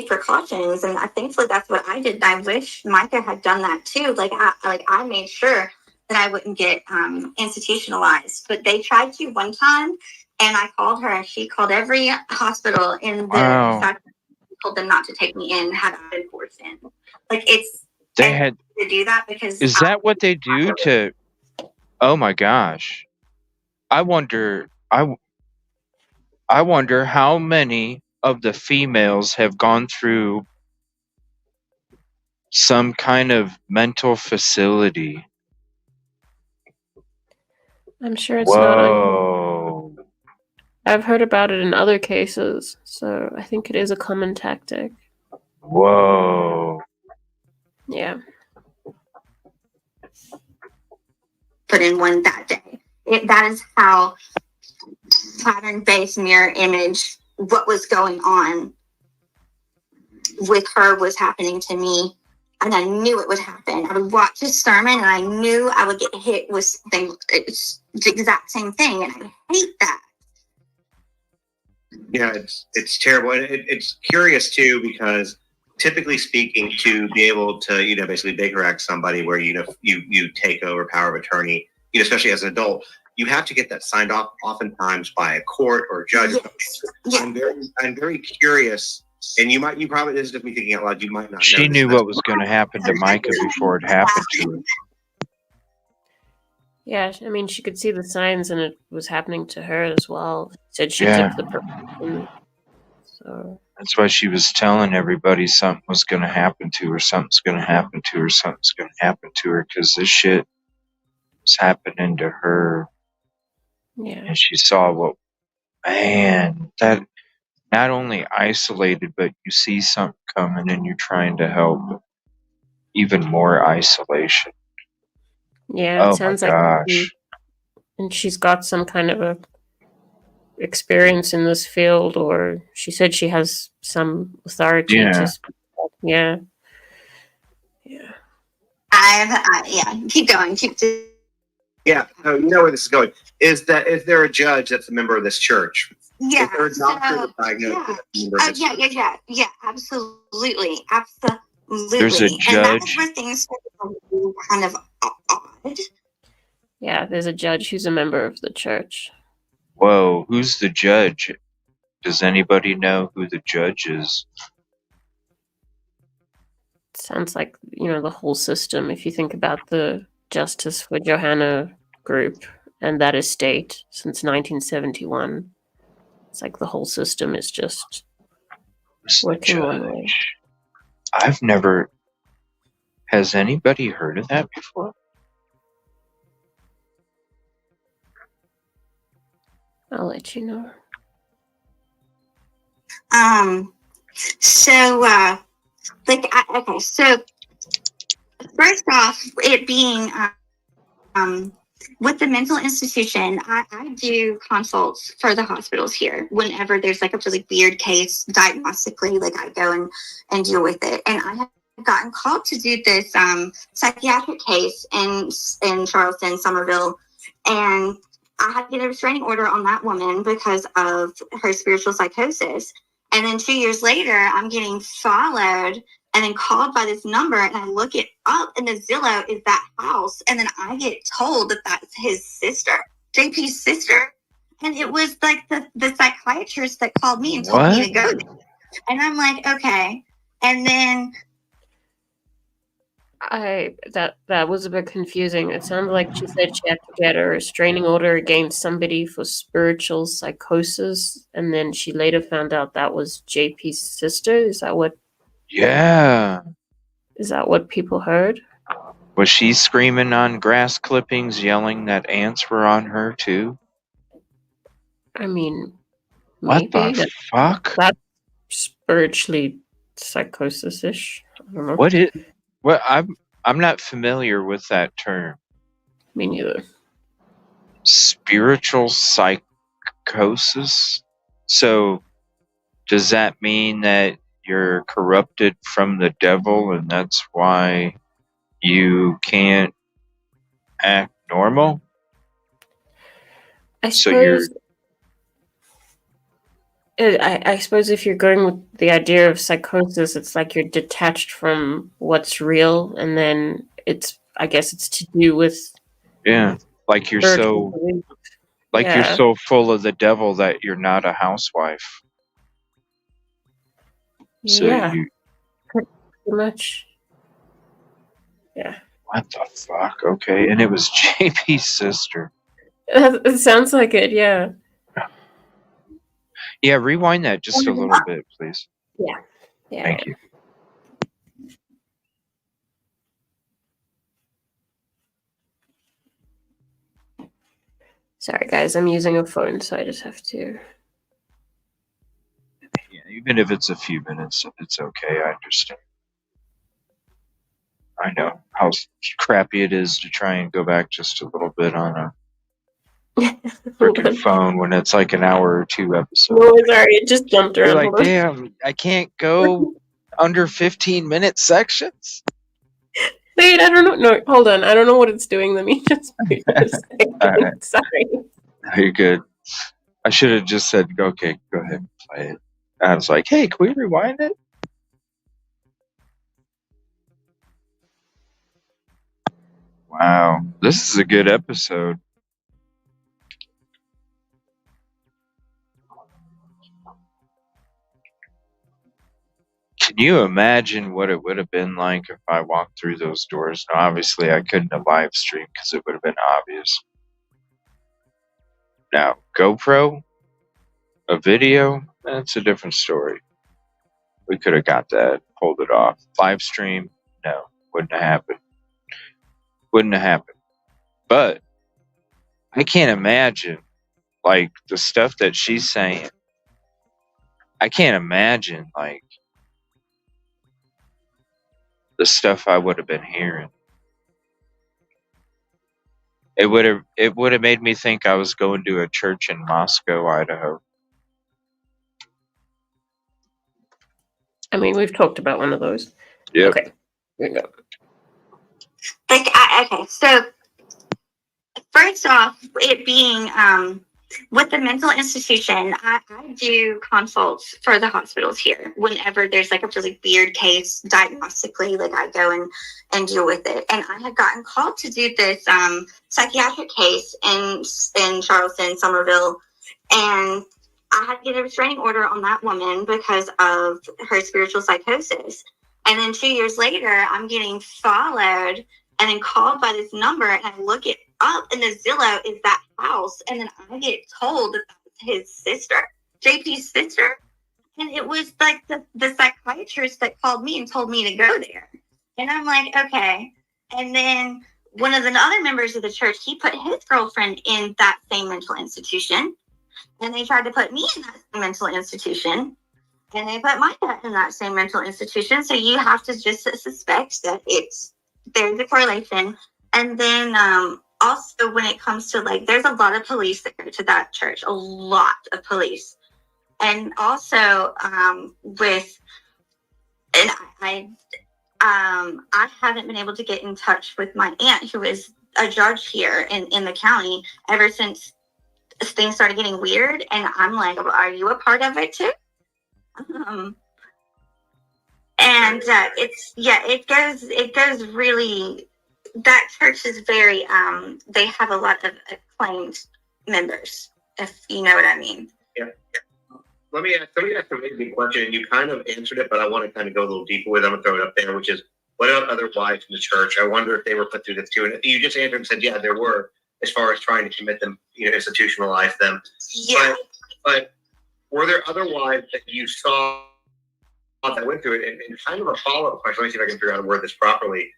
precautions, and thankfully that's what I did. I wish Micah had done that too. I made sure that I wouldn't get institutionalized. But they tried to one time, and I called her, and she called every hospital in the told them not to take me in had I been forced in. Like they had to do that because is that what they do to? Oh my gosh, I wonder how many of the females have gone through some kind of mental facility. I'm sure it's not. Whoa. I've heard about it in other cases, so I think it is a common tactic. Whoa. Yeah. Put in one that day. That is how pattern-based mirror image, what was going on with her was happening to me. And I knew it would happen. I would watch his sermon and I knew I would get hit with something. It's the exact same thing. And I hate that. Yeah, it's terrible. And it's curious too, because typically speaking, to be able to, basically Baker Act somebody where, you take over power of attorney, especially as an adult, you have to get that signed off oftentimes by a court or a judge. Yes. Yeah. I'm very curious. And you probably, this is just me thinking out loud, you might not know. She knew what was going to happen to Micah before it happened to her. Yeah, I mean, she could see the signs, and it was happening to her as well. Said she took the precaution. So that's why she was telling everybody something was going to happen to her, something's going to happen to her, something's going to happen to her, because this shit was happening to her. Yeah. And she saw that not only isolated, but you see something coming and you're trying to help. Even more isolation. Yeah, it sounds like. And she's got some kind of a experience in this field, or she said she has some authority to speak up. Yeah. Keep going. Yeah, so you know where this is going. Is there a judge that's a member of this church? Yeah. Is there a doctor Yeah, absolutely. There's a judge. And that's where things kind of odd. Yeah, there's a judge who's a member of the church. Whoa, who's the judge? Does anybody know who the judge is? Sounds like, the whole system. If you think about the Justice for Johanna group and that estate since 1971, it's like the whole system is just working one way. I've never... Has anybody heard of that before? I'll let you know. So first off, it being with the mental institution, I do consults for the hospitals here whenever there's like a really weird case diagnostically, like I go and deal with it. And I have gotten called to do this psychiatric case in Charleston, Somerville, and I had to get a restraining order on that woman because of her spiritual psychosis. And then 2 years later, I'm getting followed and then called by this number, and I look it up, and the Zillow is that house, and then I get told that that's his sister, JP's sister. And it was like the psychiatrist that called me and told me to go there. And I'm like, okay. And then that was a bit confusing. It sounded like she said she had to get a restraining order against somebody for spiritual psychosis, and then she later found out that was JP's sister. Is that what? Yeah. Is that what people heard? Was she screaming on grass clippings, yelling that ants were on her too? I mean, what maybe the fuck? That's spiritually psychosis-ish. I don't know. What is? Well, I'm not familiar with that term. Me neither. Spiritual psychosis? So, does that mean that you're corrupted from the devil and that's why you can't act normal? I suppose if you're going with the idea of psychosis, it's like you're detached from what's real, and then I guess it's to do with like you're so you're so full of the devil that you're not a housewife. So pretty much. Yeah. What the fuck? Okay, and it was JP's sister. It sounds like it, yeah. Yeah, rewind that just a little bit, please. Yeah. Thank you. Sorry, guys, I'm using a phone, so I just have to... Yeah, even if it's a few minutes, it's okay, I understand. I know how crappy it is to try and go back just a little bit on a freaking phone when it's like an hour or two episode. No, sorry, it just jumped around. You're like, damn, I can't go under 15-minute sections. Wait, I don't know. No, hold on. I don't know what it's doing. Let me just wait a second. Right. Sorry. No, you're good. I should have just said, okay, go ahead and play it. I was like, hey, can we rewind it? Wow, this is a good episode. Can you imagine what it would have been like if I walked through those doors? Now, obviously, I couldn't have live streamed because it would have been obvious. Now, GoPro, a video, that's a different story. We could have got that, pulled it off. Live stream, no, wouldn't have happened. Wouldn't have happened. But I can't imagine, like, the stuff that she's saying. I can't imagine, like, the stuff I would have been hearing. It would have made me think I was going to a church in Moscow, Idaho. I mean, we've talked about one of those. Yep. Okay. Here we go. Okay, so first off, it being with the mental institution, I do consults for the hospitals here. Whenever there's like a really weird case diagnostically, like I go and deal with it. And I had gotten called to do this psychiatric case in Charleston, Somerville, and I had to get a restraining order on that woman because of her spiritual psychosis. And then 2 years later, I'm getting followed and then called by this number, and I look it up, and the Zillow is that house, and then I get told that that's his sister, JP's sister. And it was like the psychiatrist that called me and told me to go there. And I'm like, okay. And then one of the other members of the church, he put his girlfriend in that same mental institution. And they tried to put me in that same mental institution. And they put my dad in that same mental institution. So you have to just suspect that there's a correlation. And then also when it comes to like, there's a lot of police that go to that church, a lot of police. And also I haven't been able to get in touch with my aunt, who is a judge here in the county, ever since things started getting weird. And I'm like, well, are you a part of it too? And it goes really, that church is very, they have a lot of acclaimed members, if you know what I mean. Yeah. Let me ask a really big question, and you kind of answered it, but I want to kind of go a little deeper with it. I'm going to throw it up there, which is, what about other wives in the church? I wonder if they were put through this too. And you just answered and said, yeah, there were, as far as trying to commit them, institutionalize them. Yeah. But were there other wives that you saw that went through it? And kind of a follow-up question, let me see if I can figure out how to word this properly.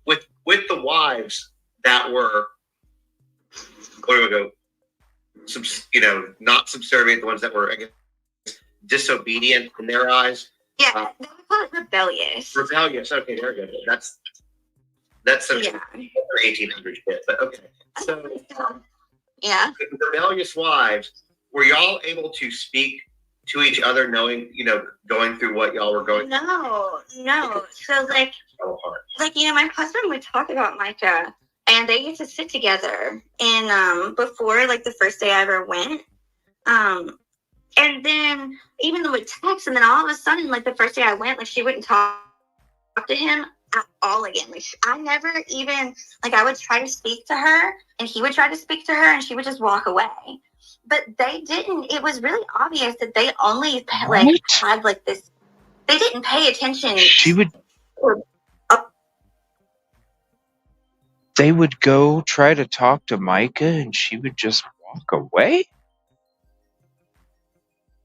With the wives that were, where do we go? Not subservient, the ones that were, I guess, disobedient in their eyes. Yeah, they would call it rebellious. Rebellious. Okay, there we go. That's some 1800s shit. But okay, so yeah, the rebellious wives, were y'all able to speak to each other, knowing, going through what y'all were going? No. So like my husband would talk about Micah. And they used to sit together before, like, the first day I ever went. And then even though it text, and then all of a sudden, like, the first day I went, like, she wouldn't talk to him at all again. Like, I never even, like, I would try to speak to her, and he would try to speak to her, and she would just walk away. But they didn't. It was really obvious that they only, like, had, like, this, they didn't pay attention. They would go try to talk to Micah and she would just walk away?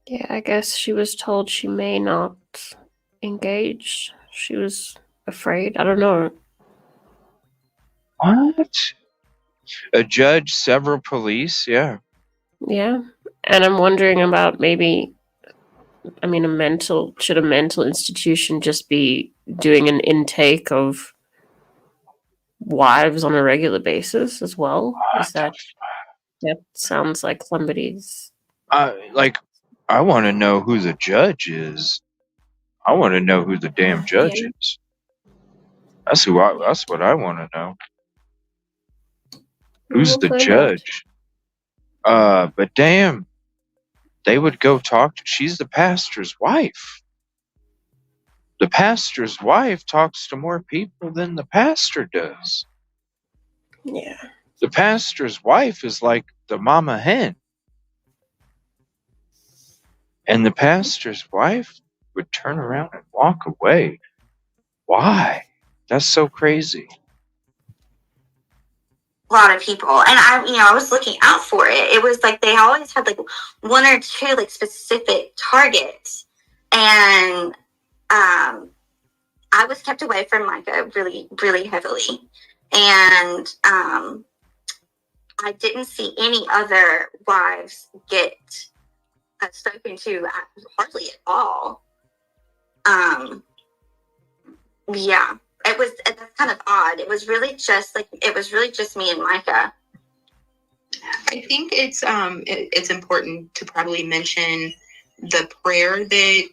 Yeah, I guess she was told she may not engage. She was afraid. I don't know. What? A judge, several police? Yeah. Yeah. And I'm wondering about maybe, should a mental institution just be doing an intake of wives on a regular basis as well? That sounds like somebody's. I want to know who the judge is. I want to know who the damn judge is. That's what I want to know. Who's the judge? But damn, they would go talk to. She's the pastor's wife. The pastor's wife talks to more people than the pastor does. Yeah. The pastor's wife is like the mama hen. And the pastor's wife would turn around and walk away. Why? That's so crazy. A lot of people, and I was looking out for it. It was like they always had like one or two like specific targets, and I was kept away from Micah really, really heavily, and I didn't see any other wives get spoken to hardly at all. Yeah. That's kind of odd. It was really just me and Micah. I think it's important to probably mention the prayer that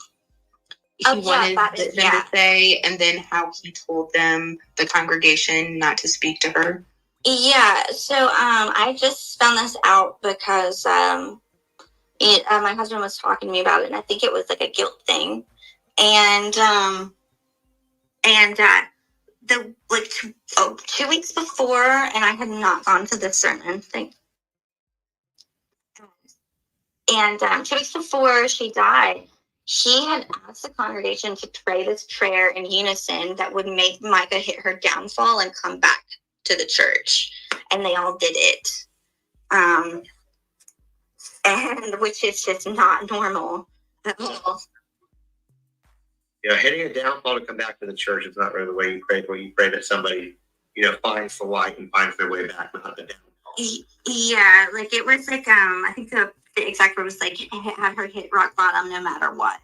he wanted them to say, and then how he told them, the congregation, not to speak to her. Yeah, so I just found this out because my husband was talking to me about it, and I think it was like a guilt thing, and 2 weeks before, and I had not gone to this sermon thing. And 2 weeks before she died, he had asked the congregation to pray this prayer in unison that would make Micah hit her downfall and come back to the church. And they all did it. And which is just not normal at all. Hitting a downfall to come back to the church is not really the way you pray. Where you pray that somebody, finds the light and finds their way back without the downfall. Yeah, like it was like I think the exact word was like have her hit rock bottom no matter what,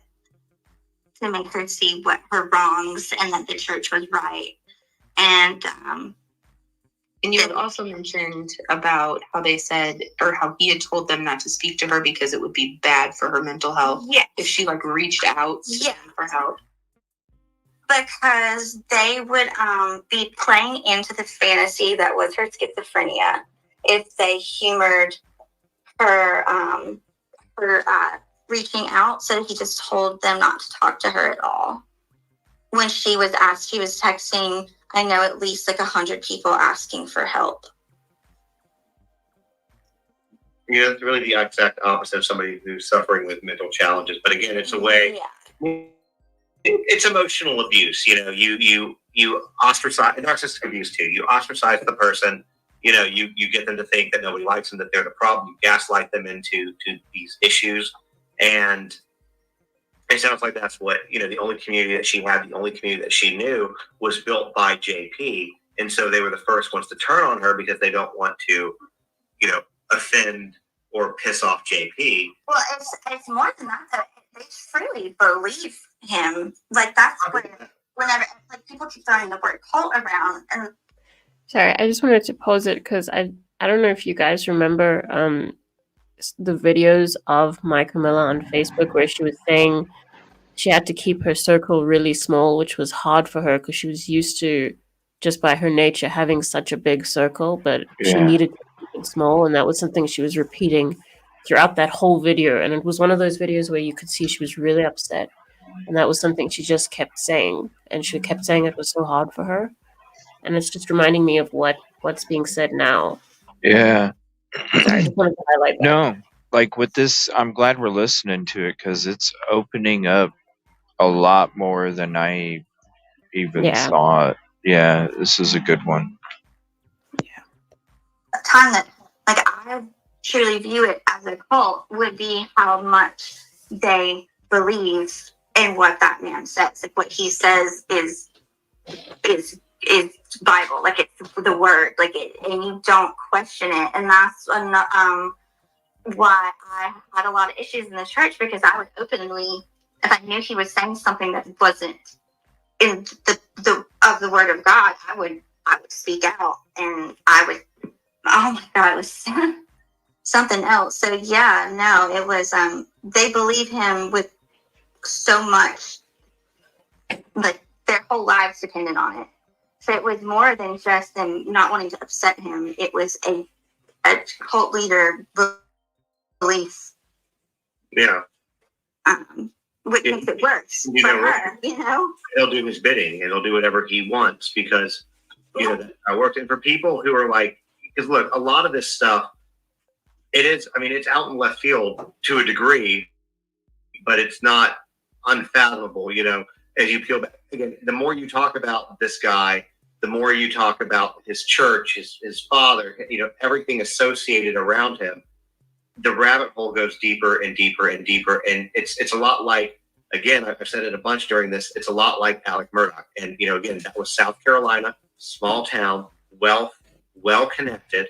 to make her see what her wrongs and that the church was right. And you had also mentioned about how they said, or how he had told them not to speak to her because it would be bad for her mental health. Yeah, if she reached out for help. because they would be playing into the fantasy that was her schizophrenia if they humored her reaching out. So he just told them not to talk to her at all. When she was asked, she was texting, I know at least like 100 people asking for help. You know, it's really the exact opposite of somebody who's suffering with mental challenges. But again, it's a way. Yeah. It's emotional abuse. You know, you ostracize, narcissistic abuse too. You ostracize the person. You know, you get them to think that nobody likes them, that they're the problem. You gaslight them into these issues, and it sounds like that's what, you know, the only community that she had, the only community that she knew was built by JP, and so they were the first ones to turn on her because they don't want to, you know, offend or piss off JP. Well, it's more than that. Though. They truly believe him. Like that's whenever like people keep throwing the word cult around. And sorry, I just wanted to pose it because I don't know if you guys remember the videos of My Camilla on Facebook where she was saying she had to keep her circle really small, which was hard for her because she was used to, just by her nature, having such a big circle, but she needed to keep it small, and that was something she was repeating throughout that whole video. And it was one of those videos where you could see she was really upset, and that was something she just kept saying, and she kept saying it was so hard for her. And it's just reminding me of what's being said now. Yeah. Sorry, I just wanted to highlight that. No, like with this, I'm glad we're listening to it because it's opening up a lot more than I even thought. Yeah, this is a good one. Yeah. A time that, like, I truly view it as a cult would be how much they believe in what that man says. Like, what he says is Bible. Like, it's the word. Like, and you don't question it. And that's why I had a lot of issues in the church, because I would openly, if I knew he was saying something that wasn't in the word of God, I would speak out, and I would, oh my God, it was something else. So yeah, no, it was, they believe him with so much, like their whole lives depended on it. So it was more than just them not wanting to upset him. It was a cult leader belief. Yeah. Which makes it worse for her, you know? He'll do his bidding and he'll do whatever he wants because, you know, I worked in for people who are like, because look, a lot of this stuff, it is, I mean, it's out in left field to a degree, but it's not unfathomable, you know, as you peel back. Again, the more you talk about this guy, the more you talk about his church, his father, you know, everything associated around him, the rabbit hole goes deeper and deeper and deeper. And it's a lot like, again, I've said it a bunch during this, it's a lot like Alec Murdoch. And, you know, again, that was South Carolina, small town, well-connected.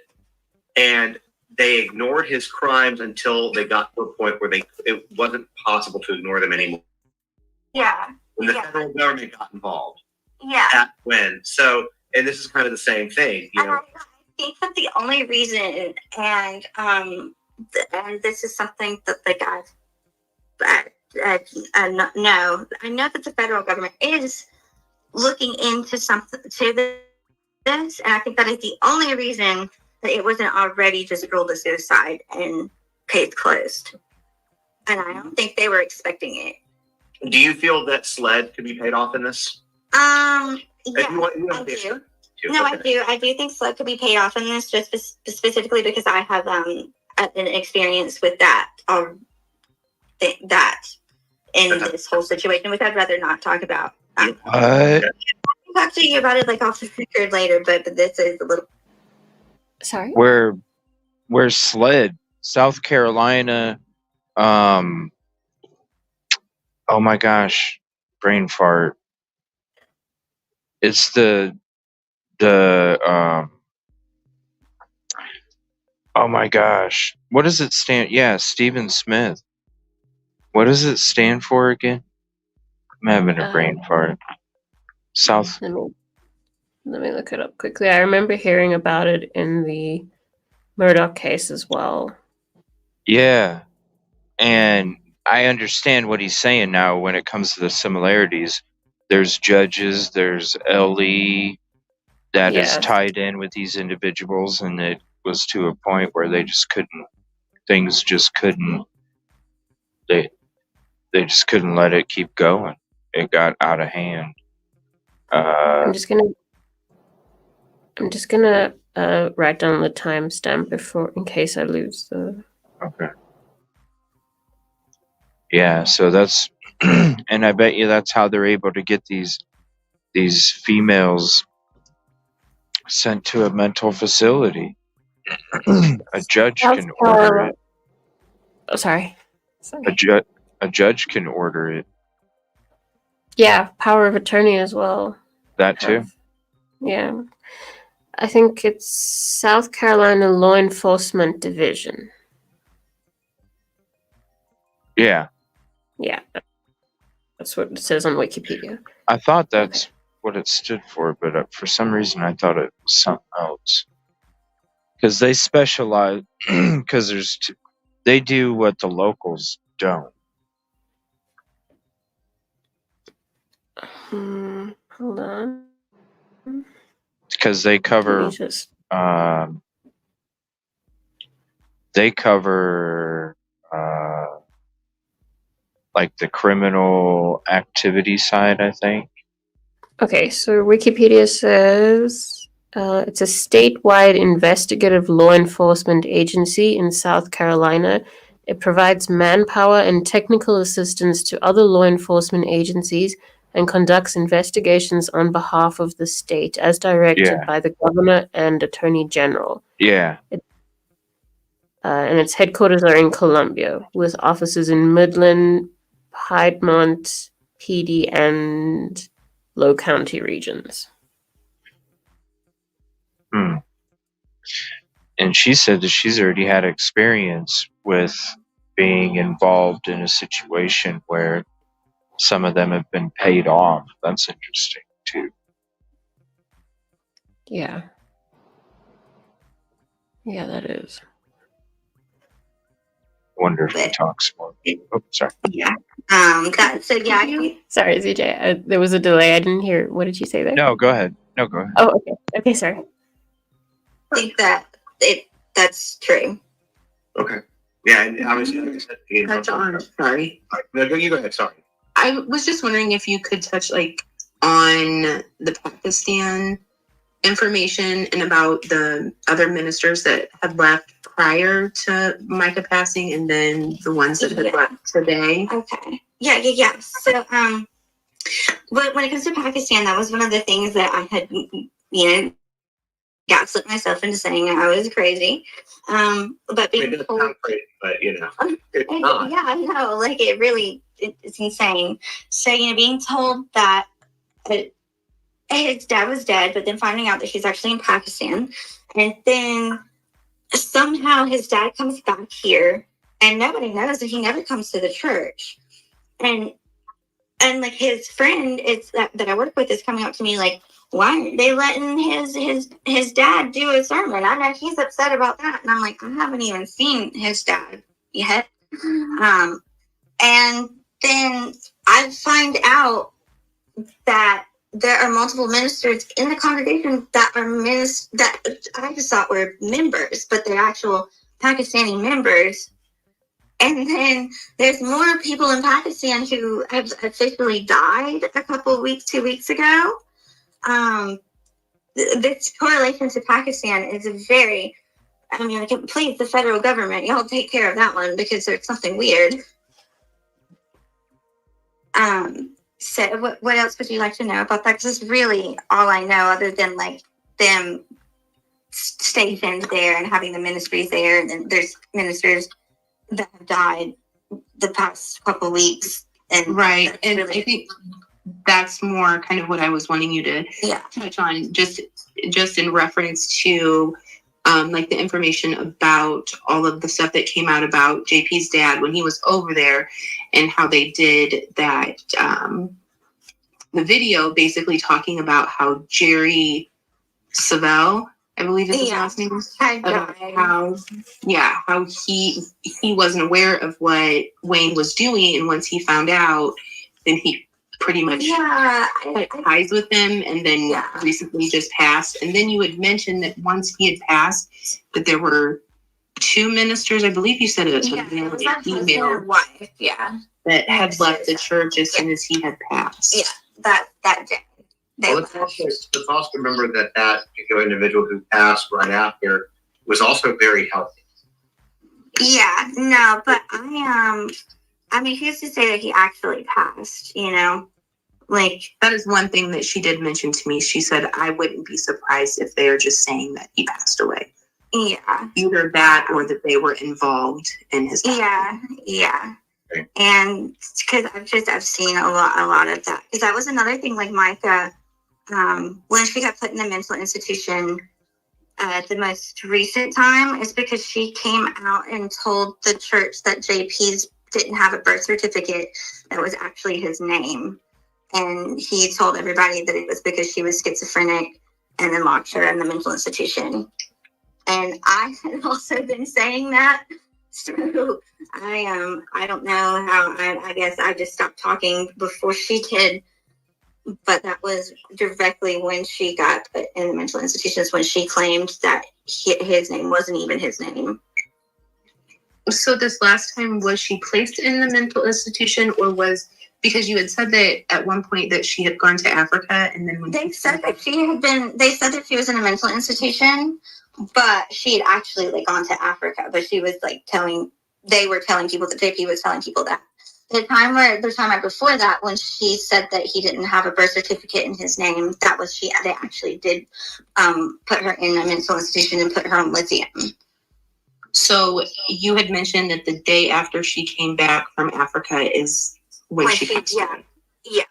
And they ignored his crimes until they got to a point where it wasn't possible to ignore them anymore. Yeah. When the federal government got involved. Yeah. That's when. So, and this is kind of the same thing, you know. I think that the only reason, and this is something that like no, I know that the federal government is looking into something to this, and I think that is the only reason that it wasn't already just ruled a suicide and case closed. And I don't think they were expecting it. Do you feel that SLED could be paid off in this? Yeah, I do. No, okay. I do think SLED could be paid off in this, just specifically because I have an experience with that in this whole situation, which I'd rather not talk about. What? I'll talk to you about it like off the record later, but this is a little. Sorry. Where SLED, South Carolina. Oh my gosh, brain fart. It's the oh my gosh, what does it stand? Yeah, Stephen Smith. What does it stand for again? I'm having a brain fart. South. Let me look it up quickly. I remember hearing about it in the Murdoch case as well. Yeah, and I understand what he's saying now when it comes to the similarities. there's judges, there's LE that is Yeah. tied in with these individuals, and it was to a point where they just couldn't. Things just couldn't. They just couldn't let it keep going. It got out of hand. I'm just gonna write down the timestamp in case I lose the. Okay. Yeah, so that's, and I bet you that's how they're able to get these females sent to a mental facility. A judge can order it. Oh, sorry. A judge can order it. Yeah, power of attorney as well. That too. Yeah. I think it's South Carolina Law Enforcement Division. Yeah. Yeah. That's what it says on Wikipedia. I thought that's what it stood for, but for some reason I thought it was something else. Because they specialize, because they do what the locals don't. Hold on. Because they cover, like the criminal activity side, I think. Okay, so Wikipedia says it's a statewide investigative law enforcement agency in South Carolina. It provides manpower and technical assistance to other law enforcement agencies and conducts investigations on behalf of the state as directed by the governor and attorney general. Yeah. And its headquarters are in Columbia, with offices in Midland, Piedmont, PD, and Low County regions. And she said that she's already had experience with being involved in a situation where some of them have been paid off. That's interesting too. Yeah. Yeah, that is. Wonder if he talks more. Oh, sorry. Yeah. Sorry, ZJ. There was a delay. I didn't hear. What did you say there? No, go ahead. No, go ahead. Oh, okay. Okay, sorry. I think that's true. Okay. Yeah, and obviously, like I said, Touch on. Sorry. No, you go ahead. Sorry. I was just wondering if you could touch on the Pakistan information and about the other ministers that had left prior to Micah passing, and then the ones that had left today. Okay. Yeah. So, when it comes to Pakistan, that was one of the things that I had, gaslit myself into saying I was crazy. But being told, crazy, but it's not. Yeah, I know. Like it's insane. So being told that his dad was dead, but then finding out that he's actually in Pakistan, and then somehow his dad comes back here, and nobody knows that he never comes to the church, and like his friend that I work with is coming up to me like, why aren't they letting his dad do a sermon? I know he's upset about that, and I'm like, I haven't even seen his dad yet. And then I find out that there are multiple ministers in the congregation that are that I just thought were members, but they're actual Pakistani members. And then there's more people in Pakistan who have officially died a couple weeks, 2 weeks ago. This correlation to Pakistan is please, the federal government, y'all take care of that one because there's something weird. So what else would you like to know about that? Because it's really all I know, other than them stationed there and having the ministries there. And then there's ministers that have died the past couple weeks. And right. And really, I think that's more kind of what I was wanting you to touch on, just in reference to the information about all of the stuff that came out about JP's dad when he was over there, and how they did that, the video basically talking about how Jerry Savelle, I believe is his last name, how he wasn't aware of what Wayne was doing, and once he found out, then he pretty much had ties with him, and then recently just passed. And then you had mentioned that once he had passed, that there were 2 ministers, I believe you said it, email wife, that had left the church as soon as he had passed. Yeah, that day. Well, let's also remember that particular individual who passed right after was also very healthy. Yeah, no, but I mean, who's to say that he actually passed, you know? Like, that is one thing that she did mention to me. She said, I wouldn't be surprised if they are just saying that he passed away. Yeah. Either that or that they were involved in his death. Yeah. Okay. And because I've seen a lot of that. Because that was another thing, like Micah, when she got put in the mental institution the most recent time, is because she came out and told the church that JP's didn't have a birth certificate that was actually his name. And he told everybody that it was because she was schizophrenic and then locked her in the mental institution. And I had also been saying that. So I don't know how, I guess I just stopped talking before she did. But that was directly when she got put in the mental institutions, when she claimed that his name wasn't even his name. So this last time, was she placed in the mental institution, or was, because you had said that at one point that she had gone to Africa, and then when they said that she was in a mental institution, but she had actually like gone to Africa, but she was like they were telling people that JP was telling people that. The time right before that, when she said that he didn't have a birth certificate in his name, they actually did put her in a mental institution and put her on lithium. So you had mentioned that the day after she came back from Africa is when she passed away. Yeah.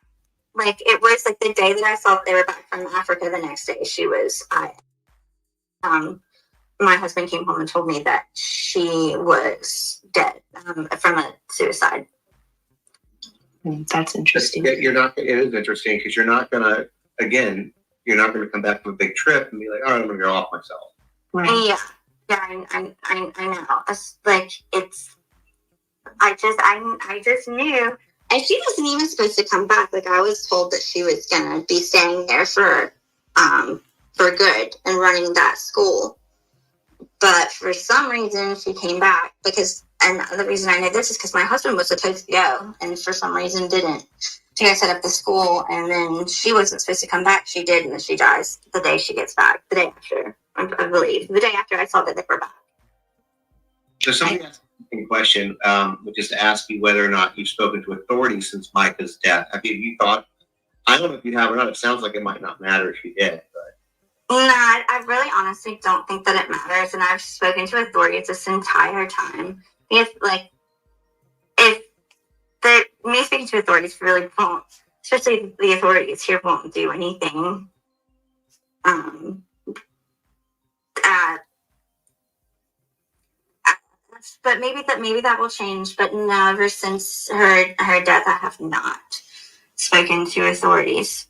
Like, it was like the day that I saw that they were back from Africa, the next day my husband came home and told me that she was dead from a suicide. That's interesting. It is interesting because you're not going to come back from a big trip and be like, oh, I'm going to go off myself. Right. Yeah, I know. It's like, I just knew. And she wasn't even supposed to come back. Like, I was told that she was going to be staying there for good and running that school. But for some reason, she came back and the reason I know this is because my husband was supposed to go and for some reason didn't. She had set up the school, and then she wasn't supposed to come back. She did, and then she dies the day she gets back. The day after, I believe. The day after I saw that they were back. So somebody asked a question, which is to ask you whether or not you've spoken to authorities since Micah's death. Have you thought, I don't know if you have or not, it sounds like it might not matter if you did, but. No, I really honestly don't think that it matters, and I've spoken to authorities this entire time. Me speaking to authorities really won't, especially the authorities here, won't do anything. But maybe that will change. But no, ever since her death, I have not spoken to authorities.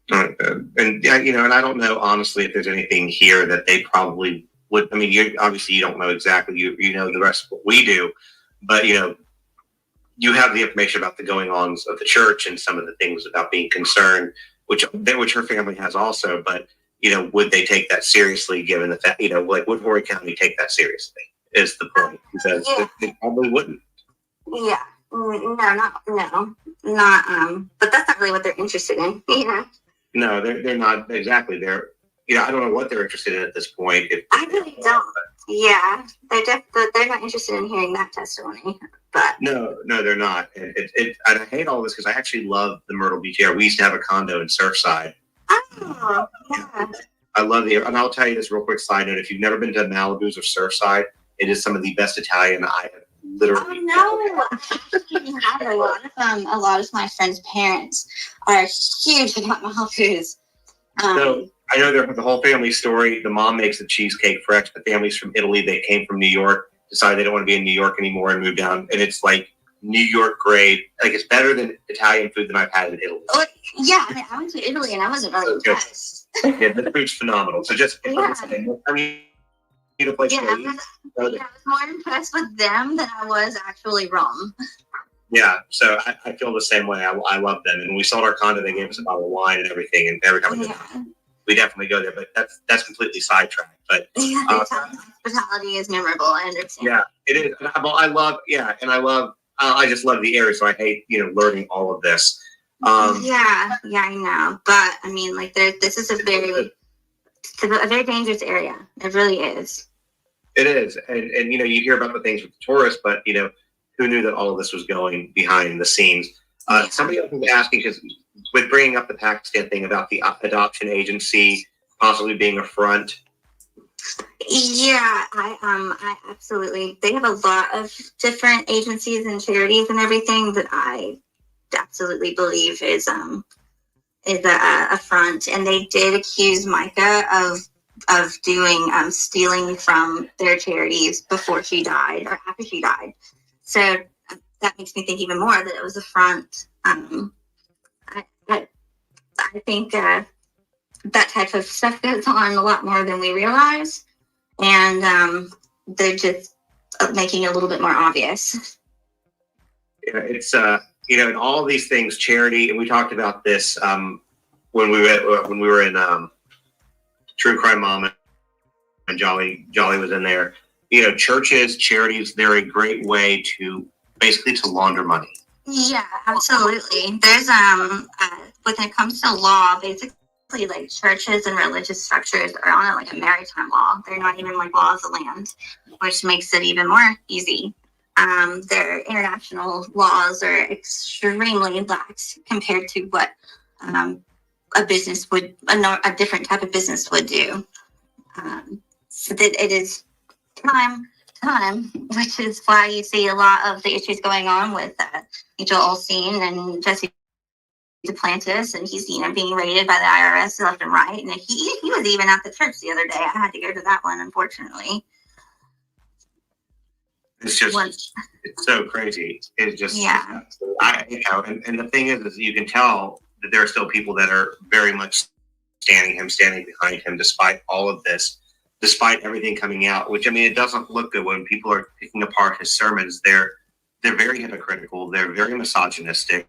And I don't know honestly if there's anything here that they probably would. I mean, you don't know exactly. You know the rest of what we do, but you have the information about the going-ons of the church and some of the things about being concerned, which her family has also. But would they take that seriously? Given the fact, like would Horry County take that seriously? Is the point, because they probably wouldn't. Yeah, no, not. But that's not really what they're interested in. No, they're not exactly. I don't know what they're interested in at this point. I really don't. Yeah, they're not interested in hearing that testimony. But no, they're not. And I hate all this because I actually love the Myrtle Beach area. We used to have a condo in Surfside. Oh, yeah. I love the area, and I'll tell you this real quick side note: if you've never been to Malibu's or Surfside, it is some of the best Italian I have literally. Oh no! A lot of my friends' parents are huge about Malibu's. So I know the whole family story. The mom makes the cheesecake fresh. The family's from Italy. They came from New York, decided they don't want to be in New York anymore and moved down. And it's like New York grade. Like, it's better than Italian food than I've had in Italy. Yeah, I mean, I went to Italy and I wasn't really impressed. Yeah, the food's phenomenal. So just, I mean, I was more impressed with them than I was actually Rome. Yeah, so I feel the same way. I love them, and when we sold our condo, they gave us a bottle of wine and everything. And every time we definitely go there. But that's completely sidetracked. But hospitality is memorable. I understand. Yeah, it is. I love. Yeah, and I just love the area. So I hate learning all of this. Yeah, I know. But I mean, like, this is a very dangerous area. It really is. It is, and you hear about the things with the tourists, but who knew that all of this was going behind the scenes? Somebody else was asking, because with bringing up the Pakistan thing about the adoption agency possibly being a front. Yeah, I absolutely. They have a lot of different agencies and charities and everything that I absolutely believe is a front, and they did accuse Micah of doing stealing from their charities before she died or after she died. So that makes me think even more that it was a front. I think that type of stuff goes on a lot more than we realize, and they're just making it a little bit more obvious. Yeah, it's in all these things, charity, and we talked about this when we were in True Crime Mom, and Jolly was in there. Churches, charities, they're a great way to basically to launder money. Yeah, absolutely. There's when it comes to law, basically, like, churches and religious structures are on like a maritime law. They're not even like laws of land, which makes it even more easy. Their international laws are extremely lax compared to what a business would, a different type of business would do. So that it is time, which is why you see a lot of the issues going on with Joel Osteen and Jesse Duplantis, and he's being raided by the IRS left and right. And he was even at the church the other day. I had to go to that one, unfortunately. It's just it's so crazy. It's just and the thing is you can tell that there are still people that are very much standing behind him, despite all of this, despite everything coming out. Which, I mean, it doesn't look good when people are picking apart his sermons. They're very hypocritical. They're very misogynistic.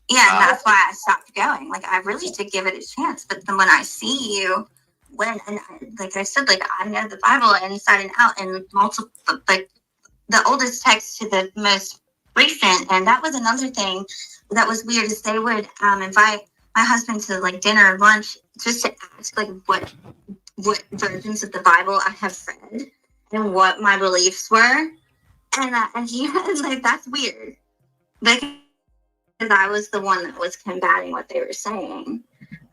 Yeah, and that's why I stopped going. Like, I really did give it a chance, but then when I see you, like I said, like, I know the Bible inside and out, and multiple, like, the oldest text to the most recent, and that was another thing that was weird, is they would invite my husband to like dinner or lunch just to ask like what versions of the Bible I have read and what my beliefs were, and he was like, that's weird, because I was the one that was combating what they were saying,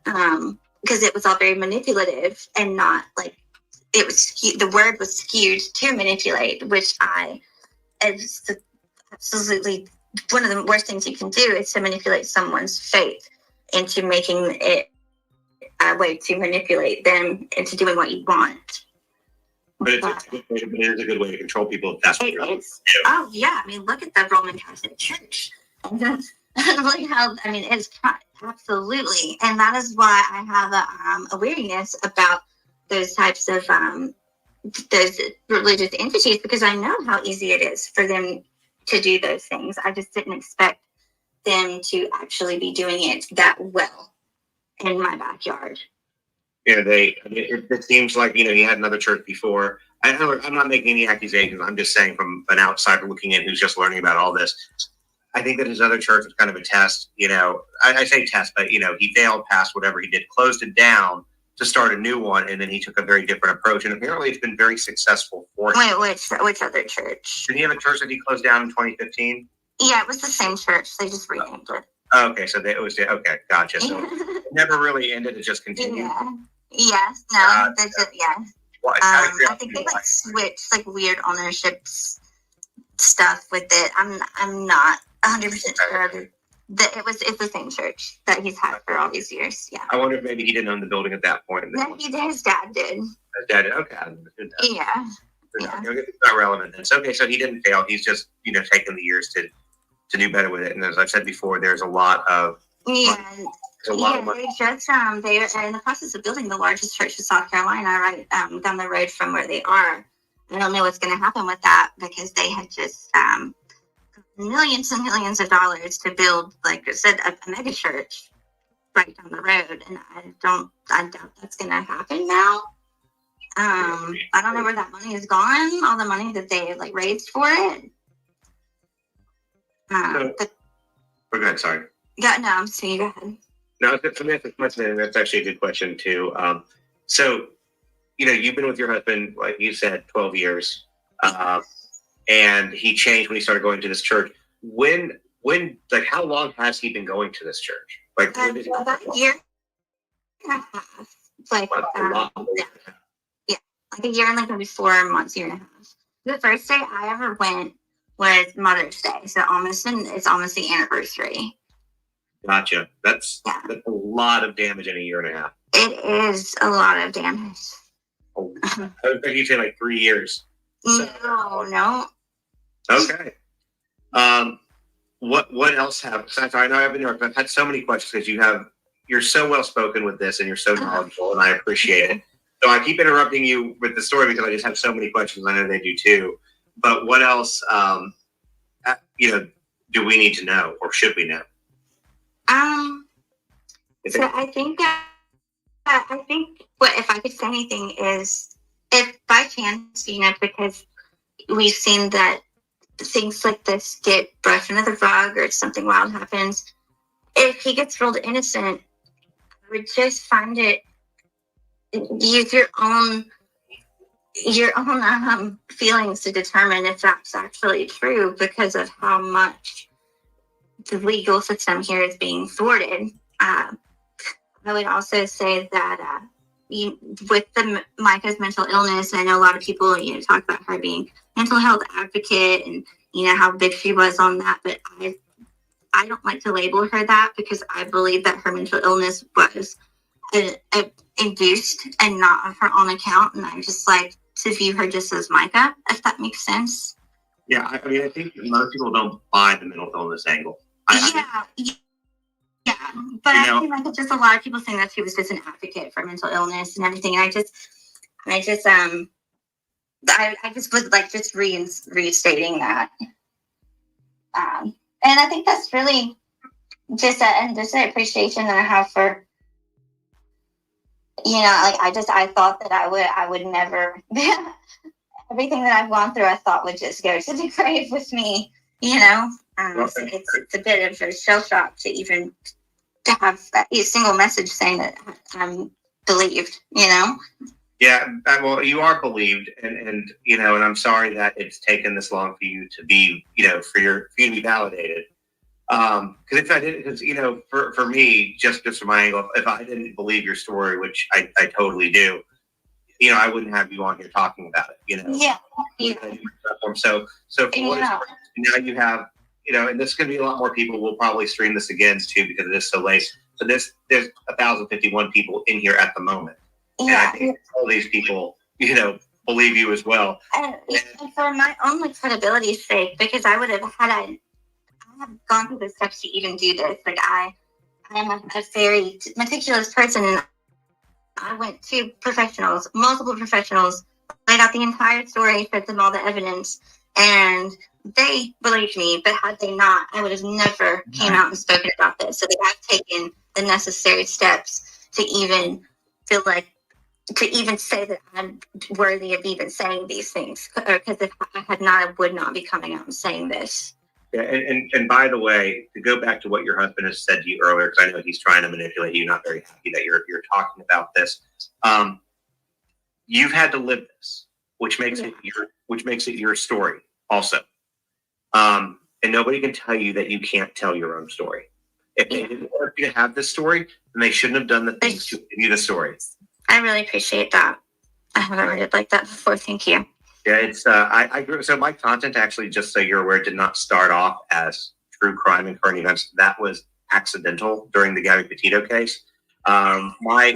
because it was all very manipulative and not like it was. The word was skewed to manipulate, which it's absolutely one of the worst things you can do is to manipulate someone's faith into making it a way to manipulate them into doing what you want. But it is a good way to control people if that's what you're doing. Oh yeah, I mean, look at the Roman Catholic Church. Look how, I mean, it's absolutely, and that is why I have a awareness about those types of those religious entities, because I know how easy it is for them to do those things. I just didn't expect them to actually be doing it that well in my backyard. Yeah, it seems like, he had another church before. I'm not making any accusations. I'm just saying, from an outsider looking in who's just learning about all this, I think that his other church was kind of a test. I say test, but he failed past whatever he did, closed it down to start a new one, and then he took a very different approach, and apparently it's been very successful for him. Wait, which other church? Did he have a church that he closed down in 2015? Yeah, it was the same church. They just renamed it. Okay, so okay, gotcha. So it never really ended; it just continued. Yeah. Yes. No. Yeah. Well, I think they like switched like weird ownership stuff with it. I'm not 100% sure that it's the same church that he's had for all these years. Yeah. I wonder if maybe he didn't own the building at that point. No, he did. His dad did. His dad did. Okay. Yeah. It's not relevant. It's okay. So he didn't fail. He's just taken the years to do better with it. And as I've said before, there's a lot of they just they are in the process of building the largest church in South Carolina, right down the road from where they are. I don't know what's going to happen with that, because they had just millions and millions of dollars to build, like I said, a mega church right down the road, and I doubt that's going to happen now. I don't know where that money is gone, all the money that they like raised for it. Go ahead, sorry. Yeah, no, I'm saying, go ahead. No, that's actually a good question too. So, you've been with your husband, like you said, 12 years, and he changed when he started going to this church. When, like, how long has he been going to this church? Like, about a year and a half. Like, yeah, like a year and like maybe 4 months, year and a half. The first day I ever went was Mother's Day, so it's almost the anniversary. Gotcha. That's a lot of damage in a year and a half. It is a lot of damage. Oh, I think you say like 3 years. No. Okay. What else have? I know I've had so many questions because you're so well spoken with this and you're so knowledgeable, and I appreciate it. So I keep interrupting you with the story because I just have so many questions. I know they do too. But what else, do we need to know, or should we know? So I think what if I could say anything is, if by chance, because we've seen that things like this get brushed under the rug or something wild happens, if he gets ruled innocent, I would just find it, use your own feelings to determine if that's actually true, because of how much the legal system here is being thwarted. I would also say that with Micah's mental illness, I know a lot of people talk about her being mental health advocate and how big she was on that, but I don't like to label her that, because I believe that her mental illness was induced and not on her own account, and I just like to view her just as Micah, if that makes sense. Yeah, I mean, I think most people don't buy the mental illness angle. Yeah, but I feel like it's just a lot of people saying that she was just an advocate for mental illness and everything. I just would like just restating that. And I think that's really just an appreciation that I have for, I thought that I would never, everything that I've gone through, I thought would just go to the grave with me, So it's a bit of a shell shock to even to have a single message saying that I'm believed, Yeah, well, you are believed, and and I'm sorry that it's taken this long for you to be, for you to be validated. Because if I didn't, for me, just from my angle, if I didn't believe your story, which I totally do, I wouldn't have you on here talking about it, Yeah. So for what it's worth, now you have, and this is going to be a lot more people. We'll probably stream this again too, because it is so late. So there's 1,051 people in here at the moment. Yeah. And I think all these people, believe you as well. And for my own credibility's sake, because I would have I have gone through the steps to even do this. Like I am a very meticulous person, and I went to multiple professionals, laid out the entire story, showed them all the evidence, and they believed me. But had they not, I would have never came out and spoken about this. So they have taken the necessary steps to even feel like, to even say that I'm worthy of even saying these things. Because if I had not, I would not be coming out and saying this. Yeah, and by the way, to go back to what your husband has said to you earlier, because I know he's trying to manipulate you, not very happy that you're talking about this. You've had to live this, which makes it your story also. And nobody can tell you that you can't tell your own story. If they didn't want you to have this story, then they shouldn't have done the things to give you the story. I really appreciate that. I haven't read it like that before. Thank you. Yeah, it's I grew. So my content, actually, just so you're aware, did not start off as true crime and current events. That was accidental during the Gabby Petito case. My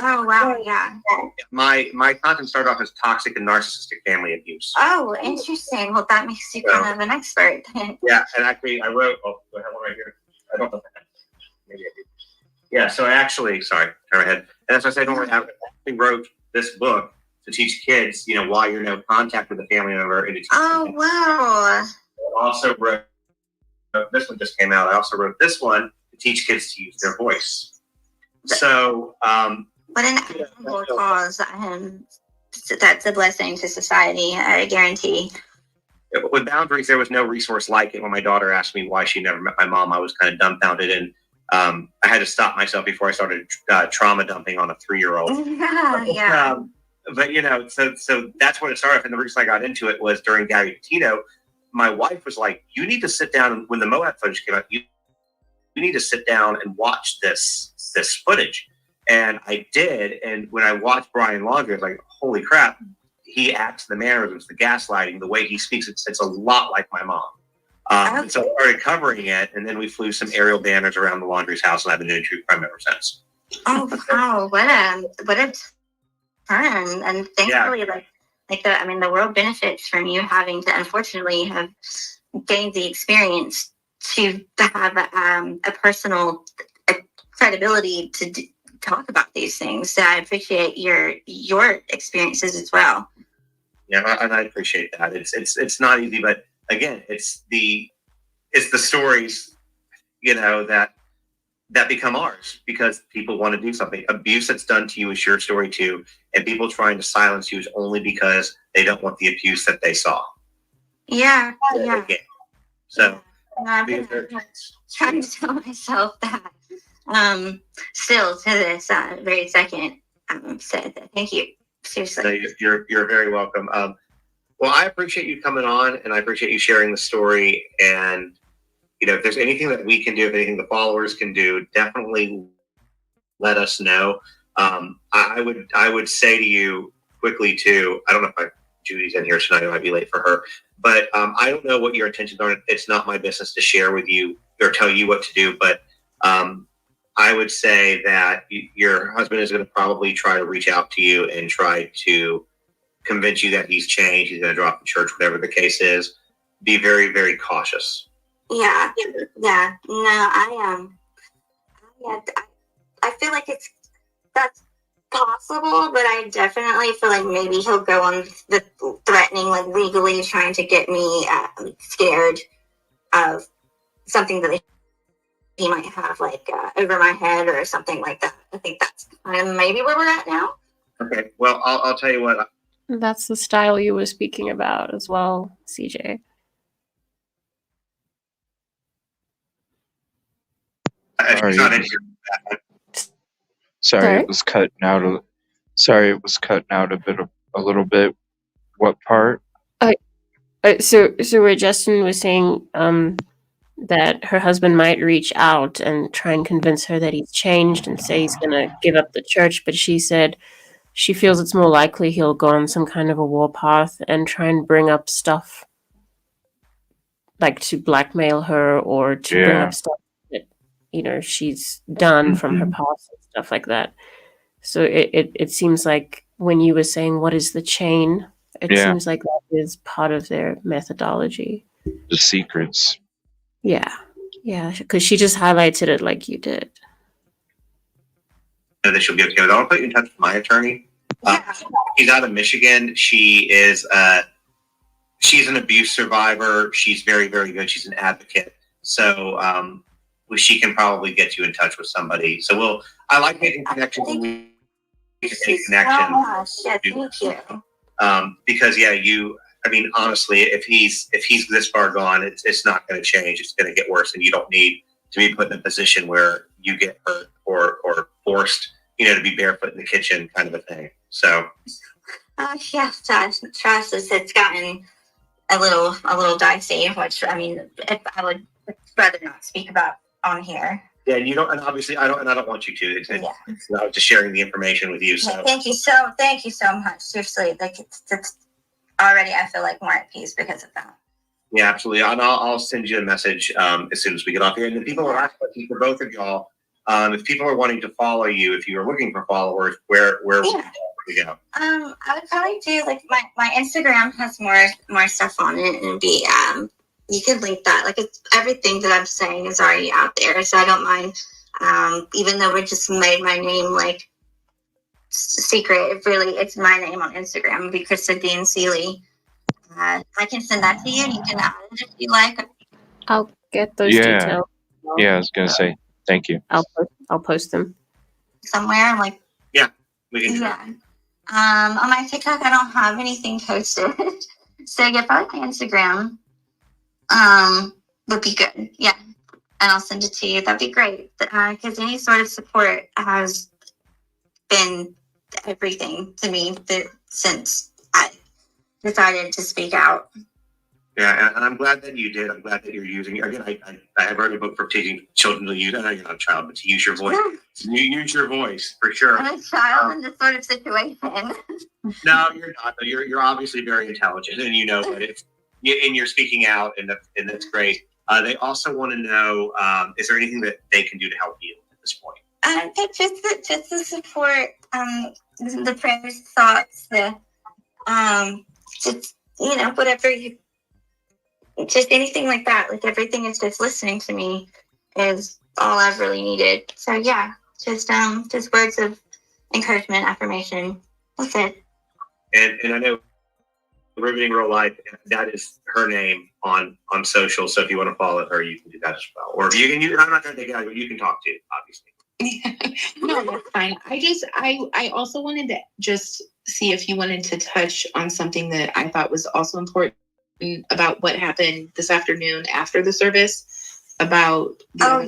content started off as toxic and narcissistic family abuse. Oh, interesting. Well, that makes you kind of an expert. Yeah, and actually, I wrote. Oh, I have one right here. I don't know. Maybe I did. Yeah. So actually, sorry, turn my head. And as I said, I actually wrote this book to teach kids, why you're no contact with a family member. Oh, wow. I also wrote this one just came out. I also wrote this one to teach kids to use their voice. So, what an admirable cause. That's a blessing to society, I guarantee. With boundaries, there was no resource like it. When my daughter asked me why she never met my mom, I was kind of dumbfounded, and I had to stop myself before I started trauma dumping on a 3-year-old. Yeah. But so that's where it started. And the reason I got into it was during Gabby Petito, my wife was like, "You need to sit down." When the Moab footage came out, you need to sit down and watch this footage. And I did. And when I watched Brian Longer, I was like, "Holy crap!" He acts, the mannerisms, the gaslighting, the way he speaks. It's a lot like my mom. And so I started covering it, and then we flew some aerial banners around the Laundrie's house, and I've been doing true crime ever since. Oh wow! What a turn! And thankfully, the world benefits from you having to, unfortunately, have gained the experience to have a personal credibility to talk about these things. So I appreciate your experiences as well. Yeah, and I appreciate that. It's not easy, but again, it's the stories, that become ours because people want to do something. Abuse that's done to you is your story too, and people trying to silence you is only because they don't want the abuse that they saw. Yeah. So I've been trying to tell myself that. Still to this very second. So thank you. Seriously. No, you're very welcome. Well, I appreciate you coming on, and I appreciate you sharing the story. And if there's anything that we can do, if anything the followers can do, definitely let us know. I would say to you quickly too. I don't know if Judy's in here tonight. I might be late for her, but I don't know what your intentions are. It's not my business to share with you or tell you what to do. But I would say that your husband is going to probably try to reach out to you and try to convince you that he's changed. He's going to drop the church, whatever the case is. Be very, very cautious. Yeah. No, I feel like that's possible, but I definitely feel like maybe he'll go on the threatening, like legally trying to get me scared of something that he might have over my head or something like that. I think that's kind of maybe where we're at now. Okay. Well, I'll tell you what. That's the style you were speaking about as well, CJ. Sorry, it was cutting out. Sorry, it was cutting out a little bit. What part? So where Justin was saying that her husband might reach out and try and convince her that he's changed and say he's gonna give up the church, but she said she feels it's more likely he'll go on some kind of a warpath and try and bring up stuff like to blackmail her or to bring up stuff that she's done from her past and stuff like that. So it seems like when you were saying what is the chain, it seems like that is part of their methodology. The secrets. Yeah, because she just highlighted it like you did. That she'll be okay with. I'll put you in touch with my attorney. She's out of Michigan. She is she's an abuse survivor. She's very, very good. She's an advocate. So she can probably get you in touch with somebody. So I like making connections. We can make connections. Thank you. Because honestly, if he's this far gone, it's not going to change. It's going to get worse, and you don't need to be put in a position where you get hurt or forced, to be barefoot in the kitchen, kind of a thing. So, yes, trust us. It's gotten a little dicey, which I would rather not speak about on here. Yeah, you don't, and obviously I don't want you to. It's not just sharing the information with you. So thank you so much. Seriously, it's already I feel like more at peace because of that. Yeah, absolutely. And I'll send you a message as soon as we get off here. And if people are asking for both of y'all, if people are wanting to follow you, if you are looking for followers, where would you go? I would probably do my Instagram has more stuff on it, and be you could link that. It's everything that I'm saying is already out there, so I don't mind. Even though we just made my name secret, it's my name on Instagram. It'd be Krista Dean Seeley. I can send that to you, and you can add it if you like. get those details. Yeah, I was gonna say thank you. I'll post them somewhere. Like, We can do that. On my TikTok, I don't have anything posted. So yeah, probably my Instagram would be good. Yeah, and I'll send it to you. That'd be great. Because any sort of support has been everything to me since I decided to speak out. Yeah, and I'm glad that you did. I'm glad that you're using it. Again, I have read a book for teaching children to use. I know you're not a child, but to use your voice. You use your voice for sure. I'm a child in this sort of situation. No, you're not. You're obviously very intelligent, and you know that and you're speaking out, and that's great. They also want to know: is there anything that they can do to help you at this point? Just the support, the prayers, thoughts, just whatever you. Just anything like that. Like everything is just listening to me is all I've really needed. So yeah, just words of encouragement, affirmation. That's it. And I know Riveting Real Life, that is her name on social. So if you want to follow her, you can do that as well. Or if you can, I'm not going to take it out, but you can talk to, obviously. No, that's fine. I also wanted to just see if you wanted to touch on something that I thought was also important about what happened this afternoon after the service about the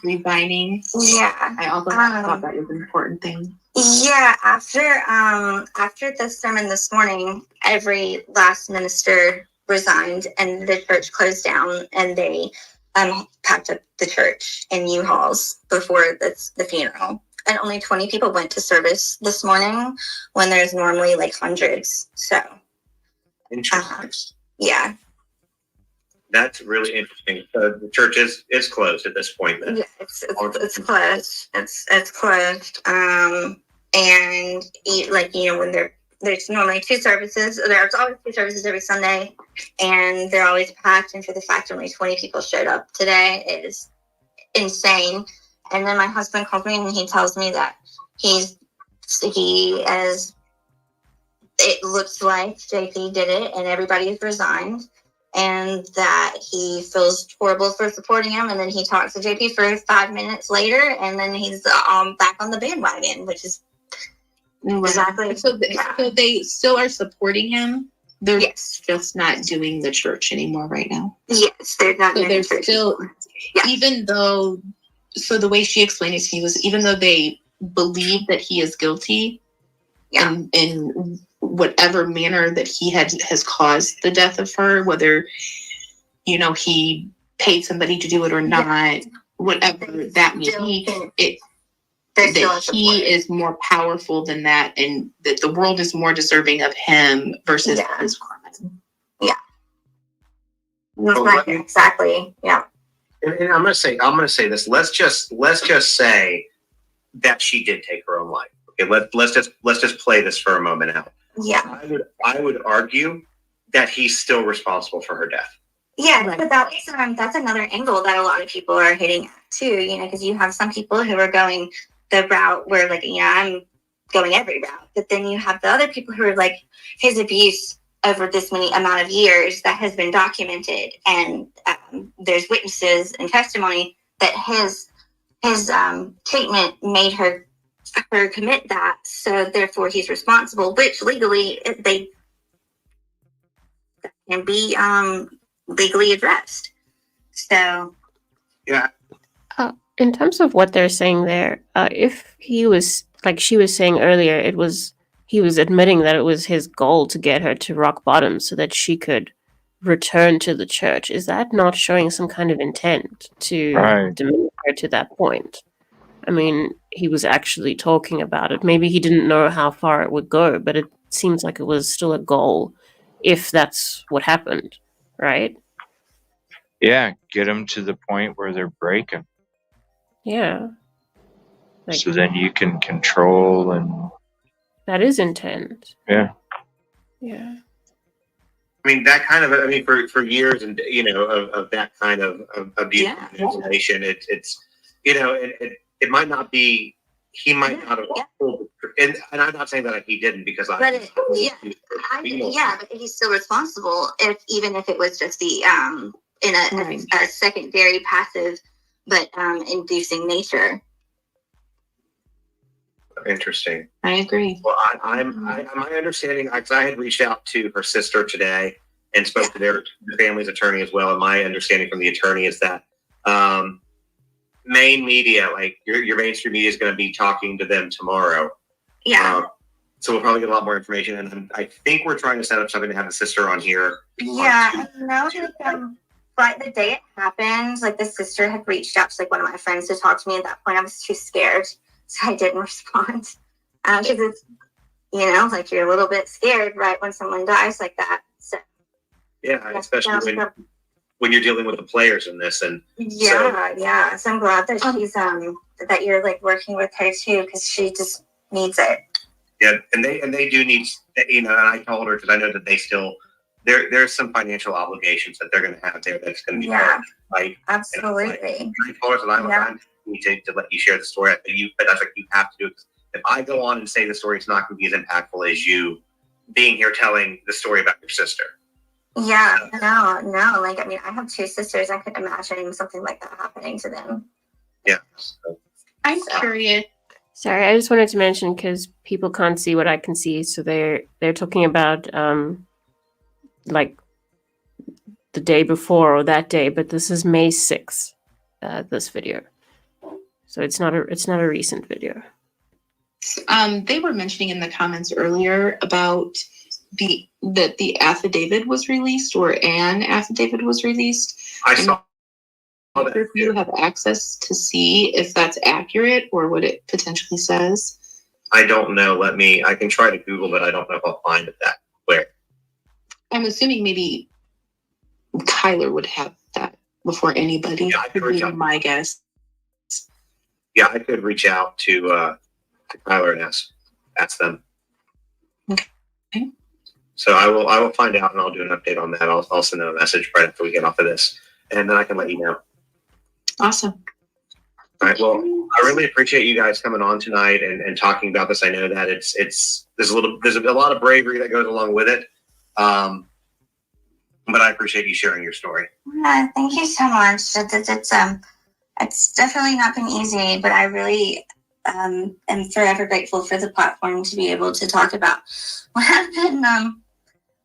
resigning. Yeah, I also thought that was an important thing. Yeah, after the sermon this morning, every last minister resigned and the church closed down, and they packed up the church in U-Hauls before the funeral. And only 20 people went to service this morning when there's normally like hundreds. So interesting. Yeah. That's really interesting. The church is closed at this point. Then. Yeah, it's closed. It's closed. And when there's normally two services. There's always two services every Sunday, and they're always packed. And for the fact only 20 people showed up today is insane. And then my husband called me and he tells me that it looks like JP did it and everybody has resigned, and that he feels horrible for supporting him. And then he talks to JP for 5 minutes later, and then he's back on the bandwagon, which is exactly. So they still are supporting him. They're just not doing the church anymore right now. Yes, they're not. So they're still, even though. So the way she explained it to me was, even though they believe that he is guilty, in whatever manner that he has caused the death of her, whether he paid somebody to do it or not, whatever that may be, that he is more powerful than that, and that the world is more deserving of him versus his crime. Exactly. Yeah. And I'm gonna say this. Let's just say that she did take her own life. Okay, let's just play this for a moment out. Yeah. I would argue that he's still responsible for her death. Yeah, right. But that's another angle that a lot of people are hitting at too. Because you have some people who are going the route where I'm going every route, but then you have the other people who are like, his abuse over this many amount of years that has been documented, and there's witnesses and testimony that his treatment made her commit that, so therefore he's responsible, which legally they can be legally addressed. So yeah. In terms of what they're saying there, if he was, like she was saying earlier, he was admitting that it was his goal to get her to rock bottom so that she could return to the church. Is that not showing some kind of intent to demean her to that point? I mean, he was actually talking about it. Maybe he didn't know how far it would go, but it seems like it was still a goal if that's what happened, right? Yeah, get them to the point where they're breaking. Yeah. So then you can control and... That is intent. Yeah. Yeah. I mean, that kind of, for years and, of that kind of abuse and manipulation, it's it might not be, he might not have pulled, and I'm not saying that he didn't, because but he's still responsible, even if it was just the in a secondary passive but inducing nature. Interesting. I agree. Well, my understanding, because I had reached out to her sister today and spoke to their family's attorney as well. And my understanding from the attorney is that main media, like your mainstream media, is going to be talking to them tomorrow. Yeah. So we'll probably get a lot more information. And I think we're trying to set up something to have the sister on here. Yeah. Right the day it happened, like the sister had reached out to like one of my friends to talk to me. At that point, I was too scared, so I didn't respond. Because it's, like you're a little bit scared right when someone dies like that. So yeah, especially when you're dealing with the players in this. And yeah. So I'm glad that she's that you're like working with her too, because she just needs it. Yeah, and they do need, and I told her, because I know that they still. There's some financial obligations that they're going to have there that's going to be hard, right? Absolutely. I told her that I'm need to let you share the story, but I was like, you have to do it. If I go on and say the story, it's not going to be as impactful as you being here telling the story about your sister. Yeah, no. Like, I mean, I have two sisters. I could imagine something like that happening to them. Yeah. I'm curious. Sorry, I just wanted to mention, because people can't see what I can see, so they're talking about like the day before or that day, but this is May 6th, this video. So it's not a recent video. They were mentioning in the comments earlier about that the affidavit was released, or an affidavit was released. I saw that. If you have access to see if that's accurate or what it potentially says. I don't know. I can try to Google, but I don't know if I'll find it where. I'm assuming maybe Kyler would have that before anybody. Yeah, I could reach out. My guess. Yeah, I could reach out to Kyler and ask them. Okay. So I will find out, and I'll do an update on that. I'll send them a message right after we get off of this, and then I can let you know. Awesome. All right. Well, I really appreciate you guys coming on tonight and talking about this. I know that there's a lot of bravery that goes along with it. But I appreciate you sharing your story. Yeah, thank you so much. It's definitely not been easy, but I really am forever grateful for the platform to be able to talk about what I've been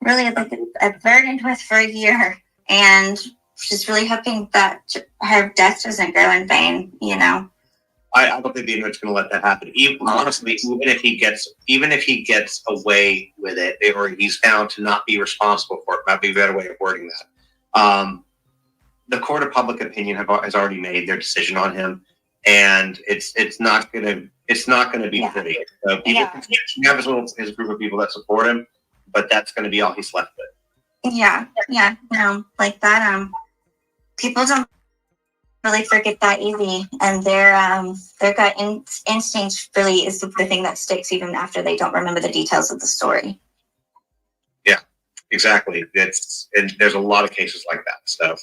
really like burdened with for a year, and just really hoping that her death doesn't go in vain. I don't think the internet's going to let that happen. Honestly, even if he gets away with it, or he's found to not be responsible for it, might be a better way of wording that. The court of public opinion has already made their decision on him, and it's not going to be pretty. So you have his group of people that support him, but that's going to be all he's left with. Yeah, like that. People don't really forget that easy, and their gut instinct really is the thing that sticks even after they don't remember the details of the story. Yeah, exactly. And there's a lot of cases like that. So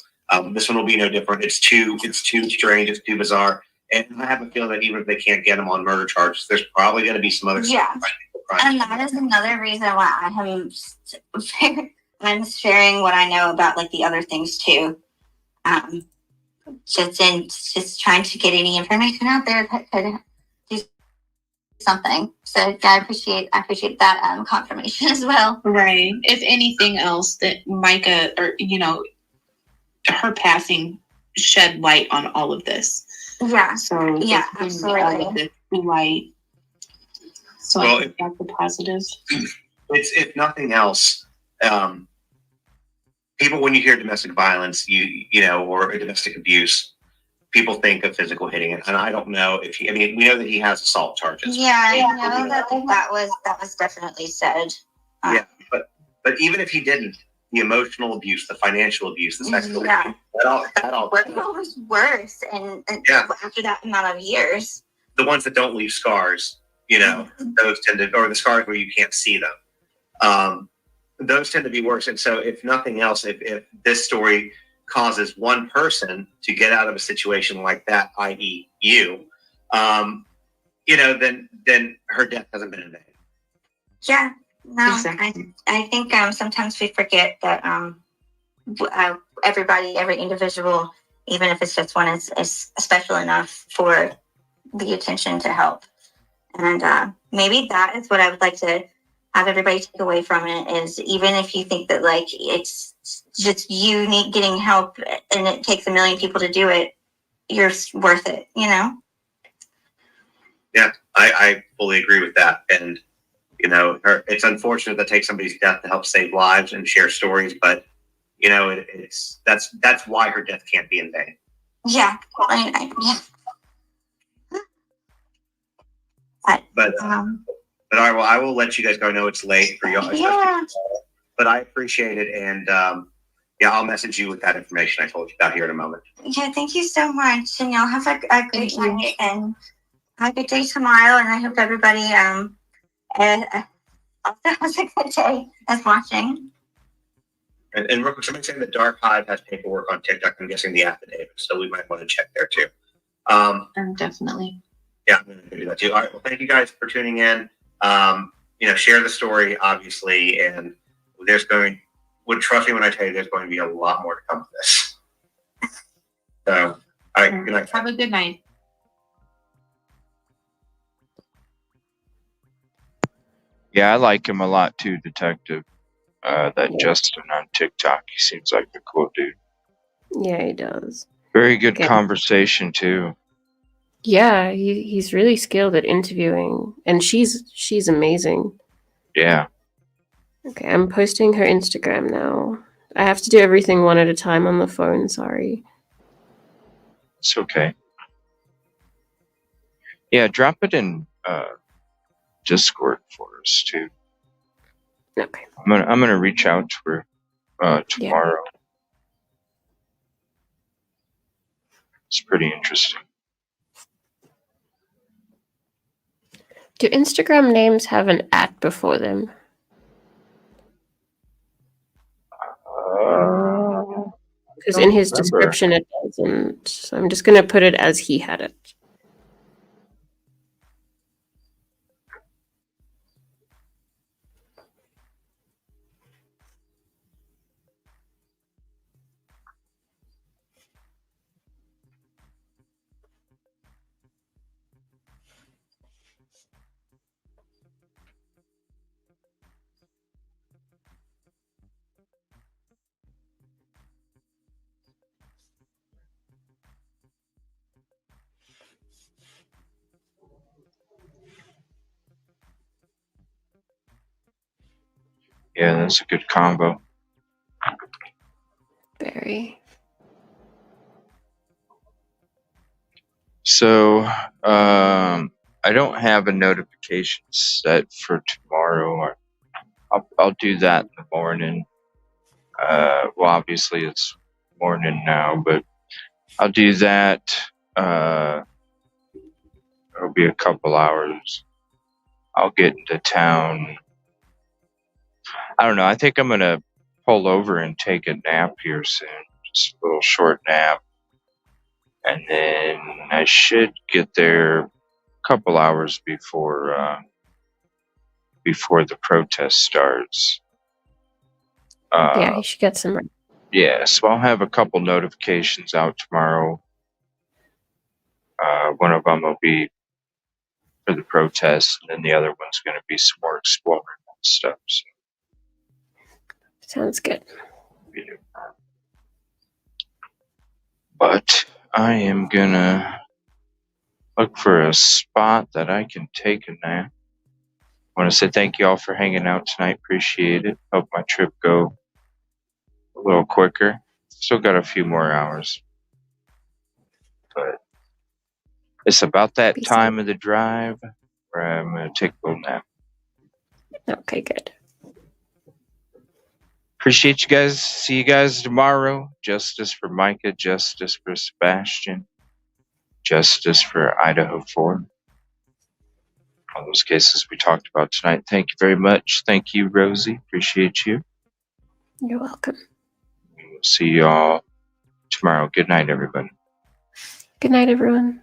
this one will be no different. It's too strange. It's too bizarre. And I have a feeling that even if they can't get him on murder charges, there's probably going to be some other stuff. And that is another reason why I'm sharing what I know about like the other things too. Just trying to get any information out there that could do something. So I appreciate that confirmation as well. Right. If anything else, that Micah, or her passing shed light on all of this. Yeah. So Absolutely. Light. So I think that's a positive. It's, if nothing else, people, when you hear domestic violence, or domestic abuse, people think of physical hitting, and I don't know if we know that he has assault charges. Yeah, I know that was definitely said. Yeah, but even if he didn't, the emotional abuse, the financial abuse, the sexual abuse, that all was worse, and after that amount of years, the ones that don't leave scars, those tend to, or the scars where you can't see them. Those tend to be worse. And so if nothing else, if this story causes one person to get out of a situation like that, i.e. you, then her death hasn't been in vain. Yeah, no, exactly. I think sometimes we forget that everybody, every individual, even if it's just one, is special enough for the attention to help. And maybe that is what I would like to have everybody take away from it, is even if you think that like it's just you getting help and it takes 1 million people to do it, you're worth it, you know? Yeah, I fully agree with that. And, you know, it's unfortunate that it takes somebody's death to help save lives and share stories, but, you know, that's why her death can't be in vain. Yeah. Yeah. But I will let you guys go. I know it's late for y'all. Yeah. But I appreciate it. And yeah, I'll message you with that information I told you about here in a moment. Yeah, thank you so much. And y'all have a great night and have a good day tomorrow. And I hope everybody also has a good day that's watching. And real quick, somebody saying the Dark Hive has paperwork on TikTok. I'm guessing the affidavit, so we might want to check there too. Definitely. Yeah, I'm going to do that too. All right. Well, thank you guys for tuning in. You know, share the story, obviously, and trust me when I tell you, there's going to be a lot more to come to this. So, all right. Good night. Have a good night. Yeah, I like him a lot too, Detective. That Justin on TikTok. He seems like a cool dude. Yeah, he does. Very good conversation too. Yeah, he's really skilled at interviewing, and she's amazing. Yeah. Okay, I'm posting her Instagram now. I have to do everything one at a time on the phone, sorry. It's okay. Yeah, drop it in Discord for us too. Okay. I'm gonna reach out to her tomorrow. Yeah. It's pretty interesting. Do Instagram names have an @ before them? Because in his description it doesn't. So I'm just going to put it as he had it. Yeah, that's a good combo. Very. So, I don't have a notification set for tomorrow. I'll do that in the morning. Well, obviously it's morning now, but I'll do that. It'll be a couple hours. I'll get into town. I don't know. I think I'm gonna pull over and take a nap here soon. Just a little short nap. And then I should get there a couple hours before the protest starts. Yeah, you should get some. Yeah, so I'll have a couple notifications out tomorrow. One of them will be for the protest, and then the other one's going to be some more exploring stuff. So. Sounds good. But I am going to look for a spot that I can take a nap. I want to say thank you all for hanging out tonight. Appreciate it. Hope my trip go a little quicker. Still got a few more hours. But it's about that time of the drive where I'm going to take a little nap. Okay, good. Appreciate you guys. See you guys tomorrow. Justice for Micah. Justice for Sebastian. Justice for Idaho 4. All those cases we talked about tonight. Thank you very much. Thank you, Rosie. Appreciate you. You're welcome. We'll see you all tomorrow. Good night, everybody. Good night, everyone.